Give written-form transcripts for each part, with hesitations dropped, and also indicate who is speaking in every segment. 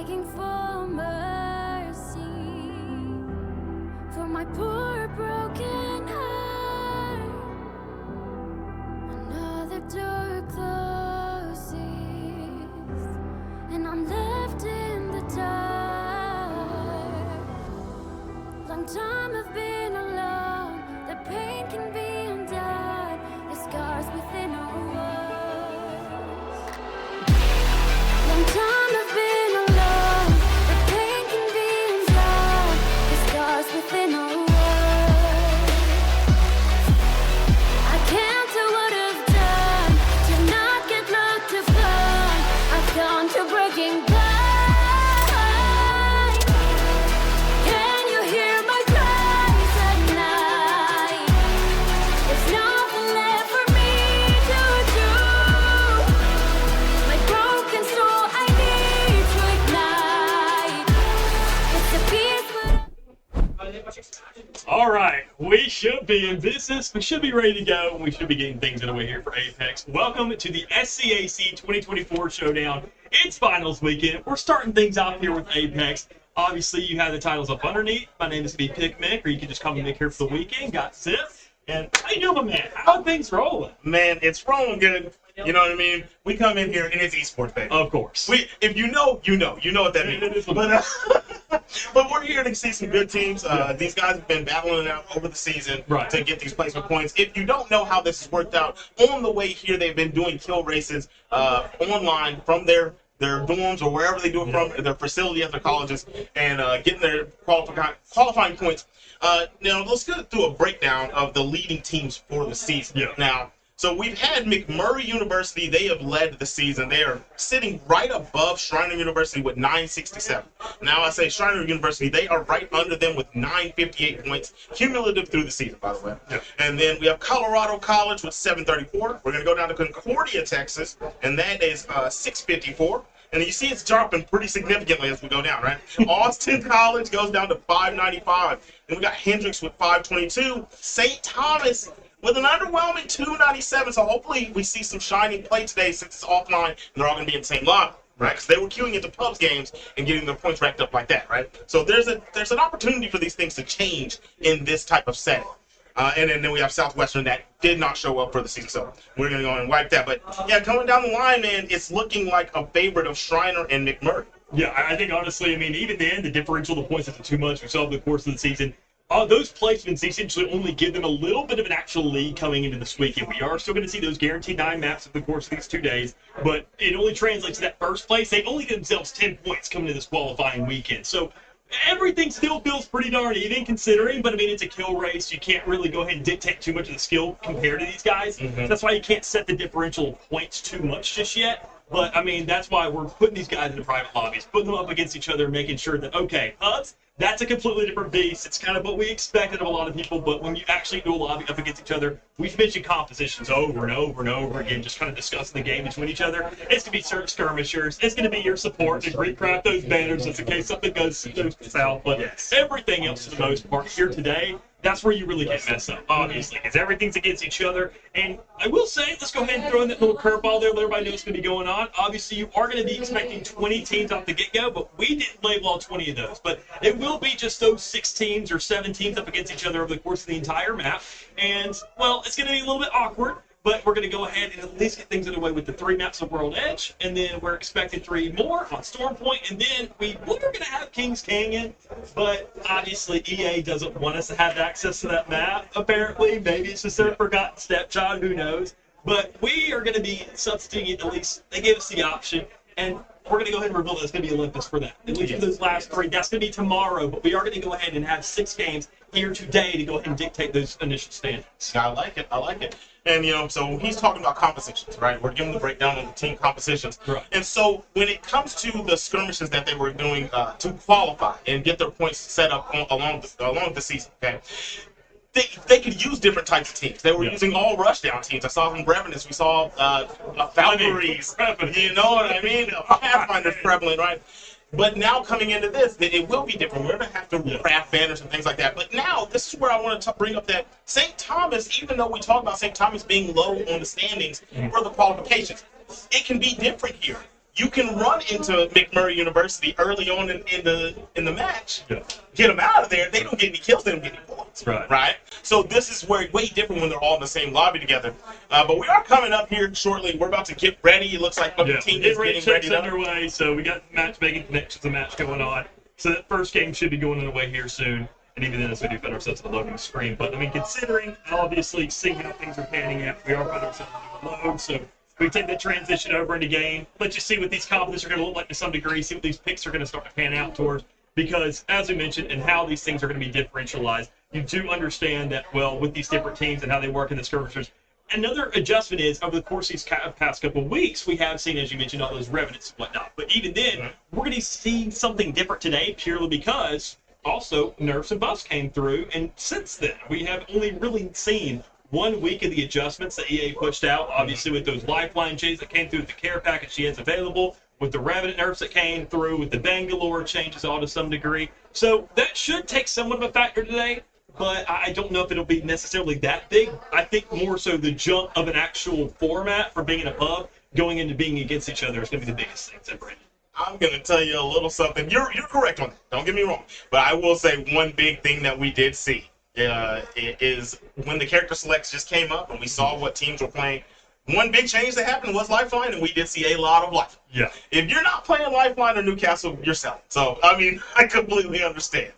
Speaker 1: begging for mercy for my poor broken heart. Another door closes, and I'm left in the dark. Long time I've been alone. The pain can be undone. The scars within our words. Long time I've been alone. The pain can be undone. The scars within our words. I can't do what I've done to not get looked to fun. I've gone to breaking point. Can you hear my cries at night? There's nothing left for me to do. My broken soul I need to ignite. It's the peace
Speaker 2: All right, we should be in business. We should be ready to go, and we should be getting things underway here for Apex. Welcome to the SCAC 2024 Showdown. It's finals weekend. We're starting things off here with Apex. Obviously, you have the titles up underneath. My name is Pick Mick, or you can just call me Mick here for the weekend. Got Sip. And how you doing, man? How are things rolling?
Speaker 3: Man, it's rolling good. You know what I mean? We come in here and it's esports, baby.
Speaker 2: Of course.
Speaker 3: If you know what that means. But we're here to see some good teams. These guys have been battling it out over the season to get these placement points. If you don't know how this has worked out, on the way here they've been doing kill races online from their dorms or wherever they do it from, their facility at their colleges, and getting their qualifying points. Now, let's go through a breakdown of the leading teams for the season.
Speaker 2: Yeah.
Speaker 3: Now, so we've had McMurray University. They have led the season. They are sitting right above Shriner University with 967. Now I say Shriner University, they are right under them with 958 points, cumulative through the season, by the way.
Speaker 2: Yeah.
Speaker 3: And then we have Colorado College with 734. We're going to go down to Concordia, Texas, and that is 654. And you see it's dropping pretty significantly as we go down, right? Austin College goes down to 595. And we got Hendrix with 522. St. Thomas with an underwhelming 297. So hopefully we see some shining play today since it's offline and they're all going to be in the same lobby, right? Because they were queuing into pubs games and getting their points racked up like that, right? So there's an opportunity for these things to change in this type of setting. And then we have Southwestern that did not show up for the season, so we're going to go and wipe that. But, yeah, coming down the line, man, it's looking like a favorite of Shriner and McMurray.
Speaker 2: Yeah, I think, honestly, I mean, even then, the differential, the points isn't too much. We saw over the course of the season. Those placements essentially only give them a little bit of an actual lead coming into this weekend. We are still going to see those guaranteed 9 maps over the course of these 2 days, but it only translates to that first place. They only give themselves 10 points coming to this qualifying weekend. So everything still feels pretty darn even considering, but I mean, it's a kill race. You can't really go ahead and dictate too much of the skill compared to these guys.
Speaker 3: Mm-hmm.
Speaker 2: That's why you can't set the differential points too much just yet. But I mean, that's why we're putting these guys into private lobbies, putting them up against each other, making sure that, okay, hubs, that's a completely different beast. It's kind of what we expected of a lot of people, but when you actually do a lobby up against each other, we've mentioned compositions over and over and over again, just kind of discussing the game between each other. It's going to be skirmishers. It's going to be your support to recraft those banners just in case something goes south. But everything else, for the most part, here today, that's where you really get messed up, obviously, because everything's against each other. And I will say, let's go ahead and throw in that little curveball there. Let everybody know what's going to be going on. Obviously, you are going to be expecting 20 teams off the get-go, but we didn't label all 20 of those. But it will be just those 6 teams or 7 teams up against each other over the course of the entire map. And, well, it's going to be a little bit awkward. But we're going to go ahead and at least get things underway with the 3 maps of World Edge, and then we're expecting 3 more on Storm Point, and then we were going to have Kings Canyon, but obviously EA doesn't want us to have access to that map, apparently. Maybe it's just their forgotten stepchild, who knows. But we are going to be substituting it, at least they gave us the option, and we're going to go ahead and reveal that it's going to be Olympus for that. At least for those last 3. That's going to be tomorrow, but we are going to go ahead and have 6 games here today to go ahead and dictate those initial standings.
Speaker 3: I like it. And, you know, so he's talking about compositions, right? We're giving the breakdown of the team compositions.
Speaker 2: Right.
Speaker 3: And so when it comes to the skirmishes that they were doing to qualify and get their points set up along the season, okay, they could use different types of teams. They were using all rushdown teams. I saw from Brevinus. We saw Valkyries. You know what I mean? Pathfinder's prevalent, right? But now coming into this, it will be different. We're going to have to craft banners and things like that. But now, this is where I want to bring up that St. Thomas, even though we talk about St. Thomas being low on the standings for the qualifications, it can be different here. you can run into McMurray University early on in the match,
Speaker 2: Yeah.
Speaker 3: get them out of there. They don't get any kills. They don't get any points.
Speaker 2: Right.
Speaker 3: So this is way different when they're all in the same lobby together. But we are coming up here shortly. We're about to get ready. It looks like the team is getting ready.
Speaker 2: Checks underway, so we got matchmaking connections, a match going on. So that first game should be going away here soon. And even then, as we do find ourselves on the loading screen. But I mean, considering obviously seeing how things are panning out, we are finding ourselves on the load. So we take that transition over into game. Let's just see what these confidence are going to look like to some degree. See what these picks are going to start to pan out towards. Because as we mentioned, and how these things are going to be differentialized, you do understand that, well, with these different teams and how they work in the skirmishers. Another adjustment is over the course of these past couple of weeks, we have seen, as you mentioned, all those revenants and whatnot. But even then, we're going to see something different today purely because also nerfs and buffs came through. And since then, we have only really seen 1 week of the adjustments that EA pushed out, obviously with those lifeline changes that came through with the care package she has available, with the revenant nerfs that came through, with the Bangalore changes all to some degree. So that should take somewhat of a factor today. But I don't know if it'll be necessarily that big. I think more so the jump of an actual format from being in a pub going into being against each other is going to be the biggest thing separating.
Speaker 3: I'm going to tell you a little something. You're correct on that. Don't get me wrong. But I will say one big thing that we did see is when the character selects just came up and we saw what teams were playing, one big change that happened was Lifeline, and we did see a lot of Lifeline.
Speaker 2: Yeah.
Speaker 3: If you're not playing Lifeline or Newcastle, you're selling. So, I mean, I completely understand.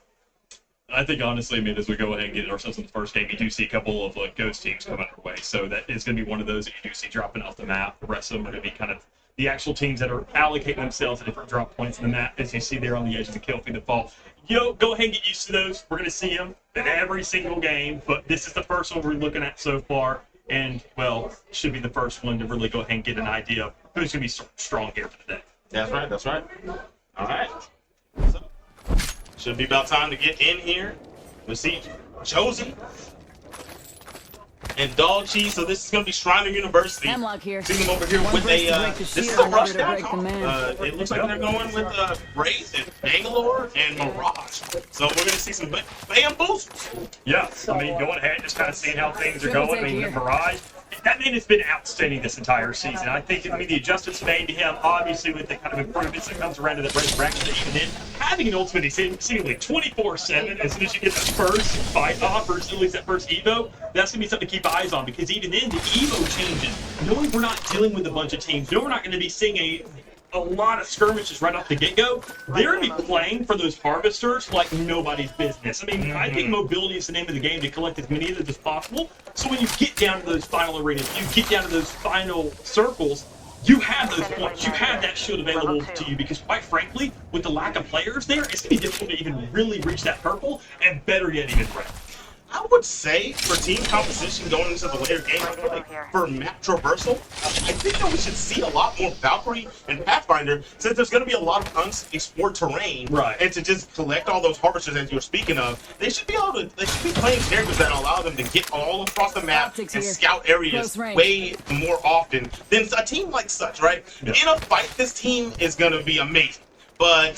Speaker 2: I think honestly, I mean, as we go ahead and get ourselves in the first game, you do see a couple of ghost teams coming our way. So that is going to be one of those that you do see dropping off the map. The rest of them are going to be kind of the actual teams that are allocating themselves to different drop points in the map, as you see there on the edge of the kill feed that fall. Go ahead and get used to those. We're going to see them in every single game, but this is the first one we're looking at so far. And, well, should be the first one to really go ahead and get an idea of who's going to be strong here for the day.
Speaker 3: That's right. All right. So, should be about time to get in here. We see Josie and Dog Cheese. So this is going to be Shriner University.
Speaker 4: Hemlock here.
Speaker 3: See them over here
Speaker 4: One
Speaker 3: with
Speaker 4: breaks to
Speaker 3: a.
Speaker 4: break the
Speaker 3: This
Speaker 4: shield,
Speaker 3: is a
Speaker 4: another
Speaker 3: rush
Speaker 4: to
Speaker 3: down
Speaker 4: break the man.
Speaker 3: It looks like they're going with Wraith and Bangalore and Mirage. So we're going to see some bamboozles.
Speaker 2: Yeah, I mean, going ahead, just kind of seeing how things are going. I mean, the Mirage, that man has been outstanding this entire season. I think, the adjustments made to him, obviously, with the kind of improvements that comes around to that resurrection, even then, having an ultimate seemingly 24/7, as soon as you get that first fight off, or at least that first Evo, that's going to be something to keep eyes on, because even then, the Evo changes. Knowing we're not dealing with a bunch of teams, knowing we're not going to be seeing a lot of skirmishes right off the get-go, they're going to be playing for those harvesters like nobody's business. I mean, I think mobility is the name of the game, to collect as many of them as possible. So when you get down to those final arenas, you get down to those final circles, you have those points. You have that shield available to you, because quite frankly, with the lack of players there, it's going to be difficult to even really reach that purple, and better yet, even red.
Speaker 3: I would say for team composition going into the later game, I feel like for map traversal, I think that we should see a lot more Valkyrie and Pathfinder, since there's going to be a lot of unexplored terrain.
Speaker 2: Right.
Speaker 3: And to just collect all those harvesters as you were speaking of, they should be playing characters that allow them to get all across the map
Speaker 4: Optics
Speaker 3: and
Speaker 4: here.
Speaker 3: scout areas
Speaker 4: Close range.
Speaker 3: way more often than a team like such, right?
Speaker 2: Yeah.
Speaker 3: In a fight, this team is going to be amazing. But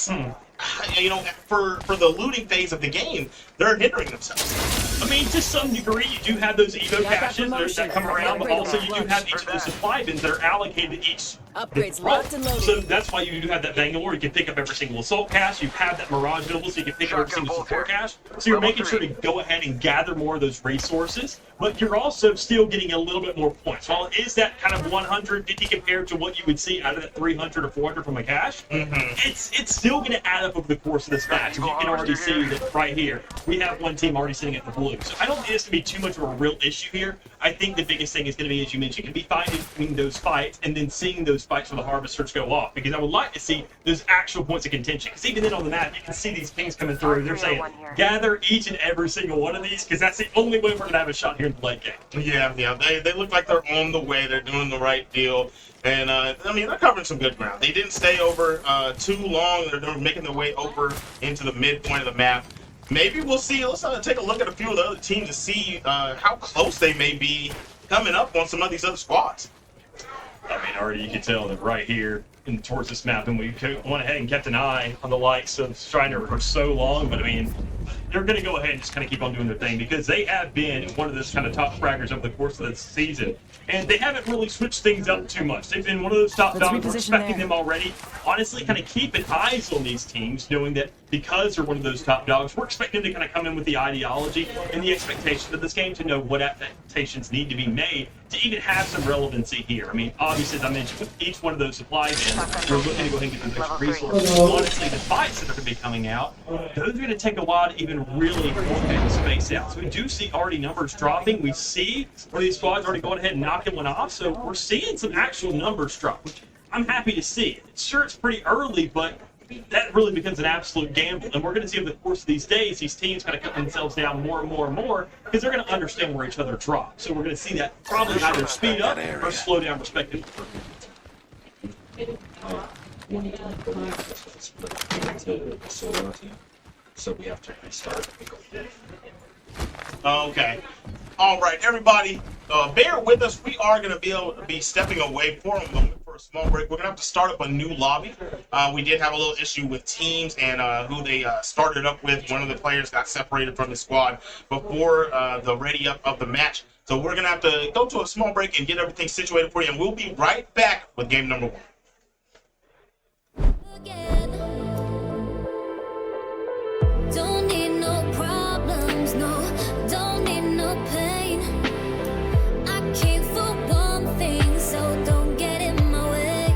Speaker 3: for the looting phase of the game, they're hindering themselves.
Speaker 2: I mean, to some degree, you do have those Evo
Speaker 4: Got that
Speaker 2: caches
Speaker 4: promotion.
Speaker 2: that come around, but
Speaker 4: Upgrade
Speaker 2: also
Speaker 4: on
Speaker 2: you do have each of those supply bins that are allocated to each
Speaker 4: Upgrades
Speaker 2: role.
Speaker 4: locked and loaded.
Speaker 2: So that's why you do have that Bangalore. You can pick up every single assault cache. You have that Mirage available, so you can pick up every single support cache. So you're making sure to go ahead and gather more of those resources, but you're also still getting a little bit more points. While it is that kind of 150 compared to what you would see out of that 300 or 400 from a cache, it's still going to add up over the course of this match. And you can already see that right here, we have one team already sitting at the blue. So I don't think it's going to be too much of a real issue here. I think the biggest thing is going to be, as you mentioned, going to be finding those fights and then seeing those fights for the harvesters go off. Because I would like to see those actual points of contention. Because even then on the map, you can see these things coming through. They're saying, gather each and every single one of these, because that's the only way we're going to have a shot here in the late game.
Speaker 3: Yeah, they look like they're on the way. They're doing the right deal. And, they're covering some good ground. They didn't stay over too long. They're making their way over into the midpoint of the map. Maybe we'll see. Let's take a look at a few of the other teams to see how close they may be coming up on some of these other squads.
Speaker 2: I mean, already you can tell that right here towards this map, and we went ahead and kept an eye on the likes of Shriner for so long, but I mean, they're going to go ahead and just kind of keep on doing their thing because they have been one of those kind of top fraggers over the course of the season. And they haven't really switched things up too much. They've been one of those top dogs. We're expecting them already. Honestly, kind of keeping eyes on these teams, knowing that because they're one of those top dogs, we're expecting them to kind of come in with the ideology and the expectation of this game to know what adaptations need to be made to even have some relevancy here. I mean, obviously, as I mentioned, with each one of those supply bins, we're looking to go ahead and get those extra resources. Honestly, the fights that are going to be coming out, those are going to take a while to even really work and space out. So we do see already numbers dropping. We see one of these squads already going ahead and knocking one off. So we're seeing some actual numbers drop, which I'm happy to see. Sure, it's pretty early, but that really becomes an absolute gamble. And we're going to see over the course of these days, these teams kind of cut themselves down more and more and more because they're going to understand where each other drop. So we're going to see that probably either speed up or slow down respectively.
Speaker 4: So we have to restart.
Speaker 3: Okay. All right, everybody, bear with us. We are going to be able to be stepping away for a moment for a small break. We're going to have to start up a new lobby. We did have a little issue with teams and who they started up with. One of the players got separated from the squad before the ready up of the match. So we're going to have to go to a small break and get everything situated for you, and we'll be right back with game number 1.
Speaker 1: Again. Don't need no problems, no, don't need no pain. I came for one thing, so don't get in my way.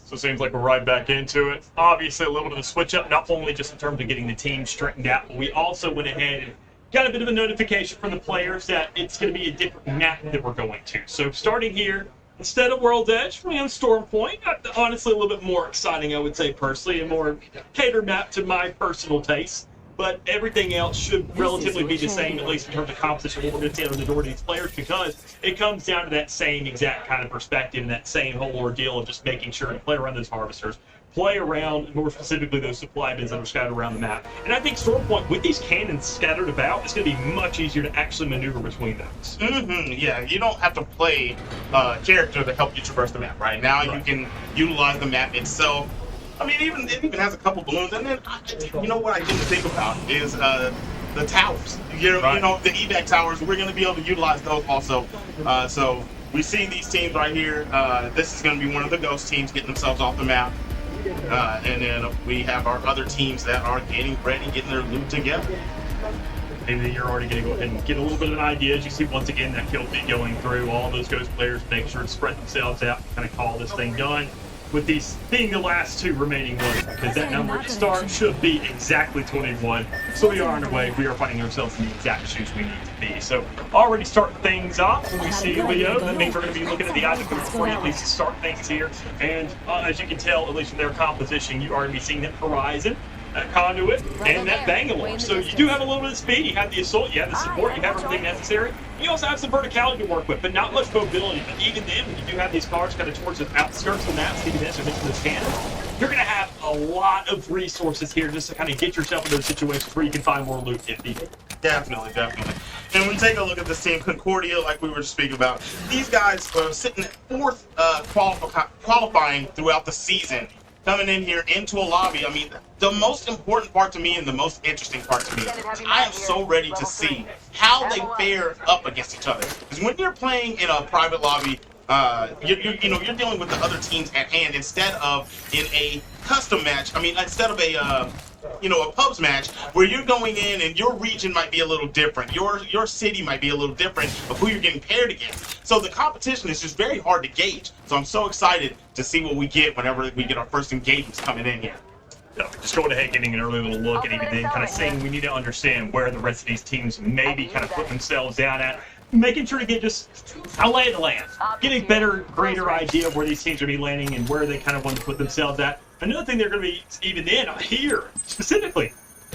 Speaker 2: So it seems like we're right back into it. Obviously, a little bit of a switch up, not only just in terms of getting the team straightened out, but we also went ahead and got a bit of a notification from the players that it's going to be a different map that we're going to. So starting here, instead of World's Edge, we have Storm Point. Honestly, a little bit more exciting, I would say, personally, and more catered map to my personal taste. But everything else should relatively be the same, at least in terms of composition, what we're going to see out of the majority of these players, because it comes down to that same exact kind of perspective and that same whole ordeal of just making sure to play around those harvesters, play around, more specifically, those supply bins that are scattered around the map. And I think Storm Point, with these cannons scattered about, it's going to be much easier to actually maneuver between those.
Speaker 3: Yeah, you don't have to play a character to help you traverse the map, right? Now you can utilize the map itself. I mean, it even has a couple balloons, and then you know what I didn't think about is the towers. You know, the evac towers. We're going to be able to utilize those also. So we see these teams right here. This is going to be one of the ghost teams getting themselves off the map, and then we have our other teams that are getting ready, getting their loot together.
Speaker 2: Maybe you're already going to go ahead and get a little bit of an idea. As you see, once again, that kill feed going through, all those ghost players making sure to spread themselves out, kind of call this thing done. With these being the last two remaining ones, because that number at the start should be exactly 21. So we are on our way. We are finding ourselves in the exact shoes we need to be. So already start things off. When we see Leo, that means we're going to be looking at the item before at least to start things here. And as you can tell, at least from their composition, you are going to be seeing that Horizon, that Conduit, and that Bangalore. So you do have a little bit of speed, you have the assault, you have the support, you have everything necessary. You also have some verticality to work with, but not much mobility. But even then, when you do have these cars kind of towards the outskirts of the map, even as you're into those cannons, you're going to have a lot of resources here just to kind of get yourself into those situations where you can find more loot if needed.
Speaker 3: Definitely. And when we take a look at this team, Concordia, like we were speaking about, these guys are sitting at fourth qualifying throughout the season. Coming in here into a lobby, I mean, the most important part to me and the most interesting part to me, I am so ready to see how they fare up against each other. Because when you're playing in a private lobby, you're dealing with the other teams at hand instead of in a custom match. I mean, instead of a pubs match where you're going in and your region might be a little different. Your city might be a little different of who you're getting paired against. So the competition is just very hard to gauge. So I'm so excited to see what we get whenever we get our first engagements coming in here.
Speaker 2: Just going ahead, getting an early little look, and even then kind of saying we need to understand where the rest of these teams maybe kind of put themselves down at. Making sure to get just a lay of the land. Get a better, greater idea of where these teams are going to be landing and where they kind of want to put themselves at. Another thing they're going to be, even then, here, specifically,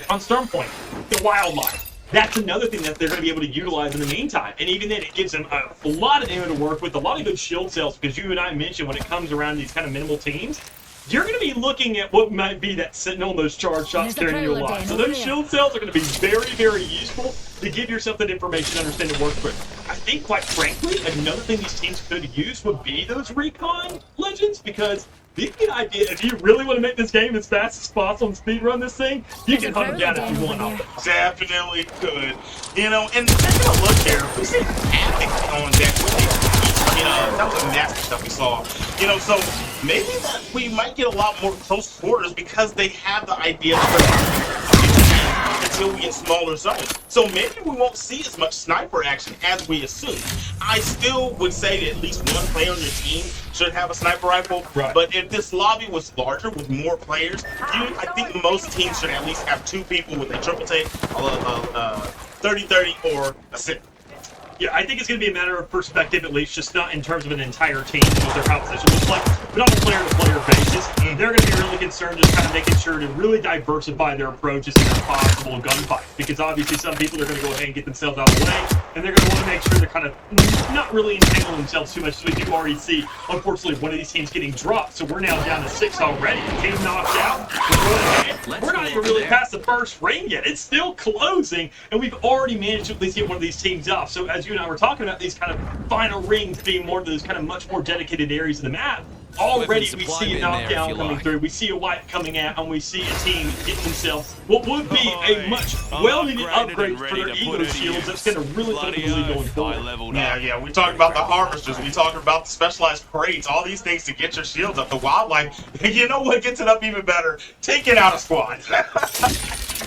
Speaker 2: on Storm Point, the wildlife. That's another thing that they're going to be able to utilize in the meantime. And even then, it gives them a lot of ammo to work with, a lot of good shield cells, because you and I mentioned when it comes around these kind of minimal teams, you're going to be looking at what might be that sentinel and those charge shots during your life. So those shield cells are going to be very, very useful to give yourself that information and understand to work with. I think, quite frankly, another thing these teams could use would be those recon legends, because you get an idea, if you really want to make this game as fast as possible and speedrun this thing, you can hunt them down if you want.
Speaker 3: Definitely could. And taking a look here, we see Havoc on deck with these. That was a nasty stuff we saw. So maybe that we might get a lot more close quarters because they have the idea until we get smaller zones. So maybe we won't see as much sniper action as we assume. I still would say that at least one player on your team should have a sniper rifle.
Speaker 2: Right.
Speaker 3: But if this lobby was larger with more players, I think most teams should at least have two people with a triple take, 30-30, or a 6.
Speaker 2: Yeah, I think it's going to be a matter of perspective, at least, just not in terms of an entire team and what their composition looks like, but on a player-to-player basis. They're going to be really concerned just kind of making sure to really diversify their approaches in their possible gunfights, because obviously some people are going to go ahead and get themselves out of the way, and they're going to want to make sure they're kind of not really entangling themselves too much. So we do already see, unfortunately, one of these teams getting dropped, so we're now down to 6 already. The team knocked out. We're not even really past the first ring yet. It's still closing, and we've already managed to at least get one of these teams off. So as you and I were talking about, these kind of final rings being more of those kind of much more dedicated areas of the map, already we see a knockdown coming through, we see a wipe coming out, and we see a team getting themselves what would be a much well-needed upgrade for their ego shields. That's going to really put them really going forward.
Speaker 3: Yeah, we talked about the harvesters, we talked about the specialized crates, all these things to get your shields up. The wildlife, you know what gets it up even better? Taking out a squad.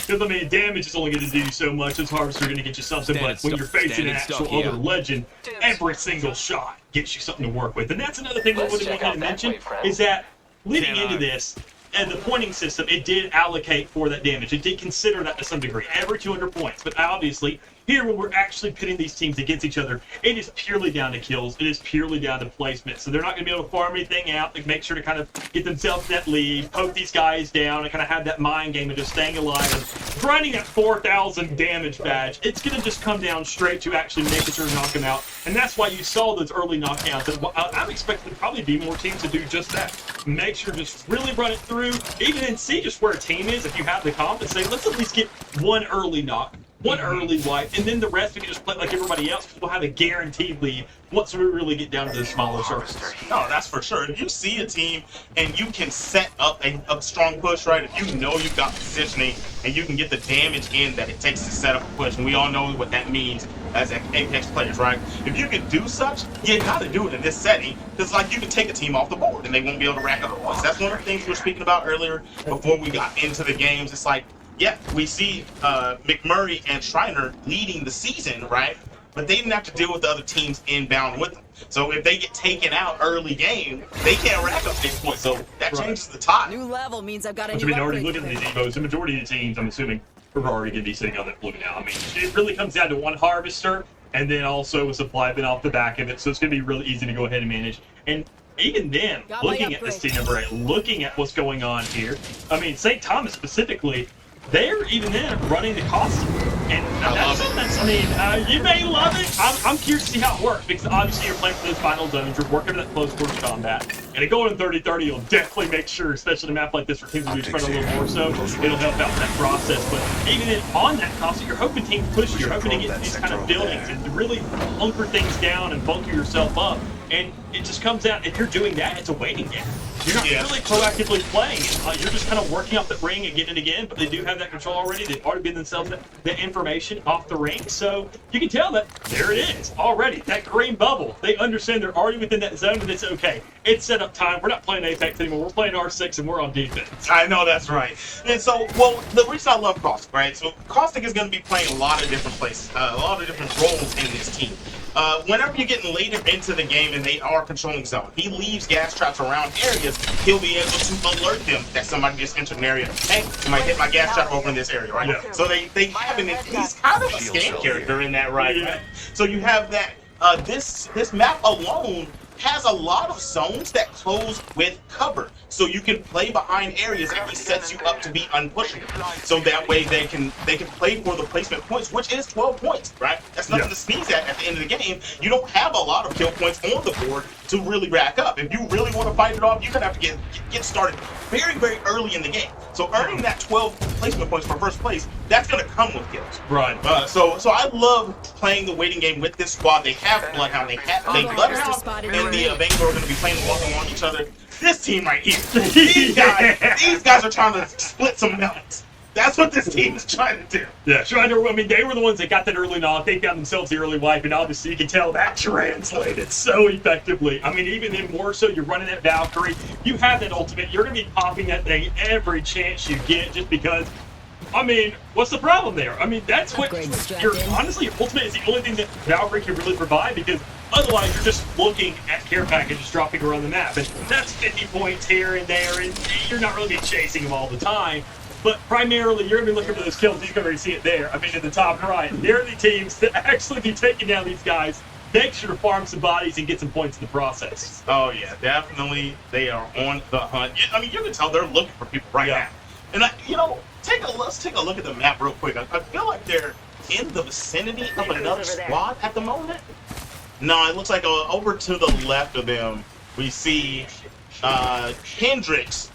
Speaker 2: Because, I mean, damage is only going to do so much. Those harvesters are going to get you something, but when you're facing an actual other legend, every single shot gets you something to work with. And that's another thing we would want to mention, is that leading into this, and the pointing system, it did allocate for that damage. It did consider that to some degree, every 200 points. But obviously, here when we're actually pitting these teams against each other, it is purely down to kills. It is purely down to placement. So they're not going to be able to farm anything out. They make sure to kind of get themselves that lead, poke these guys down, and kind of have that mind game of just staying alive and grinding that 4,000 damage badge. It's going to just come down straight to actually making sure to knock them out. And that's why you saw those early knockdowns. And I'm expecting probably be more teams to do just that. Make sure to just really run it through, even and see just where a team is. If you have the confidence, say, let's at least get one early knock, one early wipe, and then the rest we can just play like everybody else, because we'll have a guaranteed lead once we really get down to the smaller circles.
Speaker 3: No, that's for sure. If you see a team and you can set up a strong push, right? If you know you've got positioning and you can get the damage in that it takes to set up a push, and we all know what that means as Apex players, right? If you can do such, you got to do it in this setting, because like you can take a team off the board and they won't be able to rack up points. That's one of the things we were speaking about earlier before we got into the games. It's like, yeah, we see McMurray and Shriner leading the season, right? But they didn't have to deal with the other teams inbound with them. So if they get taken out early game, they can't rack up 6 points. So that changes the tide.
Speaker 5: New level means I've got a
Speaker 2: Which
Speaker 5: new
Speaker 2: I mean, already
Speaker 5: upgrade
Speaker 2: looking at
Speaker 5: for
Speaker 2: these
Speaker 5: you.
Speaker 2: Evos, the majority of the teams, I'm assuming, are already going to be sitting on that blue now. I mean, it really comes down to one harvester and then also a supply bin off the back of it. So it's going to be really easy to go ahead and manage. And even then,
Speaker 5: Got my
Speaker 2: looking at this
Speaker 5: upgrade.
Speaker 2: team number 8, looking at what's going on here, I mean, St. Thomas specifically, they're even then running the costume. And I mean, you may love it. I'm curious to see how it works, because obviously you're playing for those final zones, you're working that close quarters combat. And to go in 30-30, you'll definitely make sure, especially in a map like this where teams will be spread a little more so, it'll help out that process. But even in, on that costume, you're hoping teams push you, you're hoping to get these kind of buildings and to really hunker things down and bunker yourself up. And it just comes out, if you're doing that, it's a waiting game. You're not really proactively playing. You're just kind of working off that ring again and again, but they do have that control already. They've already been themselves the information off the ring. So you can tell that there it is already, that green bubble. They understand they're already within that zone, and it's okay. It's set up time. We're not playing Apex anymore. We're playing R6, and we're on defense.
Speaker 3: I know that's right. And so, well, the reason I love Caustic, right? So Caustic is going to be playing a lot of different places, a lot of different roles in this team. Whenever you're getting later into the game and they are controlling zone, he leaves gas traps around areas, he'll be able to alert them that somebody just entered an area. Hey, somebody hit my gas trap over in this area, right?
Speaker 2: Yeah.
Speaker 3: So they have an, he's kind of a scam character in that, right?
Speaker 2: Yeah.
Speaker 3: So you have that, this map alone has a lot of zones that close with cover, so you can play behind areas and he sets you up to be unpushable. So that way they can play for the placement points, which is 12 points, right? That's nothing to sneeze at the end of the game. You don't have a lot of kill points on the board to really rack up. If you really want to fight it off, you're gonna have to get started very, very early in the game. So earning that 12 placement points for first place, that's gonna come with kills.
Speaker 2: Right.
Speaker 3: So I love playing the waiting game with this squad. They have Bloodhound, they Bloodhound, and the Vanguard are going to be playing along each other. This team right here, these guys are trying to split some melons. That's what this team is trying to do.
Speaker 2: Yeah, Shriner, I mean, they were the ones that got that early knock. They found themselves the early wipe, and obviously you can tell that translated so effectively. I mean, even then more so, you're running that Valkyrie. You have that ultimate. You're going to be popping that thing every chance you get just because, I mean, what's the problem there? I mean, that's what honestly, your ultimate is the only thing that Valkyrie can really provide, because otherwise you're just looking at care packages dropping around the map. And that's 50 points here and there, and you're not really chasing them all the time. But primarily, you're going to be looking for those kills. You can already see it there. I mean, in the top right, they're the teams that actually be taking down these guys. Make sure to farm some bodies and get some points in the process.
Speaker 3: Oh, yeah, definitely. They are on the hunt. I mean, you can tell they're looking for people right now. And, let's take a look at the map real quick. I feel like they're in the vicinity of another squad at the moment. No, it looks like over to the left of them, we see Hendrix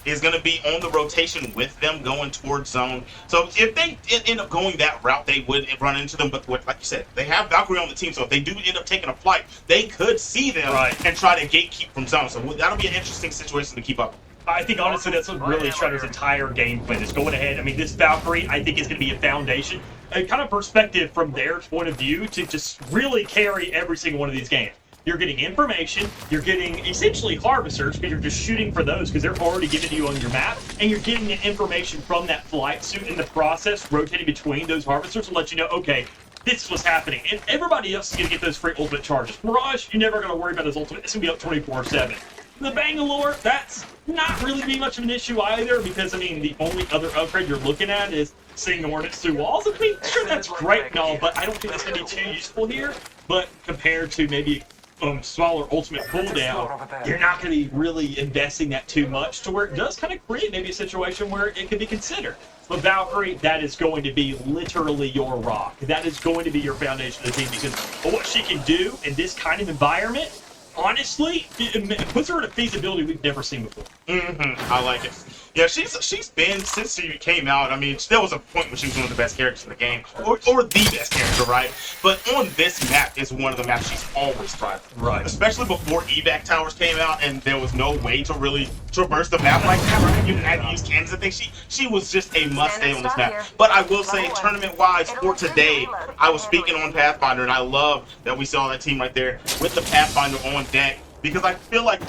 Speaker 3: is going to be on the rotation with them going towards zone. So if they end up going that route, they would run into them. But like you said, they have Valkyrie on the team, so if they do end up taking a flight, they could see them and try to gatekeep from zone. So that'll be an interesting situation to keep up.
Speaker 2: I think, honestly, that's what really Shredder's entire game plan is going ahead. I mean, this Valkyrie, I think, is going to be a foundation, a kind of perspective from their point of view to just really carry every single one of these games. You're getting information, you're getting essentially harvesters, because you're just shooting for those because they're already giving you on your map, and you're getting the information from that flight suit in the process, rotating between those harvesters to let you know, okay, this is what's happening. And everybody else is going to get those free ultimate charges. Mirage, you're never going to worry about his ultimate. It's going to be up 24/7. the Bangalore, that's not really be much of an issue either, because, I mean, the only other upgrade you're looking at is seeing the Hornets through walls. I mean, sure, that's great and all, but I don't think that's going to be too useful here. But compared to maybe smaller ultimate cooldown, you're not going to be really investing that too much to where it does kind of create maybe a situation where it could be considered. But Valkyrie, that is going to be literally your rock. That is going to be your foundation of the team, because what she can do in this kind of environment, honestly, it puts her in a feasibility we've never seen before.
Speaker 3: I like it. Yeah, she's been, since she came out, I mean, there was a point when she was one of the best characters in the game, or the best character, right? But on this map is one of the maps she's always thrived.
Speaker 2: Right.
Speaker 3: Especially before evac towers came out and there was no way to really traverse the map like that, right? You had to use cannons and things. She was just a must-stay on this map. But I will say, tournament-wise, for today, I was speaking on Pathfinder, and I love that we saw that team right there with the Pathfinder on deck, because I feel like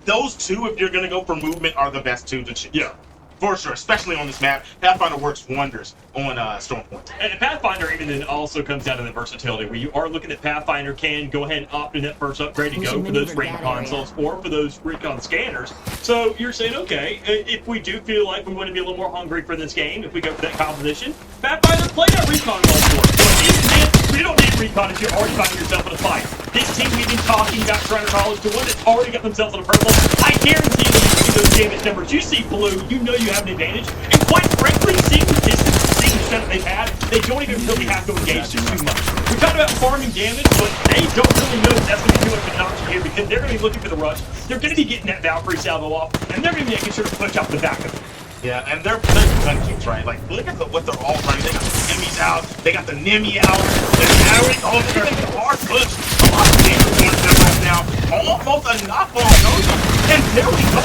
Speaker 3: those two, if you're going to go for movement, are the best two to choose.
Speaker 2: Yeah.
Speaker 3: For sure, especially on this map. Pathfinder works wonders on Stormpoint.
Speaker 2: And Pathfinder even then also comes down to the versatility, where you are looking at Pathfinder can go ahead and opt in that first upgrade to go for those recon consoles or for those recon scanners. So you're saying, okay, if we do feel like we want to be a little more hungry for this game, if we go for that composition, Pathfinder, play that recon role for it. But even then, you don't need recon if you're already finding yourself in a fight. This team we've been talking about Shriner College, the one that's already got themselves in a purple, I guarantee when you see those damage numbers, you see blue, you know you have an advantage. And quite frankly, seeing the distance, seeing the setup they've had, they don't even really have to engage too much. We're talking about farming damage, but they don't really know that's going to be too much of an option here, because they're going to be looking for the rush. They're going to be getting that Valkyrie salvo off, and they're going to be making sure to punch out the back of it.
Speaker 3: Yeah, and they're gun keeps, right? Like, look at what they're all running. They got the Nimmys out, they got the Nimmy out, they're carrying all the hard push. A lot of damage going to them right now. Almost enough on those. And there we go.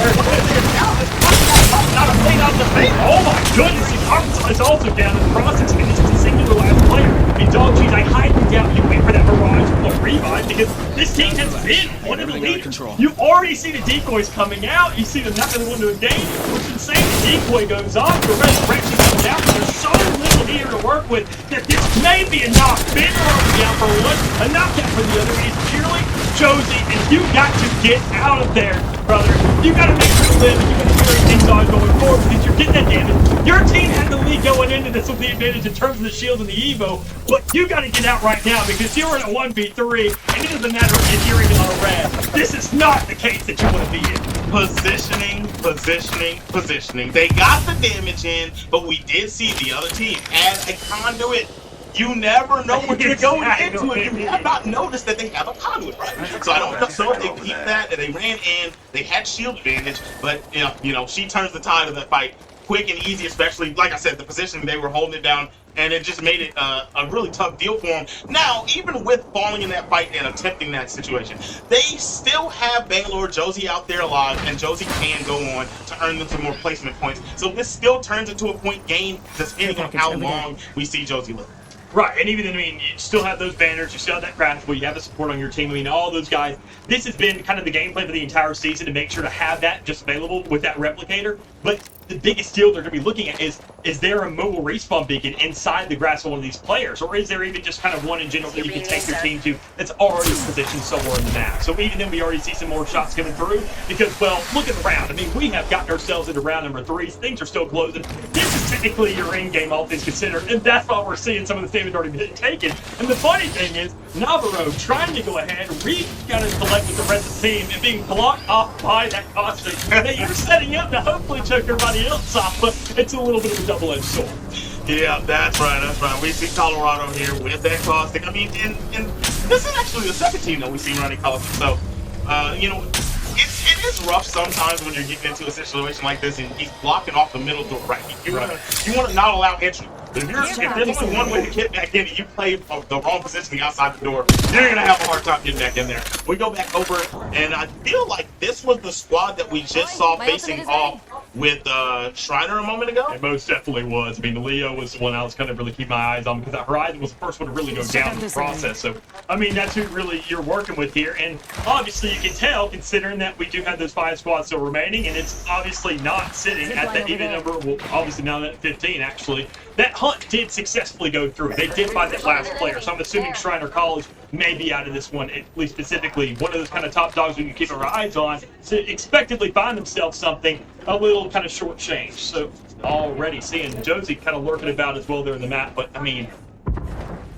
Speaker 3: Not a plate out the face.
Speaker 2: Oh my goodness, the Arkansas is also down in the process, and it's just a singular last player. And Dog Cheese, I highly doubt you wait for that barrage or revive, because this team has been one of the leaders. You already see the decoys coming out, you see them not really wanting to engage, which is insane. The decoy goes off, the resurrection comes out, but there's so little here to work with that this may be a knock. Ben already down for one, a knockout for the other. It's purely Josie, and you got to get out of there, brother. You got to make sure to live, and you got to carry things on going forward, because you're getting that damage. Your team had the lead going into this with the advantage in terms of the shield and the Evo, but you got to get out right now, because you're in a 1v3, and it doesn't matter if you're even on a red. This is not the case that you want to be in.
Speaker 3: Positioning, positioning, positioning. They got the damage in, but we did see the other team add a conduit. You never know what you're going into, and you have not noticed that they have a conduit, right? So I don't know if they peeped that, and they ran in, they had shield advantage, but you know, she turns the tide of that fight quick and easy, especially, like I said, the positioning, they were holding it down, and it just made it a really tough deal for them. Now, even with falling in that fight and attempting that situation, they still have Bangalore Josie out there alive, and Josie can go on to earn them some more placement points. So this still turns into a point game, depending on how long we see Josie live.
Speaker 2: Right, and even then, I mean, you still have those banners, you still have that craftable, you have the support on your team. I mean, all those guys. This has been kind of the game plan for the entire season, to make sure to have that just available with that replicator. But the biggest deal they're going to be looking at is there a mobile respawn beacon inside the grasp of one of these players? Or is there even just kind of one in general that you can take your team to that's already positioned somewhere in the map? So even then, we already see some more shots coming through, because, well, look at the round. I mean, we have gotten ourselves into round number 3. Things are still closing. This is technically your in-game, all things considered, and that's why we're seeing some of the damage already been taken. And the funny thing is, Navarro trying to go ahead, got to collect with the rest of the team, and being blocked off by that costume that you're setting up to hopefully choke everybody else off, but it's a little bit of a double-edged sword.
Speaker 3: Yeah, that's right, that's right. We see Colorado here with that caustic. I mean, and this is actually the second team that we see running caustic. So, you know, it is rough sometimes when you're getting into a situation like this and he's blocking off the middle door, right? You want to not allow entry. If there's only one way to get back in and you play the wrong positioning outside the door, you're going to have a hard time getting back in there. We go back over, and I feel like this was the squad that we just saw facing off with Shriner a moment ago.
Speaker 2: It most definitely was. I mean, Leo was the one I was kind of really keeping my eyes on because that Horizon was the first one to really go down in the process. So, I mean, that's who really you're working with here. And obviously, you can tell, considering that we do have those 5 squads still remaining, and it's obviously not sitting at that even number, well, obviously now at 15, actually. That hunt did successfully go through. They did find that last player. So I'm assuming Shriner College may be out of this one, at least specifically one of those kind of top dogs we can keep our eyes on to expectedly find themselves something a little kind of short-changed. So already seeing Josie kind of lurking about as well there in the map. But, I mean,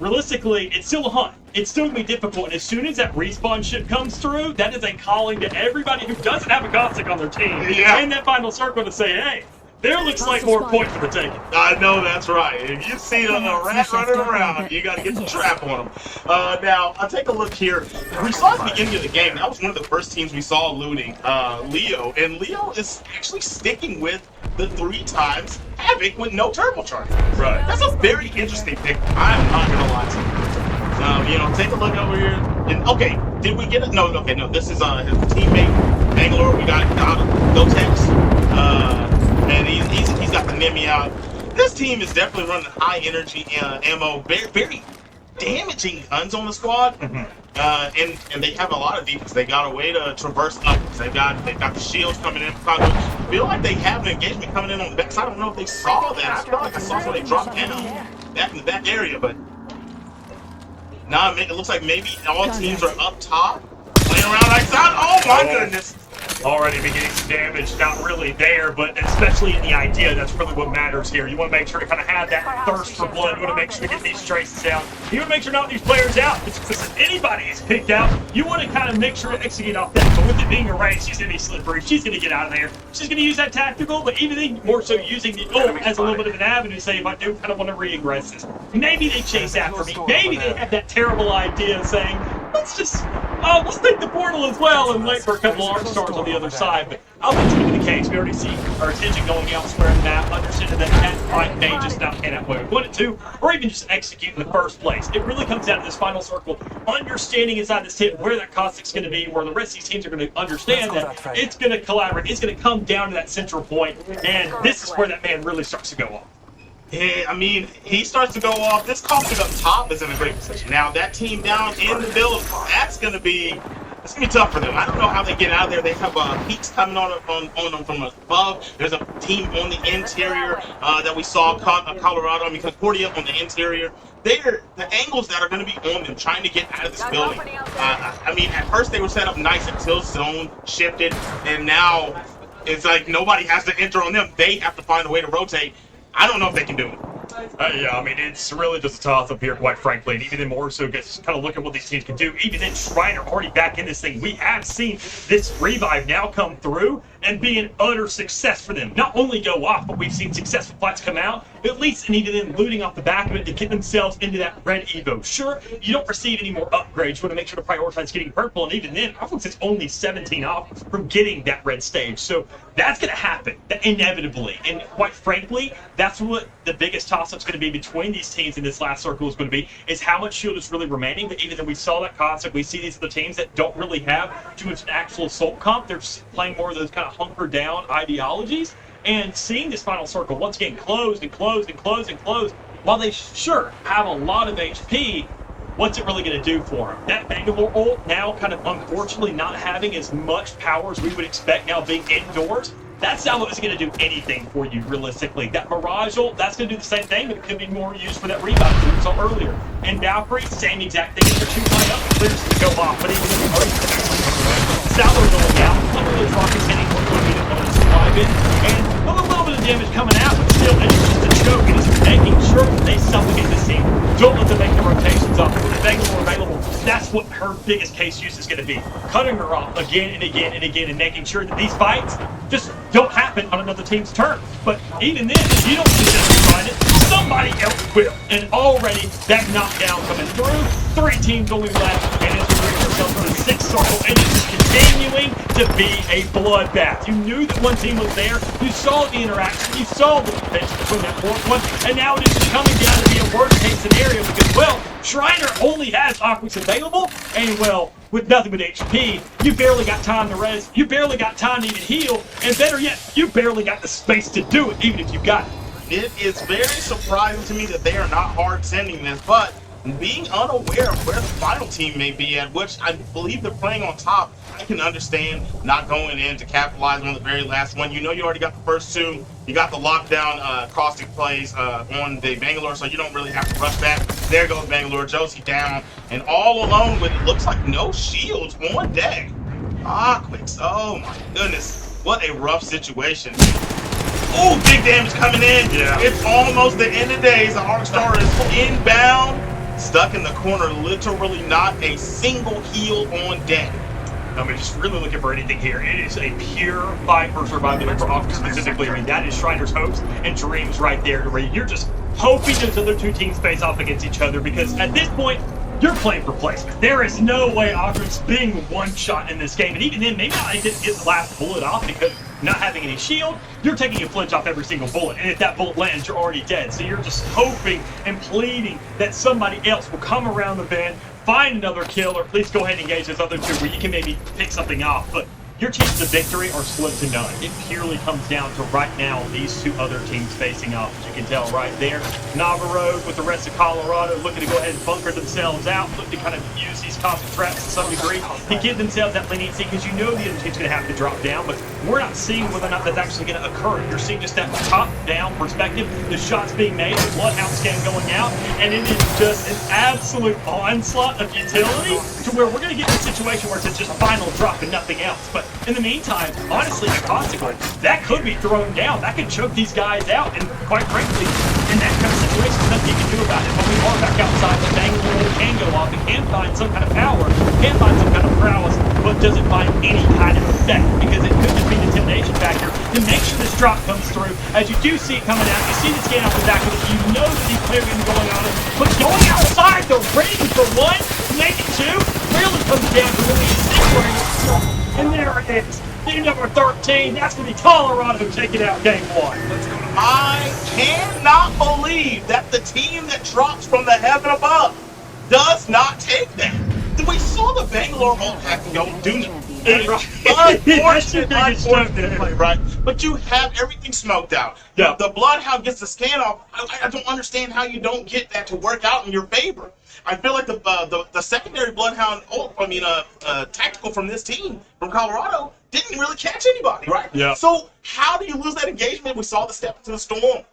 Speaker 2: realistically, it's still a hunt. It's still going to be difficult. And as soon as that respawn ship comes through, that is a calling to everybody who doesn't have a Caustic on their team in that final circle to say, hey, there looks like more points for the taking.
Speaker 3: I know that's right. If you see a rat running around, you got to get the trap on him. Now, I'll take a look here. We saw at the beginning of the game, that was one of the first teams we saw looting, Leo. And Leo is actually sticking with the 3 times Havoc with no turbocharger.
Speaker 2: Right.
Speaker 3: That's a very interesting pick. I'm not going to lie to you. Take a look over here. And, okay, did we get it? No, okay, no. This is his teammate, Bangalore. We got Gotex. And he's got the Nemi out. This team is definitely running high energy ammo, very, very damaging guns on the squad. And they have a lot of defense. They got a way to traverse upwards. They've got the shields coming in. I feel like they have an engagement coming in on the back side. I don't know if they saw that. I feel like I saw somebody drop down back in the back area, but nah, it looks like maybe all teams are up top, playing around like that. Oh my goodness.
Speaker 2: Already beginning some damage, not really there, but especially in the idea, that's really what matters here. You want to make sure to kind of have that thirst for blood. You want to make sure to get these traces down. You want to make sure not these players out. Because if anybody is picked out, you want to kind of make sure to execute off that. But with it being a race, she's going to be slippery. She's going to get out of there. She's going to use that tactical, but even more so using the ult as a little bit of an avenue to say, if I do kind of want to re-aggress this. Maybe they chase after me. Maybe they have that terrible idea of saying, let's take the portal as well and wait for a couple arc stars on the other side. But I'll bet you to be the case. We already see our attention going elsewhere in the map, understanding that that fight may just not pan out where we want it to, or even just execute in the first place. It really comes down to this final circle, understanding inside this team where that Caustic's going to be, where the rest of these teams are going to understand that it's going to collaborate, it's going to come down to that central point, and this is where that man really starts to go off.
Speaker 3: Yeah, I mean, he starts to go off. This Caustic up top is in a great position. Now, that team down in the middle, it's gonna be tough for them. I don't know how they get out of there. They have peaks coming on them from above. There's a team on the interior that we saw, Colorado, Concordia on the interior. They're the angles that are going to be on them trying to get out of this building. I mean, at first they were set up nice until zone shifted, and now it's like nobody has to enter on them. They have to find a way to rotate. I don't know if they can do it.
Speaker 2: Yeah, I mean, it's really just a toss-up here, quite frankly. And even then more so, just kind of look at what these teams can do. Even then, Shriner already back in this thing. We have seen this revive now come through and be an utter success for them. Not only go off, but we've seen successful fights come out, at least, and even then looting off the back of it to get themselves into that red Evo. Sure, you don't receive any more upgrades. You want to make sure to prioritize getting purple, and even then, I think it's only 17 off from getting that red stage. So that's going to happen, inevitably. And quite frankly, that's what the biggest toss-up's going to be between these teams in this last circle is going to be, is how much shield is really remaining. But even though we saw that Caustic, we see these other teams that don't really have too much an actual assault comp. They're playing more of those kind of hunker down ideologies. And seeing this final circle once again closed and closed and closed and closed, while they sure have a lot of HP, what's it really going to do for them? That Bangalore ult now kind of unfortunately not having as much power as we would expect now being indoors. That's not what is going to do anything for you, realistically. That Mirage ult, that's going to do the same thing, but it could be more used for that rebound that we saw earlier. And Valkyrie, same exact thing. If they're too high up, the clears to go off. But even if Sour going out, some of those rockets hitting what would be the one to survive it. And a little bit of damage coming out, but still, it's just a choke. It is making sure that they suffocate this team. Don't let them make the rotations up. With the Bangalore available, that's what her biggest case use is going to be. Cutting her off again and again and again and making sure that these fights just don't happen on another team's turn. But even then, if you don't successfully find it, somebody else will. And already, that knockdown coming through. 3 teams only left, and it's bringing ourselves to the 6th circle, and it's just continuing to be a bloodbath. You knew that one team was there. You saw the interaction. You saw the potential between that 4th one, and now it is just coming down to be a worst-case scenario because, well, Shriner only has Aquas available, and, well, with nothing but HP. You barely got time to res. You barely got time to even heal. And better yet, you barely got the space to do it, even if you got it.
Speaker 3: It is very surprising to me that they are not hard sending this, but being unaware of where the final team may be at, which I believe they're playing on top, I can understand not going in to capitalize on the very last one. You know you already got the first two. You got the lockdown caustic plays on the Bangalore, so you don't really have to rush back. There goes Bangalore. Josie down, and all alone with it looks like no shields on deck. Aquix, oh my goodness. What a rough situation. Oh, big damage coming in.
Speaker 2: Yeah.
Speaker 3: It's almost the end of days. The Arcstar is inbound. Stuck in the corner, literally not a single heal on deck.
Speaker 2: I mean, just really looking for anything here. It is a pure fight for survival for Aqua specifically. I mean, that is Shriner's hopes and dreams right there. Where you're just hoping those other two teams face off against each other, because at this point, you're playing for placement. There is no way Aqua's being one shot in this game. And even then, maybe I didn't get the last bullet off because not having any shield, you're taking a flinch off every single bullet. And if that bullet lands, you're already dead. So you're just hoping and pleading that somebody else will come around the bend, find another kill, or please go ahead and engage those other two where you can maybe pick something off. But your chances of victory are slim to none. It purely comes down to right now these two other teams facing off. As you can tell right there, Navarro with the rest of Colorado looking to go ahead and bunker themselves out, looking to kind of use these caustic traps to some degree to give themselves that leniency, because you know the other team's going to have to drop down, but we're not seeing whether or not that's actually going to occur. You're seeing just that top-down perspective, the shots being made, the Bloodhound scan going out, and it is just an absolute onslaught of utility to where we're going to get in a situation where it's just final drop and nothing else. But in the meantime, honestly, the consequence, that could be thrown down. That could choke these guys out, and quite frankly, in that kind of situation, there's nothing you can do about it. But we are back outside, the Bangalore can go off and can find some kind of power, can find some kind of prowess, but doesn't find any kind of effect, because it could just be the intimidation factor to make sure this drop comes through. As you do see it coming out, you see the scan off the back of it, you know that these players are going to be going on it, but going outside, they're ready for one, make it two, really comes down to really a and there it is. Team number 13, that's going to be Colorado taking out game one.
Speaker 3: I cannot believe that the team that drops from the heaven above does not take that. We saw the Bangalore ult have to go do unfortunate play, right? But you have everything smoked out.
Speaker 2: Yeah.
Speaker 3: The Bloodhound gets the scan off. I don't understand how you don't get that to work out in your favor. I feel like the secondary Bloodhound tactical from this team, from Colorado, didn't really catch anybody, right?
Speaker 2: Yeah.
Speaker 3: So how do you lose that engagement? We saw the step into the storm,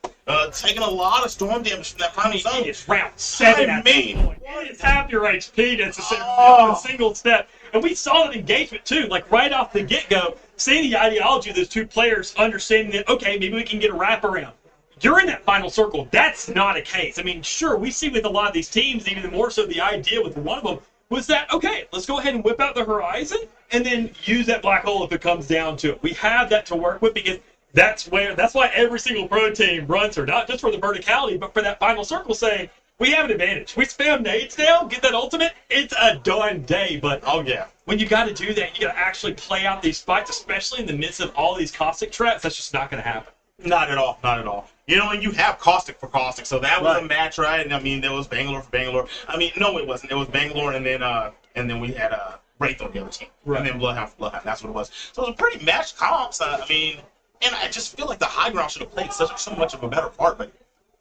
Speaker 3: taking a lot of storm damage from that final zone.
Speaker 2: It's round 7.
Speaker 3: I mean,
Speaker 2: it's half your HP. That's a single step. And we saw that engagement too, like right off the get-go, seeing the ideology of those two players, understanding that, okay, maybe we can get a wraparound. You're in that final circle. That's not a case. I mean, sure, we see with a lot of these teams, even more so the idea with one of them was that, okay, let's go ahead and whip out the horizon and then use that black hole if it comes down to it. We have that to work with, because that's why every single pro team runs her, not just for the verticality, but for that final circle, saying, we have an advantage. We spam nades now, get that ultimate, it's a done day. But
Speaker 3: oh yeah,
Speaker 2: when you got to do that, you got to actually play out these fights, especially in the midst of all these caustic traps. That's just not going to happen.
Speaker 3: Not at all. Not at all. You know, and you have caustic for caustic, so that was
Speaker 2: Right.
Speaker 3: a match, right? And I mean, there was Bangalore for Bangalore. I mean, no, it wasn't. It was Bangalore, and then we had Wraith on the other team,
Speaker 2: Right.
Speaker 3: and then Bloodhound for Bloodhound. That's what it was. So it was a pretty matched comps. I mean, and I just feel like the high ground should have played so much of a better part. But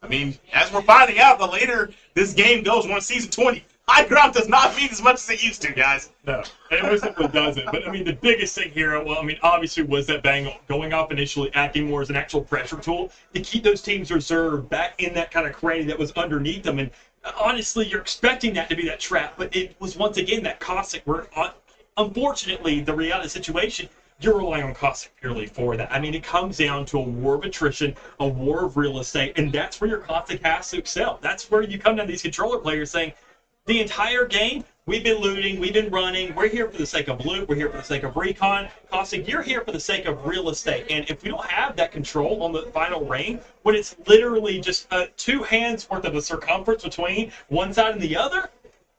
Speaker 3: I mean, as we're finding out, the later this game goes, once season 20, high ground does not mean as much as it used to, guys.
Speaker 2: No, it simply doesn't. But I mean, the biggest thing here, well, I mean, obviously was that Bang going off initially, acting more as an actual pressure tool to keep those teams reserved back in that kind of cranny that was underneath them. And honestly, you're expecting that to be that trap, but it was once again that caustic. Where unfortunately, the reality of the situation, you're relying on caustic purely for that. I mean, it comes down to a war of attrition, a war of real estate, and that's where your caustic has to excel. That's where you come down to these controller players saying, the entire game, we've been looting, we've been running, we're here for the sake of loot, we're here for the sake of recon. Caustic, you're here for the sake of real estate. And if we don't have that control on the final ring, when it's literally just 2 hands worth of a circumference between one side and the other,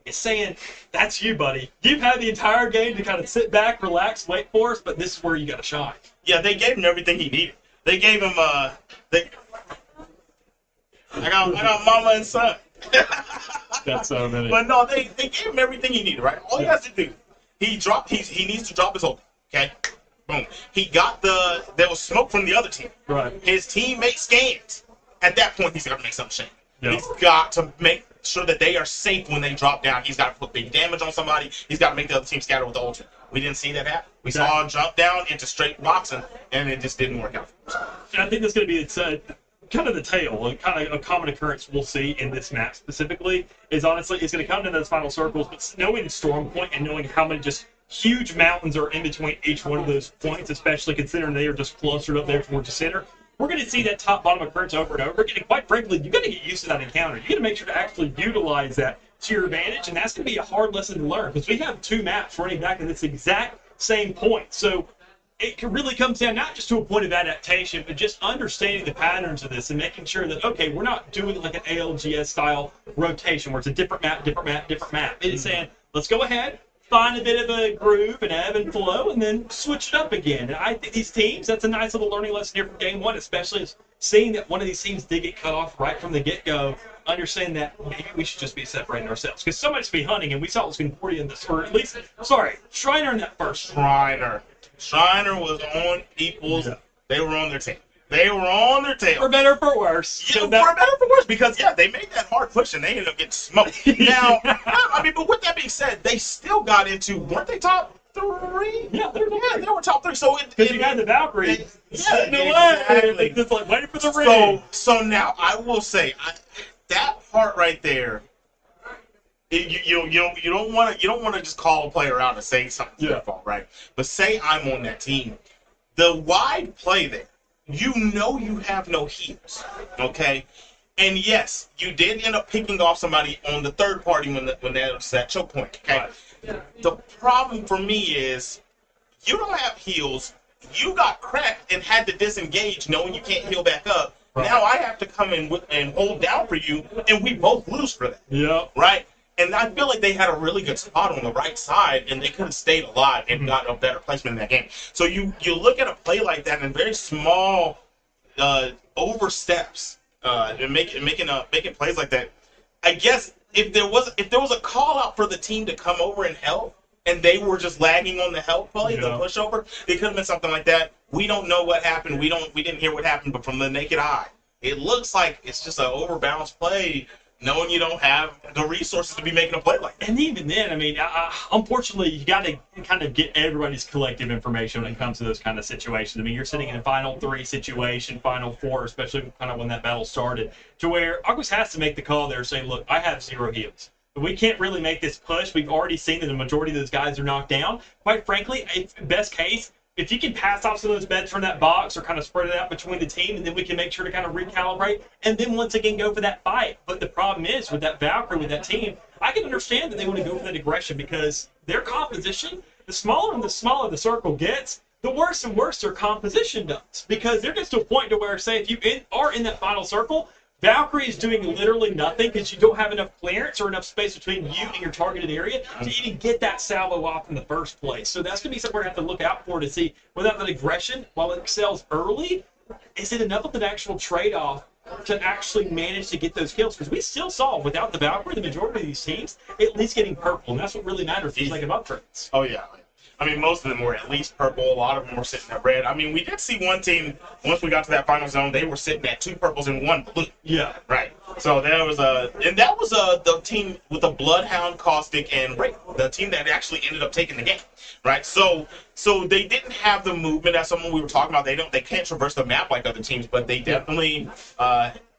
Speaker 2: it's saying, that's you, buddy. You've had the entire game to kind of sit back, relax, wait for us, but this is where you got to shine.
Speaker 3: Yeah, they gave him everything he needed. They gave him I got mama and son.
Speaker 2: That's so many.
Speaker 3: But no, they gave him everything he needed, right? All he has to do, He needs to drop his hold. Okay, boom. There was smoke from the other team.
Speaker 2: Right.
Speaker 3: His teammate scans. At that point, he's got to make something shake.
Speaker 2: Yeah.
Speaker 3: He's got to make sure that they are safe when they drop down. He's got to put big damage on somebody. He's got to make the other team scatter with the ultra. We didn't see that happen. We saw him jump down into straight boxing, and it just didn't work out.
Speaker 2: I think that's going to be kind of the tail, and kind of a common occurrence we'll see in this map specifically. Is honestly, it's going to come to those final circles, but knowing Storm Point and knowing how many just huge mountains are in between each one of those points, especially considering they are just clustered up there towards the center. We're going to see that top-bottom occurrence over and over again. And quite frankly, you got to get used to that encounter. You got to make sure to actually utilize that to your advantage, and that's going to be a hard lesson to learn because we have two maps running back in this exact same point. So it really comes down not just to a point of adaptation, but just understanding the patterns of this and making sure that, okay, we're not doing like an ALGS-style rotation where it's a different map, different map, different map. It is saying, let's go ahead, find a bit of a groove and ebb and flow, and then switch it up again. And I think these teams, that's a nice little learning lesson here from game one, especially seeing that one of these teams did get cut off right from the get-go, understand that maybe we should just be separating ourselves. Because somebody's be hunting, and we saw it was Concordia in this, or at least, Shriner in that first.
Speaker 3: Shriner was on equals. Yeah. They were on their team. They were on their tail.
Speaker 2: For better or for worse.
Speaker 3: Yeah, for better or for worse, because, they made that hard push, and they ended up getting smoked. Now, but with that being said, they still got into, weren't they top 3?
Speaker 2: Yeah, they
Speaker 3: were top 3. So
Speaker 2: because you had the Valkyrie sitting away.
Speaker 3: Exactly.
Speaker 2: Just like waiting for the ring.
Speaker 3: So now, I will say, that part right there, you don't want to just call a player out and say something's their fault, right? But say I'm on that team. The wide play there, you have no heals, okay? And yes, you did end up picking off somebody on the third party when that was that choke point, okay? Right. The problem for me is you don't have heals. You got cracked and had to disengage knowing you can't heal back up. Right. Now I have to come in and hold down for you, and we both lose for that.
Speaker 2: Yeah.
Speaker 3: Right? And I feel like they had a really good spot on the right side, and they could have stayed alive and got a better placement in that game. So you look at a play like that and very small oversteps and making plays like that. I guess if there was a call out for the team to come over and help, and they were just lagging on the help play, the pushover, it could have been something like that. We don't know what happened. We didn't hear what happened, but from the naked eye, it looks like it's just an overbalanced play, knowing you don't have the resources to be making a play like that.
Speaker 2: And even then, I mean, unfortunately, you got to kind of get everybody's collective information when it comes to those kind of situations. I mean, you're sitting in a Final 3 situation, Final 4, especially kind of when that battle started, to where Argus has to make the call there saying, look, I have 0 heals. We can't really make this push. We've already seen that the majority of those guys are knocked down. Quite frankly, best case, if you can pass off some of those beds from that box or kind of spread it out between the team, and then we can make sure to kind of recalibrate and then once again go for that fight. But the problem is with that Valkyrie, with that team, I can understand that they want to go for that aggression because their composition, the smaller the circle gets, the worse and worse their composition does. Because they're just to a point to where, say, if you are in that final circle, Valkyrie is doing literally nothing because you don't have enough clearance or enough space between you and your targeted area to even get that salvo off in the first place. So that's going to be something we're going to have to look out for to see without that aggression, while it excels early, is it enough of an actual trade-off to actually manage to get those kills? Because we still saw, without the Valkyrie, the majority of these teams at least getting purple, and that's what really matters for like upgrades.
Speaker 3: Oh, yeah. I mean, most of them were at least purple. A lot of them were sitting at red. I mean, we did see one team, once we got to that final zone, they were sitting at 2 purples and 1 blue.
Speaker 2: Yeah.
Speaker 3: Right. So there was the team with the Bloodhound, Caustic, and Ray, the team that actually ended up taking the game. Right. So they didn't have the movement as someone we were talking about. They can't traverse the map like other teams, but they definitely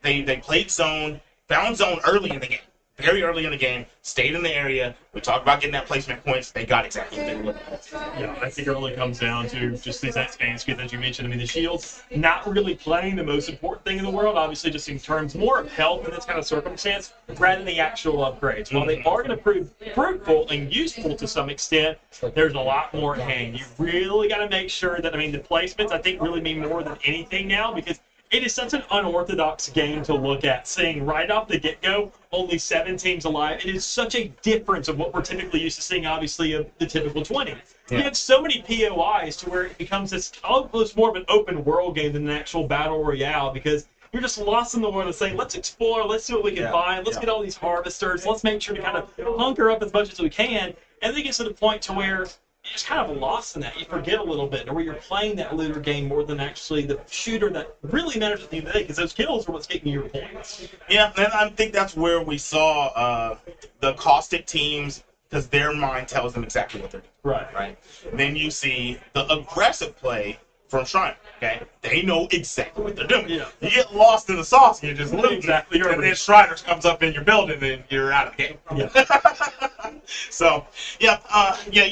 Speaker 3: they played zone, found zone early in the game. Very early in the game, stayed in the area. We talked about getting that placement points. They got exactly what they were looking for.
Speaker 2: Yeah, I think it really comes down to just these advanced skills that you mentioned. I mean, the shield's not really playing the most important thing in the world, obviously, just in terms more of health in this kind of circumstance, rather than the actual upgrades. While they are going to prove fruitful and useful to some extent, there's a lot more at hand. You really got to make sure that, I mean, the placements, I think, really mean more than anything now, because it is such an unorthodox game to look at, seeing right off the get-go only 7 teams alive. It is such a difference of what we're typically used to seeing, obviously, of the typical 20. Yeah. You have so many POIs to where it becomes this almost more of an open world game than an actual battle royale, because you're just lost in the world of saying, let's explore, let's see what we can find, let's get all these harvesters, let's make sure to kind of hunker up as much as we can. And then it gets to the point to where you're just kind of lost in that. You forget a little bit, or where you're playing that looter game more than actually the shooter that really matters at the end of the day, because those kills are what's getting you your points.
Speaker 3: Yeah, and I think that's where we saw the caustic teams, because their mind tells them exactly what they're doing. Right. Then you see the aggressive play from Shriner. Okay, they know exactly what they're doing.
Speaker 2: Yeah.
Speaker 3: You get lost in the sauce, and you're just looting.
Speaker 2: Exactly.
Speaker 3: And then Shriner comes up in your building, and you're out of the game.
Speaker 2: Yeah.
Speaker 3: So, you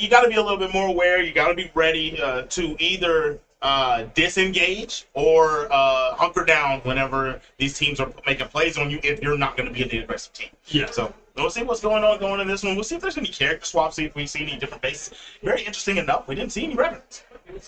Speaker 3: got to be a little bit more aware. You got to be ready to either disengage or hunker down whenever these teams are making plays on you if you're not going to be the aggressive team.
Speaker 2: Yeah.
Speaker 3: So we'll see what's going on in this one. We'll see if there's any character swaps, see if we see any different bases. Very interesting enough, we didn't see any revenants.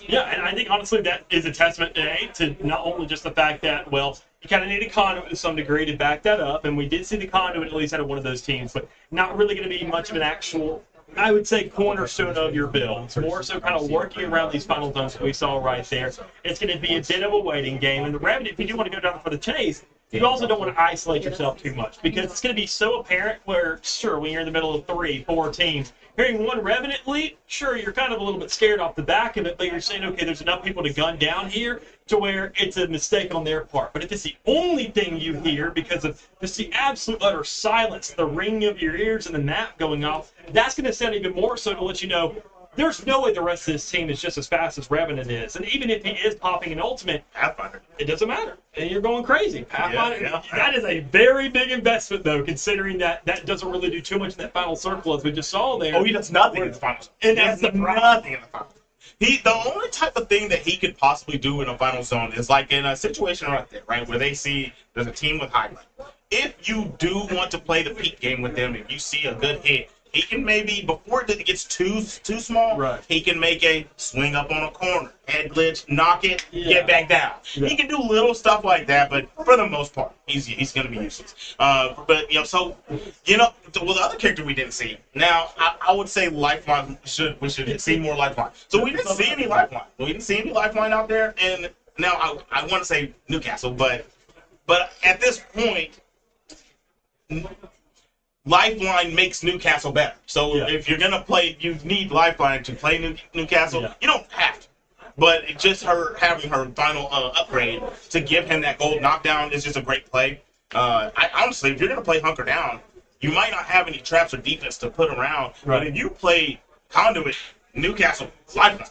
Speaker 2: Yeah, and I think honestly that is a testament to not only just the fact that, well, you kind of need a conduit to some degree to back that up, and we did see the conduit at least out of one of those teams, but not really going to be much of an actual, I would say, cornerstone of your build. It's more so kind of working around these final zones that we saw right there. It's going to be a bit of a waiting game, and the Revenant, if you do want to go down for the chase, you also don't want to isolate yourself too much, because it's going to be so apparent where, sure, when you're in the middle of 3, 4 teams, hearing one Revenant lead, sure, you're kind of a little bit scared off the back of it, but you're saying, okay, there's enough people to gun down here to where it's a mistake on their part. But if it's the only thing you hear because of just the absolute utter silence, the ringing of your ears and the map going off, that's going to sound even more so to let you know there's no way the rest of this team is just as fast as Revenant is. And even if he is popping an ultimate,
Speaker 3: Pathfinder.
Speaker 2: it doesn't matter. And you're going crazy. Pathfinder,
Speaker 3: Yeah.
Speaker 2: that is a very big investment, though, considering that doesn't really do too much in that final circle, as we just saw there.
Speaker 3: Oh, he does nothing in the finals.
Speaker 2: And that's the problem.
Speaker 3: nothing in the finals. The only type of thing that he could possibly do in a final zone is like in a situation right there, right, where they see there's a team with high ground. If you do want to play the peak game with them, if you see a good hit, he can maybe, before it gets too small,
Speaker 2: Right.
Speaker 3: he can make a swing up on a corner, head glitch, knock it,
Speaker 2: Yeah.
Speaker 3: get back down.
Speaker 2: Yeah.
Speaker 3: He can do little stuff like that, but for the most part, he's going to be useless. But the other character we didn't see. Now, I would say Lifeline. We should see more Lifeline. So we didn't see any Lifeline. We didn't see any Lifeline out there. And now I want to say Newcastle, but at this point, Lifeline makes Newcastle better. So
Speaker 2: Yeah.
Speaker 3: if you're gonna play, you need Lifeline to play Newcastle.
Speaker 2: Yeah.
Speaker 3: You don't have to, but it just her having her final upgrade to give him that gold knockdown is just a great play. I honestly, if you're gonna play Hunker Down, you might not have any traps or defense to put around.
Speaker 2: Right.
Speaker 3: But if you play Conduit, Newcastle, Lifeline,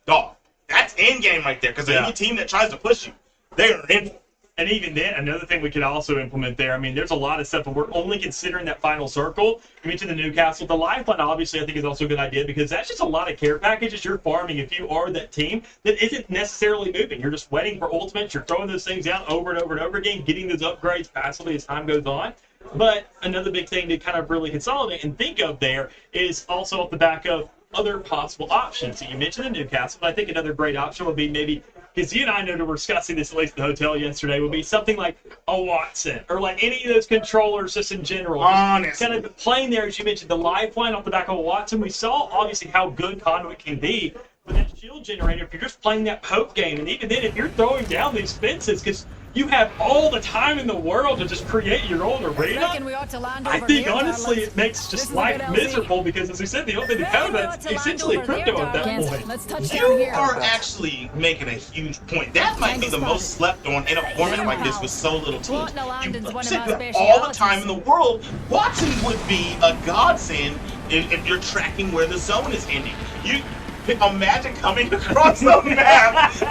Speaker 3: dog, that's end game right there. Because
Speaker 2: Yeah.
Speaker 3: any team that tries to push you, they are in.
Speaker 2: And even then, another thing we could also implement there, I mean, there's a lot of stuff, but we're only considering that final circle. You mentioned the Newcastle. The Lifeline, obviously, I think is also a good idea, because that's just a lot of care packages you're farming if you are that team that isn't necessarily moving. You're just waiting for ultimates. You're throwing those things out over and over and over again, getting those upgrades passively as time goes on. But another big thing to kind of really consolidate and think of there is also off the back of other possible options. So you mentioned the Newcastle, but I think another great option would be maybe, because you and I know that we're discussing this at least at the hotel yesterday, would be something like a Watson or like any of those controllers just in general.
Speaker 3: Honestly.
Speaker 2: Kind of playing there, as you mentioned, the Lifeline off the back of a Watson. We saw obviously how good Conduit can be, but that shield generator, if you're just playing that poke game, and even then if you're throwing down these fences, because you have all the time in the world to just create your own arena.
Speaker 5: We ought to land
Speaker 2: I
Speaker 5: over
Speaker 2: think
Speaker 5: here,
Speaker 2: honestly
Speaker 5: darlings.
Speaker 2: it makes
Speaker 5: This
Speaker 2: just
Speaker 5: is a
Speaker 2: life
Speaker 5: good LZ.
Speaker 2: miserable, because as we said, the open
Speaker 5: Reckon we ought
Speaker 2: that's
Speaker 5: to land
Speaker 2: essentially
Speaker 5: over there,
Speaker 2: crypto at that
Speaker 5: darlings.
Speaker 2: point.
Speaker 5: Let's touch
Speaker 3: You
Speaker 5: down here.
Speaker 3: are actually making a huge point. That might be the most slept on in a format like this with so little teams.
Speaker 5: Plotting a land is
Speaker 3: You
Speaker 5: one of
Speaker 3: sit
Speaker 5: my
Speaker 3: there all the
Speaker 5: specialities.
Speaker 3: time in the world. Watson would be a godsend if you're tracking where the zone is ending. You imagine coming across the map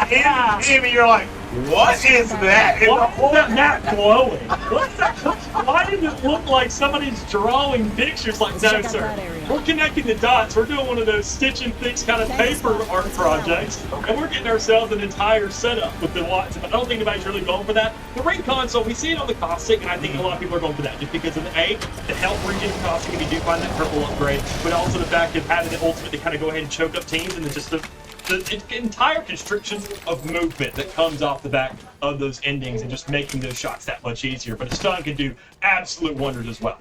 Speaker 3: and you're like, what is that?
Speaker 2: Why is that map glowing? What's that? Why did it look like somebody's drawing pictures like
Speaker 5: Check
Speaker 2: no,
Speaker 5: out
Speaker 2: sir?
Speaker 5: that area.
Speaker 2: We're connecting the dots. We're doing one of those stitch and fix kind of
Speaker 5: Thanks,
Speaker 2: paper
Speaker 5: Bob.
Speaker 2: art
Speaker 5: That's what I want.
Speaker 2: projects, and we're getting ourselves an entire setup with the Watson. But I don't think anybody's really going for that. The ring console, we see it on the Caustic, and I think a lot of people are going for that just because of the health region of Caustic if you do find that purple upgrade, but also the fact of having the ultimate to kind of go ahead and choke up teams, and then just the entire constriction of movement that comes off the back of those endings and just making those shots that much easier. But a stun can do absolute wonders as well.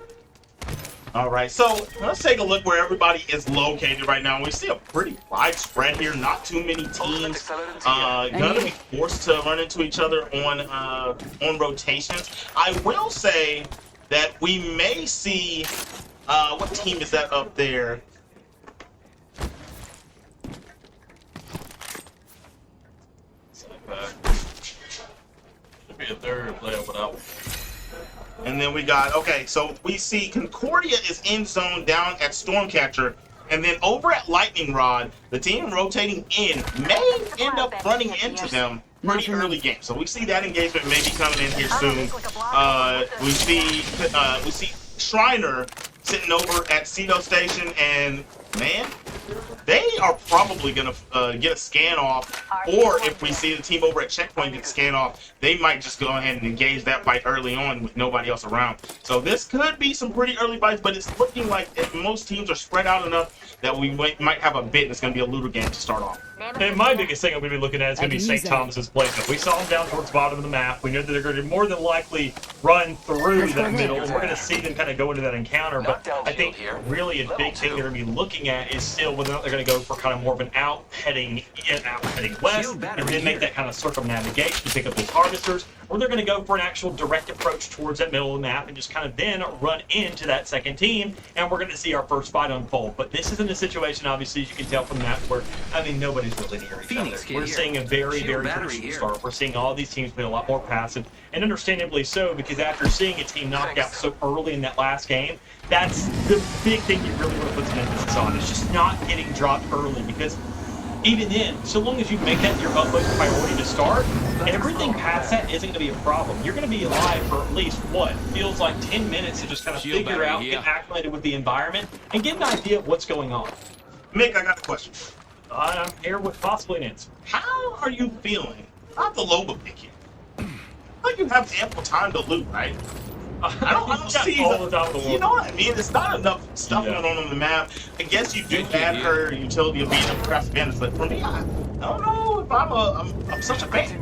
Speaker 3: All right, so let's take a look where everybody is located right now. We see a pretty wide spread here. Not too many teams gonna be forced to run into each other on rotations. I will say that we may see what team is that up there?
Speaker 4: be a third play over that one.
Speaker 3: And then we got, okay, so we see Concordia is in zone down at Stormcatcher. And then over at Lightning Rod, the team rotating in may end up running into them pretty early game. So we see that engagement maybe coming in here soon. We see Shriner sitting over at Cedo Station, and man, they are probably going to get a scan off, or if we see the team over at Checkpoint get a scan off, they might just go ahead and engage that fight early on with nobody else around. So this could be some pretty early fights, but it's looking like if most teams are spread out enough that we might have a bit, and it's going to be a looter game to start off.
Speaker 2: And my biggest thing I'm going to be looking at is going to be St. Thomas's placement. We saw them down towards the bottom of the map. We know that they're going to more than likely run through that middle, and we're going to see them kind of go into that encounter. But I think really a big thing they're going to be looking at is still whether or not they're going to go for kind of more of an out heading west, and then make that kind of circumnavigation to pick up those harvesters, or they're going to go for an actual direct approach towards that middle of the map and just kind of then run into that second team, and we're going to see our first fight unfold. But this isn't a situation, obviously, as you can tell from the map, where, I mean, nobody's really near each other. We're seeing a very traditional start. We're seeing all these teams play a lot more passive, and understandably so, because after seeing a team knocked out so early in that last game, that's the big thing you really want to put some emphasis on. It's just not getting dropped early, because even then, so long as you make that your utmost priority to start, everything past that isn't going to be a problem. You're going to be alive for at least, what, feels like 10 minutes to just kind of figure out, get acclimated with the environment, and get an idea of what's going on.
Speaker 3: Mick, I got a question.
Speaker 2: I'm here with possibly an answer.
Speaker 3: How are you feeling about the Loba pick here? Like you have ample time to loot, right? I don't see
Speaker 2: all the time in the world.
Speaker 3: You know what I mean? It's not enough stuff going on the map. I guess you do add her utility of being a craft advantage, but for me, I don't know if I'm such a fan.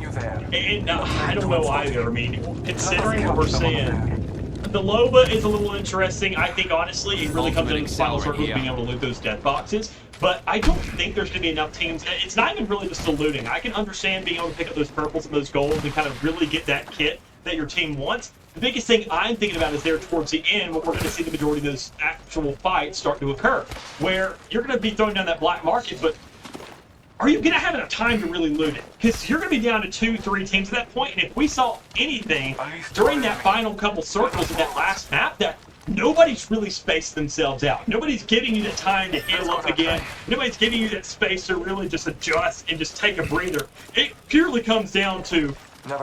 Speaker 2: And I don't know either. I mean, considering what we're seeing, the Loba is a little interesting. I think, honestly, it really comes into the final circle of being able to loot those death boxes. But I don't think there's going to be enough teams. It's not even really just the looting. I can understand being able to pick up those purples and those golds and kind of really get that kit that your team wants. The biggest thing I'm thinking about is there towards the end, where we're going to see the majority of those actual fights start to occur, where you're going to be throwing down that black market, but are you going to have enough time to really loot it? Because you're going to be down to 2-3 teams at that point, and if we saw anything during that final couple circles in that last map, that nobody's really spaced themselves out. Nobody's giving you the time to heal up again. Nobody's giving you that space to really just adjust and just take a breather. It purely comes down to,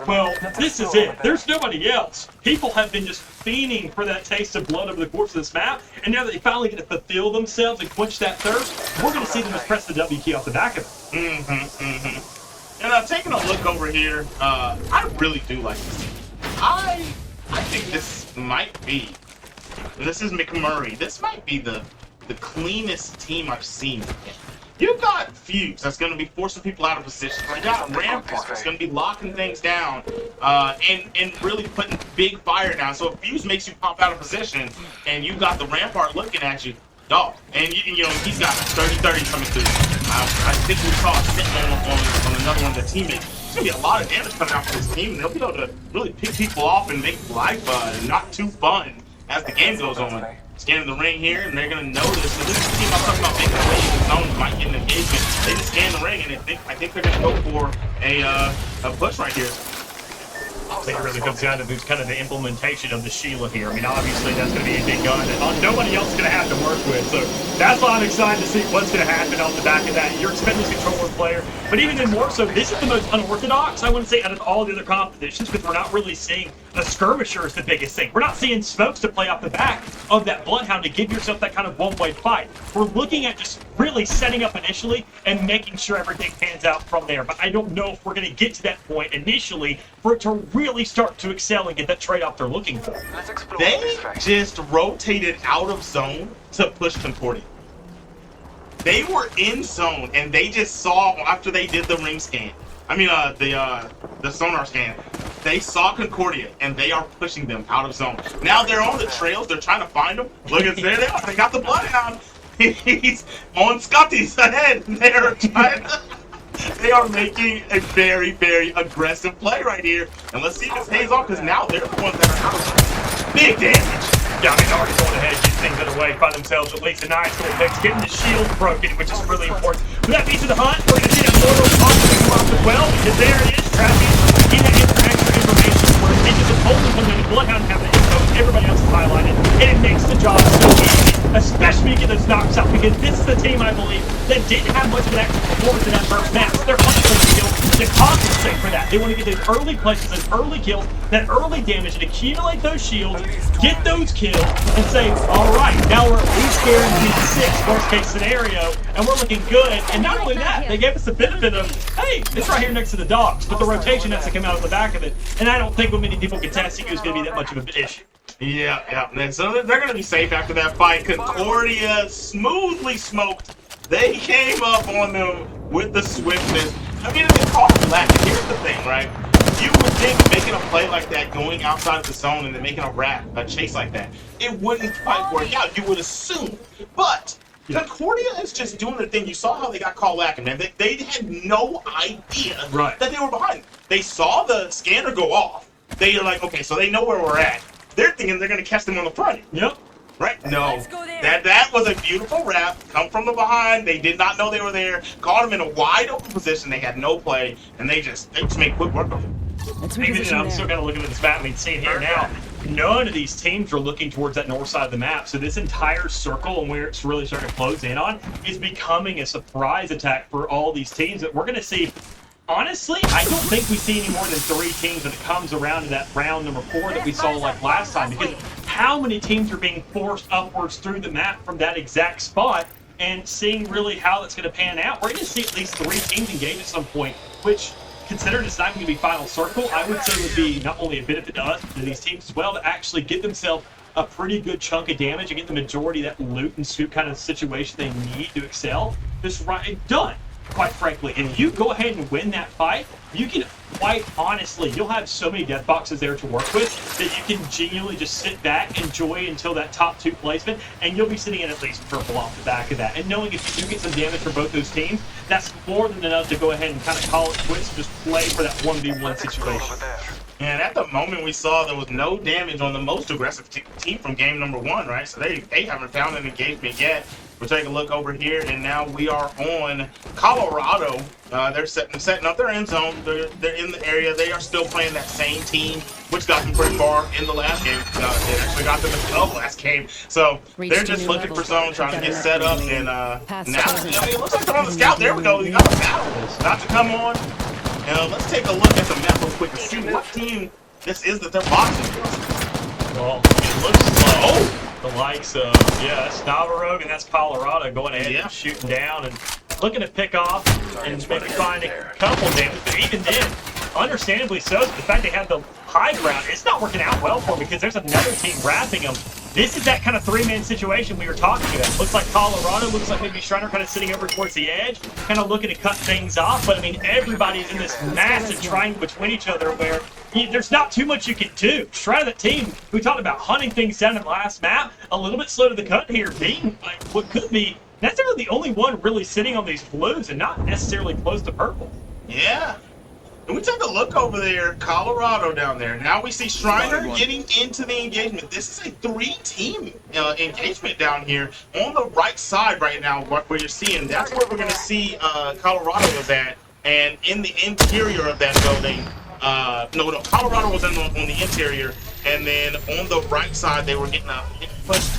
Speaker 2: well, this is it. There's nobody else. People have been just fiending for that taste of blood over the course of this map, and now that they finally get to fulfill themselves and quench that thirst, we're going to see them just press the W key off the back of it.
Speaker 3: And taking a look over here, I really do like this team. I think this might be, and this is McMurray, this might be the cleanest team I've seen. You've got Fuse that's going to be forcing people out of position. You got Rampart that's going to be locking things down and really putting big fire down. So if Fuse makes you pop out of position and you got the Rampart looking at you, dog, and you know he's got 30-30 coming through. I think we saw a Sentinel on another one of the teammates. There's going to be a lot of damage coming out for this team, and they'll be able to really pick people off and make life not too fun as the game goes on. Scanning the ring here, and they're going to notice. So this is the team I'm talking about making a play in the zone, might get an engagement. They just scan the ring, and I think they're going to go for a push right here.
Speaker 2: I think it really comes down to kind of the implementation of the Sheila here. I mean, obviously that's going to be a big gun that nobody else is going to have to work with. So that's why I'm excited to see what's going to happen off the back of that. You're expecting this controller player, but even then more so, this is the most unorthodox, I wouldn't say, out of all the other competitions, because we're not really seeing the skirmisher is the biggest thing. We're not seeing smokes to play off the back of that Bloodhound to give yourself that kind of one-way fight. We're looking at just really setting up initially and making sure everything pans out from there. But I don't know if we're going to get to that point initially for it to really start to excel and get that trade-off they're looking for.
Speaker 3: They just rotated out of zone to push Concordia. They were in zone, and they just saw, after they did the ring scan, the sonar scan, they saw Concordia, and they are pushing them out of zone. Now they're on the trails. They're trying to find them. Look, there they are. They got the Bloodhound. He's on Scotty's ahead. They are making a very, very aggressive play right here. And let's see if it pays off, because now they're the ones that are out of zone. Big damage.
Speaker 2: Yeah, I mean, already going ahead, get things underway, find themselves at least a nice little fix, getting the shield broken, which is really important. With that piece of the hunt, we're going to see that Mortal possibly come off as well, because there it is, Travis, getting extra information me get those knocks out because this is the team, I believe, that didn't have much of an actual performance in that first match. So they're playing for the kills to compensate for that. They want to get those early places, those early kills, that early damage, and accumulate those shields, get those kills, and say, all right, now we're at least guaranteed 6, worst case scenario, and we're looking good. And not only that, they gave us the benefit of, hey, it's right here next to the docks, but the rotation has to come out of the back of it. And I don't think when many people can test you is going to be that much of an issue.
Speaker 3: Yeah. And so they're going to be safe after that fight. Concordia smoothly smoked. They came up on them with the swiftness. I mean, it cost them that. Here's the thing, right? You would think making a play like that, going outside of the zone and then making a chase like that, it wouldn't quite work out. You would assume. But Concordia is just doing their thing. You saw how they got caught lacking, man. They had no idea that they were behind. They saw the scanner go off. They are like, okay, so they know where we're at. They're thinking they're going to catch them on the front.
Speaker 2: Yep.
Speaker 3: Right? No. That was a beautiful wrap. Come from the behind. They did not know they were there. Caught them in a wide open position. They had no play, and they just made quick work of it.
Speaker 2: Even I'm still kind of looking at this map. I mean, seeing here now, none of these teams are looking towards that north side of the map. So this entire circle and where it's really starting to close in on is becoming a surprise attack for all these teams that we're going to see. Honestly, I don't think we see any more than 3 teams when it comes around to that round number 4 that we saw like last time, because how many teams are being forced upwards through the map from that exact spot, and seeing really how that's going to pan out. We're going to see at least 3 teams engage at some point, which, considering it's not going to be final circle, I would say would be not only a benefit to us, but to these teams as well, to actually get themselves a pretty good chunk of damage and get the majority of that loot and scoop kind of situation they need to excel. Just done. Quite frankly, if you go ahead and win that fight, you can, quite honestly, you'll have so many death boxes there to work with that you can genuinely just sit back, enjoy until that top 2 placement, and you'll be sitting in at least purple off the back of that. And knowing if you do get some damage from both those teams, that's more than enough to go ahead and kind of call it quits and just play for that 1v1 situation.
Speaker 3: And at the moment we saw there was no damage on the most aggressive team from game number 1, right? So they haven't found an engagement yet. We'll take a look over here, and now we are on Colorado. They're setting up their end zone. They're in the area. They are still playing that same team, which got them pretty far in the last game. It actually got them in the last game. So they're just looking for zone, trying to get set up. And now, it looks like they're on the scout. There we go. We got the scout about to come on. Let's take a look at the map real quick and see what team this is that they're boxing against.
Speaker 2: Well, it looks like the likes of, that's Navarone and that's Colorado going ahead and shooting down and looking to pick off and maybe find a couple damage. But even then, understandably so, the fact they have the high ground, it's not working out well for them because there's another team wrapping them. This is that kind of 3-man situation we were talking about. Looks like Colorado, looks like maybe Shriner kind of sitting over towards the edge, kind of looking to cut things off. But I mean, everybody's in this massive triangle between each other where there's not too much you can do. Shriner, that team, we talked about hunting things down in the last map, a little bit slow to the cut here, being like what could be necessarily the only one really sitting on these blues and not necessarily close to purple.
Speaker 3: Yeah. And we take a look over there, Colorado down there. Now we see Shriner getting into the engagement. This is a 3-team engagement down here on the right side right now, where you're seeing. That's where we're going to see Colorado was at. And in the interior of that building, no, Colorado was on the interior. And then on the right side, they were getting pushed.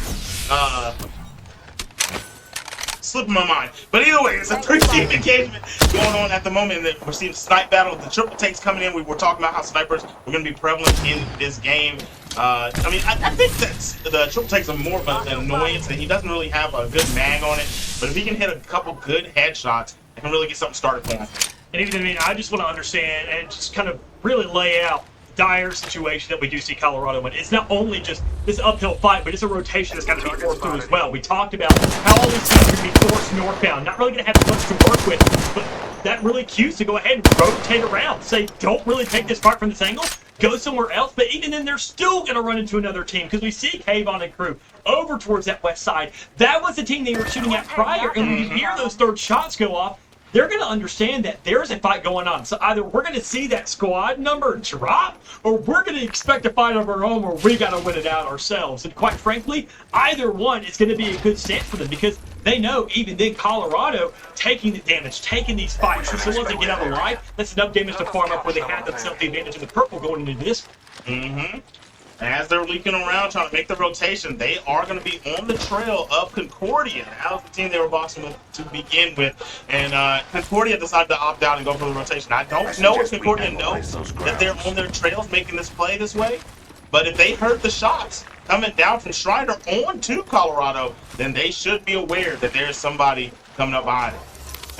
Speaker 3: Slipping my mind. But either way, it's a 3-team engagement going on at the moment. And we're seeing snipe battle. The triple takes coming in. We were talking about how snipers were going to be prevalent in this game. I mean, I think that the triple takes are more of an annoyance, and he doesn't really have a good mag on it. But if he can hit a couple good headshots, it can really get something started for him.
Speaker 2: And even, I mean, I just want to understand and just kind of really lay out dire situation that we do see Colorado in. It's not only just this uphill fight, but it's a rotation that's got to be forced through as well. We talked about how all these teams are going to be forced northbound, not really going to have much to work with, but that really cues to go ahead and rotate around. Say, don't really take this part from this angle, go somewhere else, but even then they're still going to run into another team because we see Kayvon and crew over towards that west side. That was the team they were shooting at prior, and when you hear those third shots go off, they're going to understand that there's a fight going on. So either we're going to see that squad number drop, or we're going to expect a fight of our own where we got to win it out ourselves. And quite frankly, either one is going to be a good stance for them because they know even then Colorado taking the damage, taking these fights, so once they get out alive, that's enough damage to farm up where they have themselves the advantage of the purple going into this.
Speaker 3: As they're leaking around trying to make the rotation, they are going to be on the trail of Concordia. That was the team they were boxing with to begin with. And Concordia decided to opt out and go for the rotation. I don't know if Concordia knows that they're on their trails making this play this way. But if they heard the shots coming down from Shriner on to Colorado, then they should be aware that there's somebody coming up behind it.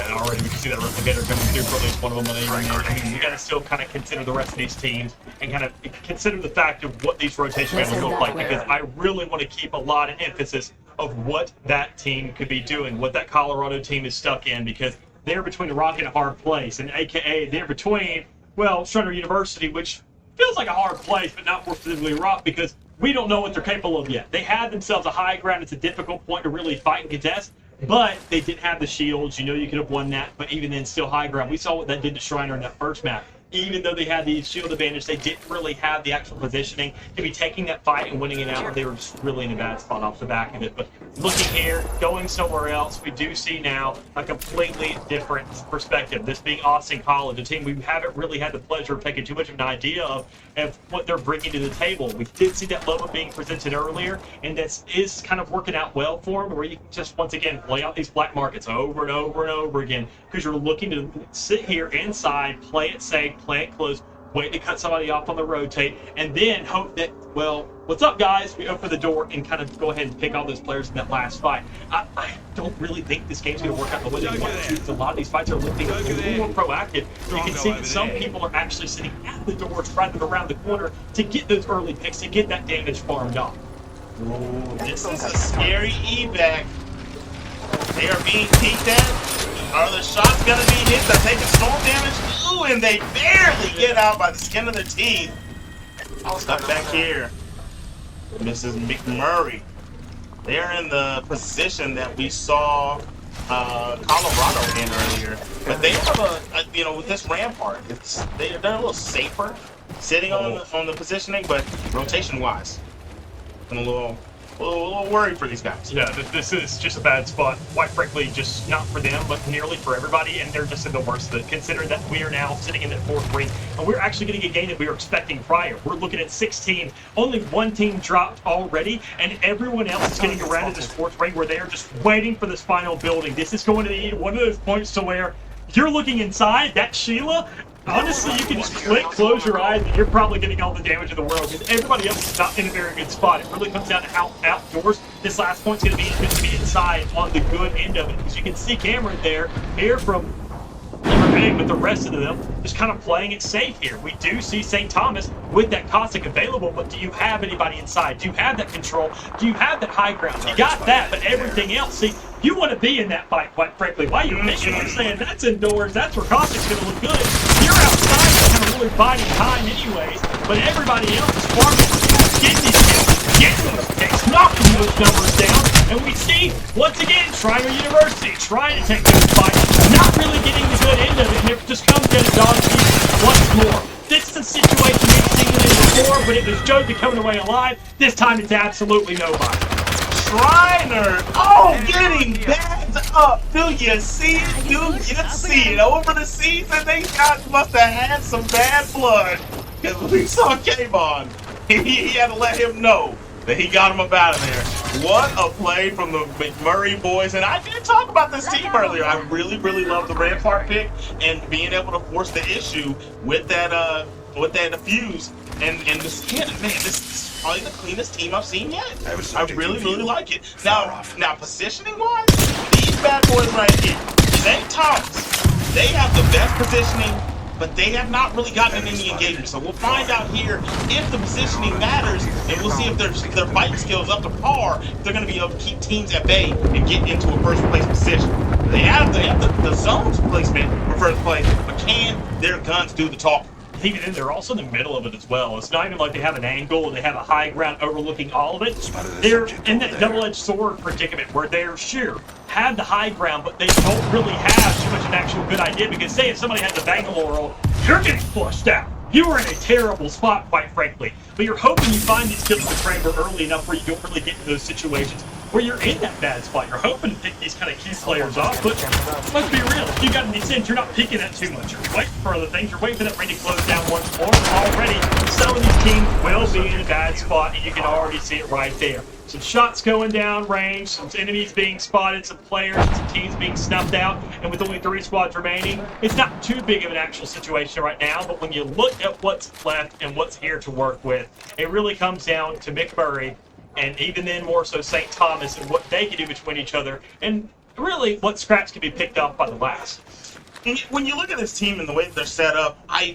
Speaker 2: And already we can see that replicator coming through for at least one of them. I mean, you got to still kind of consider the rest of these teams and kind of consider the fact of what these rotations are going to look like, because I really want to keep a lot of emphasis of what that team could be doing, what that Colorado team is stuck in, because they're between a rock and a hard place, and AKA they're between, well, Shriner University, which feels like a hard place, but not more specifically a rock, because we don't know what they're capable of yet. They had themselves a high ground. It's a difficult point to really fight and contest. But they didn't have the shields. You know you could have won that, but even then, still high ground. We saw what that did to Shriner in that first map. Even though they had the shield advantage, they didn't really have the actual positioning to be taking that fight and winning it out. They were just really in a bad spot off the back of it. But looking here, going somewhere else, we do see now a completely different perspective. This being Austin College, a team we haven't really had the pleasure of taking too much of an idea of what they're bringing to the table. We did see that Loba being presented earlier, and this is kind of working out well for them, where you can just, once again, play out these black markets over and over and over again, because you're looking to sit here inside, play it safe, play it close, wait to cut somebody off on the rotate, and then hope that, well, what's up, guys? We open the door and kind of go ahead and pick all those players in that last fight. I don't really think this game's going to work out the way they want to, because a lot of these fights are looking a little more proactive. You can see that some people are actually sitting at the doors, running around the corner to get those early picks, to get that damage farmed off.
Speaker 3: Ooh, this is a scary evac. They are being peeked at. Are the shots gonna be hit? They're taking storm damage. Ooh, and they barely get out by the skin of their teeth. Stuck back here. Mrs. McMurray. They're in the position that we saw Colorado in earlier. But they have with this rampart, they're a little safer sitting on the positioning, but rotation-wise, I'm a little worried for these guys.
Speaker 2: Yeah, this is just a bad spot. Quite frankly, just not for them, but nearly for everybody, and they're just in the worst of it, considering that we are now sitting in that fourth ring, and we're actually getting a game that we were expecting prior. We're looking at 16. Only one team dropped already, and everyone else is getting around to this fourth ring where they are just waiting for this final building. This is going to be one of those points to where you're looking inside, that Sheila, honestly, you can just close your eyes, and you're probably getting all the damage in the world, because everybody else is not in a very good spot. It really comes down to how outdoors this last point's going to be inside on the good end of it, because you can see Cameron there, here from Big, but the rest of them just kind of playing it safe here. We do see St. Thomas with that Cossack available, but do you have anybody inside? Do you have that control? Do you have that high ground? You got that, but everything else, see, you want to be in that fight, quite frankly. Why you're thinking, you're saying that's indoors, that's where Cossack's going to look good. You're outside, you're kind of really biding time anyways, but everybody else is farming, getting these kills, getting those picks, knocking those numbers down, and we see, once again, Shriner University trying to take those fights, not really getting the good end of it, and it just comes down to dog feet once more. This is a situation we've seen it before, but it was Joker coming away alive. This time it's absolutely nobody.
Speaker 3: Shriner, getting bagged up. Do you see it? Do you see it? Over the season, they must have had some bad blood. Because we saw Kayvon. He had to let him know that he got him up out of there. What a play from the McMurray boys. And I did talk about this team earlier. I really, really love the Rampart pick and being able to force the issue with that fuse. And this is probably the cleanest team I've seen yet. I really, really like it. Now positioning-wise, these bad boys right here, St. Thomas, they have the best positioning, but they have not really gotten any engagement. So we'll find out here if the positioning matters, and we'll see if their fighting skills up to par, if they're going to be able to keep teams at bay and get into a first place position. They have the zones placement for first place, but can their guns do the talking?
Speaker 2: Even then, they're also in the middle of it as well. It's not even like they have an angle, they have a high ground overlooking all of it. They're in that double-edged sword predicament where they're have the high ground, but they don't really have too much of an actual good idea, because say if somebody has a Bangalore roll, you're getting flushed out. You are in a terrible spot, quite frankly. But you're hoping you find these kills in the chamber early enough where you don't really get into those situations where you're in that bad spot. You're hoping to pick these kind of key players off, but let's be real. you got in the sense you're not peeking at too much. You're waiting for other things. You're waiting for that ring to close down once more. Already, some of these teams will be in a bad spot, and you can already see it right there. Some shots going down range, some enemies being spotted, some players, some teams being snuffed out, and with only 3 squads remaining, it's not too big of an actual situation right now, but when you look at what's left and what's here to work with, it really comes down to McMurray, and even then more so St. Thomas and what they can do between each other, and really what scraps can be picked up by the last.
Speaker 3: When you look at this team and the way that they're set up, you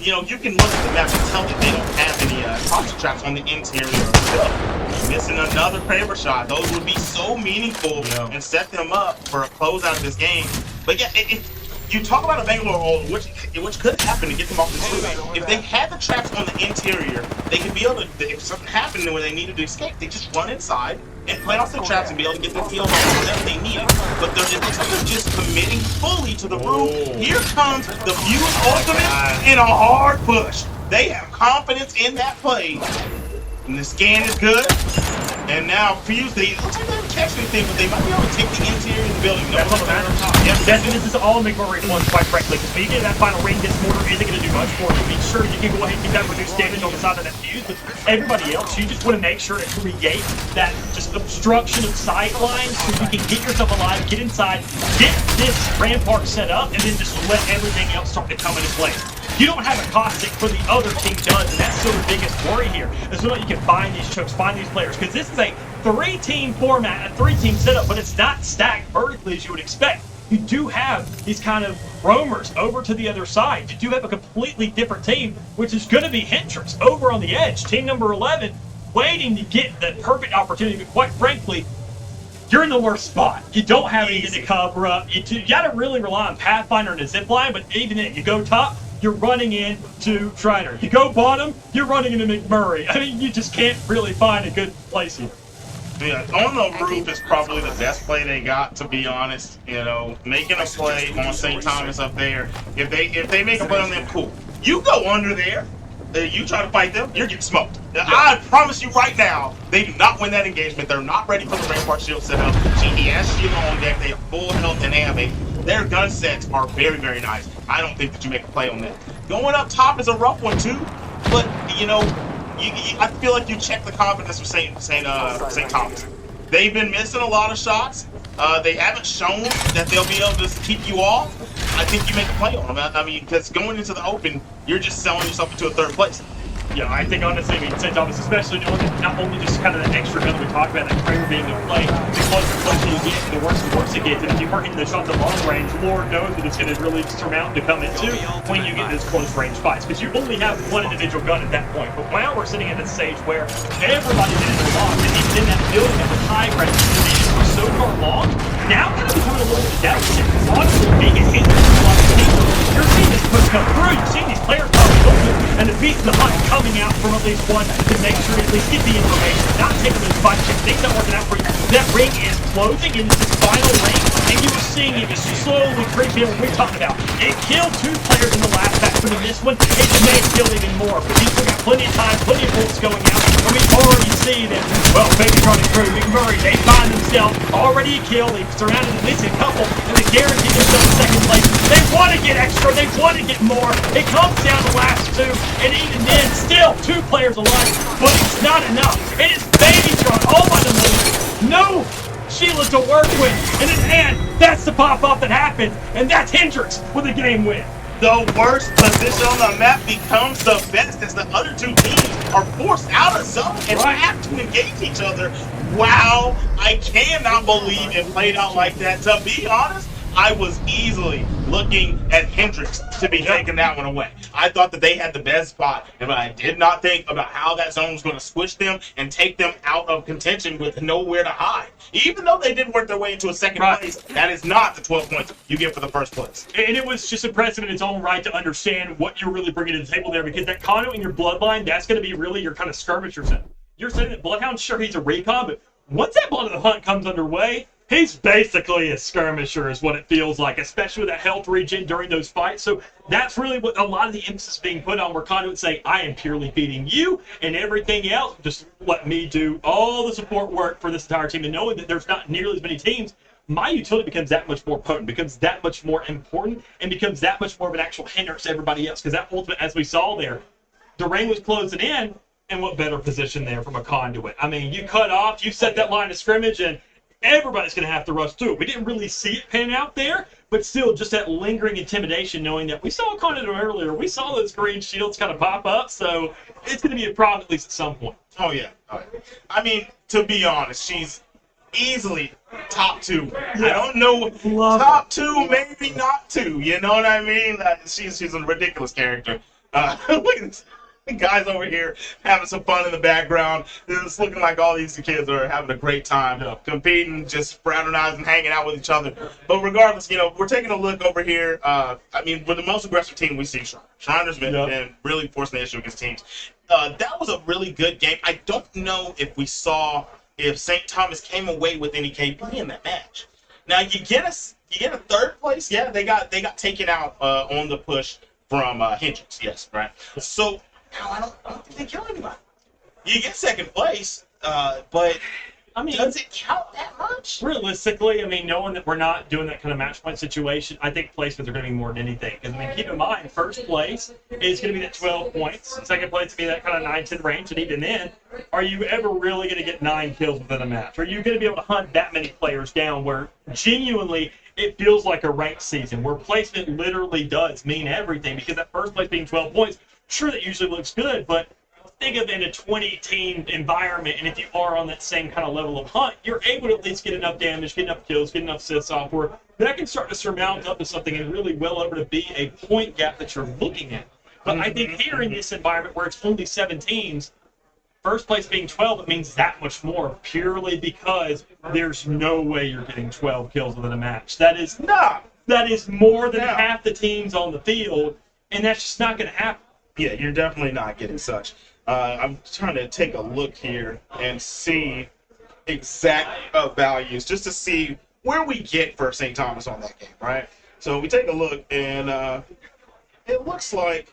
Speaker 3: can look at the map and tell that they don't have any toxic traps on the interior of the field. Missing another Kraber shot, those would be so meaningful and set them up for a closeout of this game. But yeah, you talk about a Bangalore hold, which could happen to get them off the street. If they had the traps on the interior, they could be able to, if something happened where they needed to escape, they just run inside and play off the traps and be able to get their field on whatever they needed. But they're just committing fully to the rule. Here comes the Fuse ultimate in a hard push. They have confidence in that play. And the scan is good. And now Fuse, it looks like they haven't catch anything, but they might be able to take the interior of the building.
Speaker 2: That's all that matters. This is all McMurray's ones, quite frankly, because maybe that final ring, this mortar isn't going to do much for you. Make sure you can go ahead and get that reduced damage on the side of that Fuse, but everybody else, you just want to make sure to create that just obstruction of sight lines so you can get yourself alive, get inside, get this rampart set up, and then just let everything else start to come into place. You don't have a caustic for the other team does, and that's still the biggest worry here. Is whether you can find these chokes, find these players, because this is a 3-team format, a 3-team setup, but it's not stacked vertically as you would expect. You do have these kind of roamers over to the other side. You do have a completely different team, which is going to be Hendrix over on the edge. Team number 11, waiting to get the perfect opportunity, but quite frankly, you're in the worst spot. You don't have anything to cover up. You got to really rely on Pathfinder and a zipline, but even then, you go top, you're running into Shriner. You go bottom, you're running into McMurray. I mean, you just can't really find a good place here.
Speaker 3: Yeah, on the roof is probably the best play they got, to be honest. Making a play on St. Thomas up there. If they make a play on them, cool. You go under there, you try to fight them, you're getting smoked. I promise you right now, they do not win that engagement. They're not ready for the Rampart shield setup. He has shield on deck. They have full health and ammo. Their gun sets are very, very nice. I don't think that you make a play on that. Going up top is a rough one too, but I feel like you check the confidence of St. Thomas. They've been missing a lot of shots. They haven't shown that they'll be able to keep you off. I think you make a play on them. I mean, because going into the open, you're just selling yourself into a 3rd place.
Speaker 2: Yeah, I think honestly, St. Thomas, especially knowing that not only just kind of that extra gun that we talked about, that Kramer being in play, the closer you get, the worse and worse it gets. And if you weren't hitting the shots at long range, Lord knows that it's going to really surmount to come into when you get those close range fights, because you only have one individual gun at that point. But now we're sitting at a stage where everybody's in it locked, and even in that building that was high ground for so far long, now kind of becoming a little bit deficit. Honestly, being a hindrance to a lot of people, you're seeing this push come through, you're seeing these players coming open, and the beast of the hunt coming out from at least one to make sure to at least get the information, not taking those fights. If things not working out for you, that ring is closing into this final ring, and you were seeing it just slowly creep in what we talked about. It killed 2 players in the last match, but in this one, it may kill even more. But he's still got plenty of time, plenty of bullets going out, and we already see that, well, baby's running through. McMurray, they find themselves already a kill. They've surrounded at least a couple, and they guarantee themselves 2nd place. They want to get extra, they want to get more. It comes down to the last 2, and even then, still 2 players alive, but it's not enough. It is Babytron all by the moon. No Sheila to work with, and that's the pop-off that happens, and that's Hendrix with a game win.
Speaker 3: The worst position on the map becomes the best as the other 2 teams are forced out of zone and have to engage each other. Wow, I cannot believe it played out like that. To be honest, I was easily looking at Hendrix to be taking that one away. I thought that they had the best spot, and I did not think about how that zone was going to squish them and take them out of contention with nowhere to hide. Even though they did work their way into a 2nd place, that is not the 12 points you get for the 1st place.
Speaker 2: And it was just impressive in its own right to understand what you're really bringing to the table there, because that conduit in your bloodline, that's going to be really your kind of skirmisher set. You're saying that Bloodhound, sure, he's a recon, but once that Blood of the Hunt comes underway, he's basically a skirmisher is what it feels like, especially with that health regen during those fights. So that's really what a lot of the emphasis being put on, where Conduit saying, I am purely feeding you, and everything else, just let me do all the support work for this entire team. And knowing that there's not nearly as many teams my utility becomes that much more potent, becomes that much more important, and becomes that much more of an actual hindrance to everybody else. Because that ultimate, as we saw there, the ring was closing in, and what better position there from a conduit? I mean, you cut off, you set that line of scrimmage, and everybody's going to have to rush through it. We didn't really see it pan out there, but still just that lingering intimidation, knowing that we saw a conduit earlier. We saw those green shields kind of pop up, so it's going to be a problem at least at some point.
Speaker 3: Oh, yeah. I mean, to be honest, she's easily top 2. I don't know, top 2, maybe not 2. You know what I mean? She's a ridiculous character. Look at this. The guys over here having some fun in the background. It's looking like all these kids are having a great time, competing, just fraternizing, hanging out with each other. But regardless, we're taking a look over here. I mean, we're the most aggressive team we see. Shriner's been really forcing the issue against teams. That was a really good game. I don't know if we saw if St. Thomas came away with any KP in that match. Now you get a third place. Yeah, they got taken out on the push from Hendrix. Yes, right. So. No, I don't think they kill anybody. You get second place, but I mean, does it count that much?
Speaker 2: Realistically, I mean, knowing that we're not doing that kind of match point situation, I think placements are going to be more than anything. Because, I mean, keep in mind, first place is going to be that 12 points. Second place will be that kind of 9-10 range. And even then, are you ever really going to get 9 kills within a match? Are you going to be able to hunt that many players down where genuinely it feels like a ranked season, where placement literally does mean everything? Because that first place being 12 points, sure, that usually looks good, but think of it in a 20-team environment, and if you are on that same kind of level of hunt, you're able to at least get enough damage, get enough kills, get enough assists off where that can start to surmount up to something and really well over to be a point gap that you're looking at. But I think here in this environment where it's only 7 teams, first place being 12, it means that much more, purely because there's no way you're getting 12 kills within a match. That is more than half the teams on the field, and that's just not going to happen.
Speaker 3: Yeah, you're definitely not getting such. I'm trying to take a look here and see exact values just to see where we get for St. Thomas on that game, right? So we take a look, and it looks like,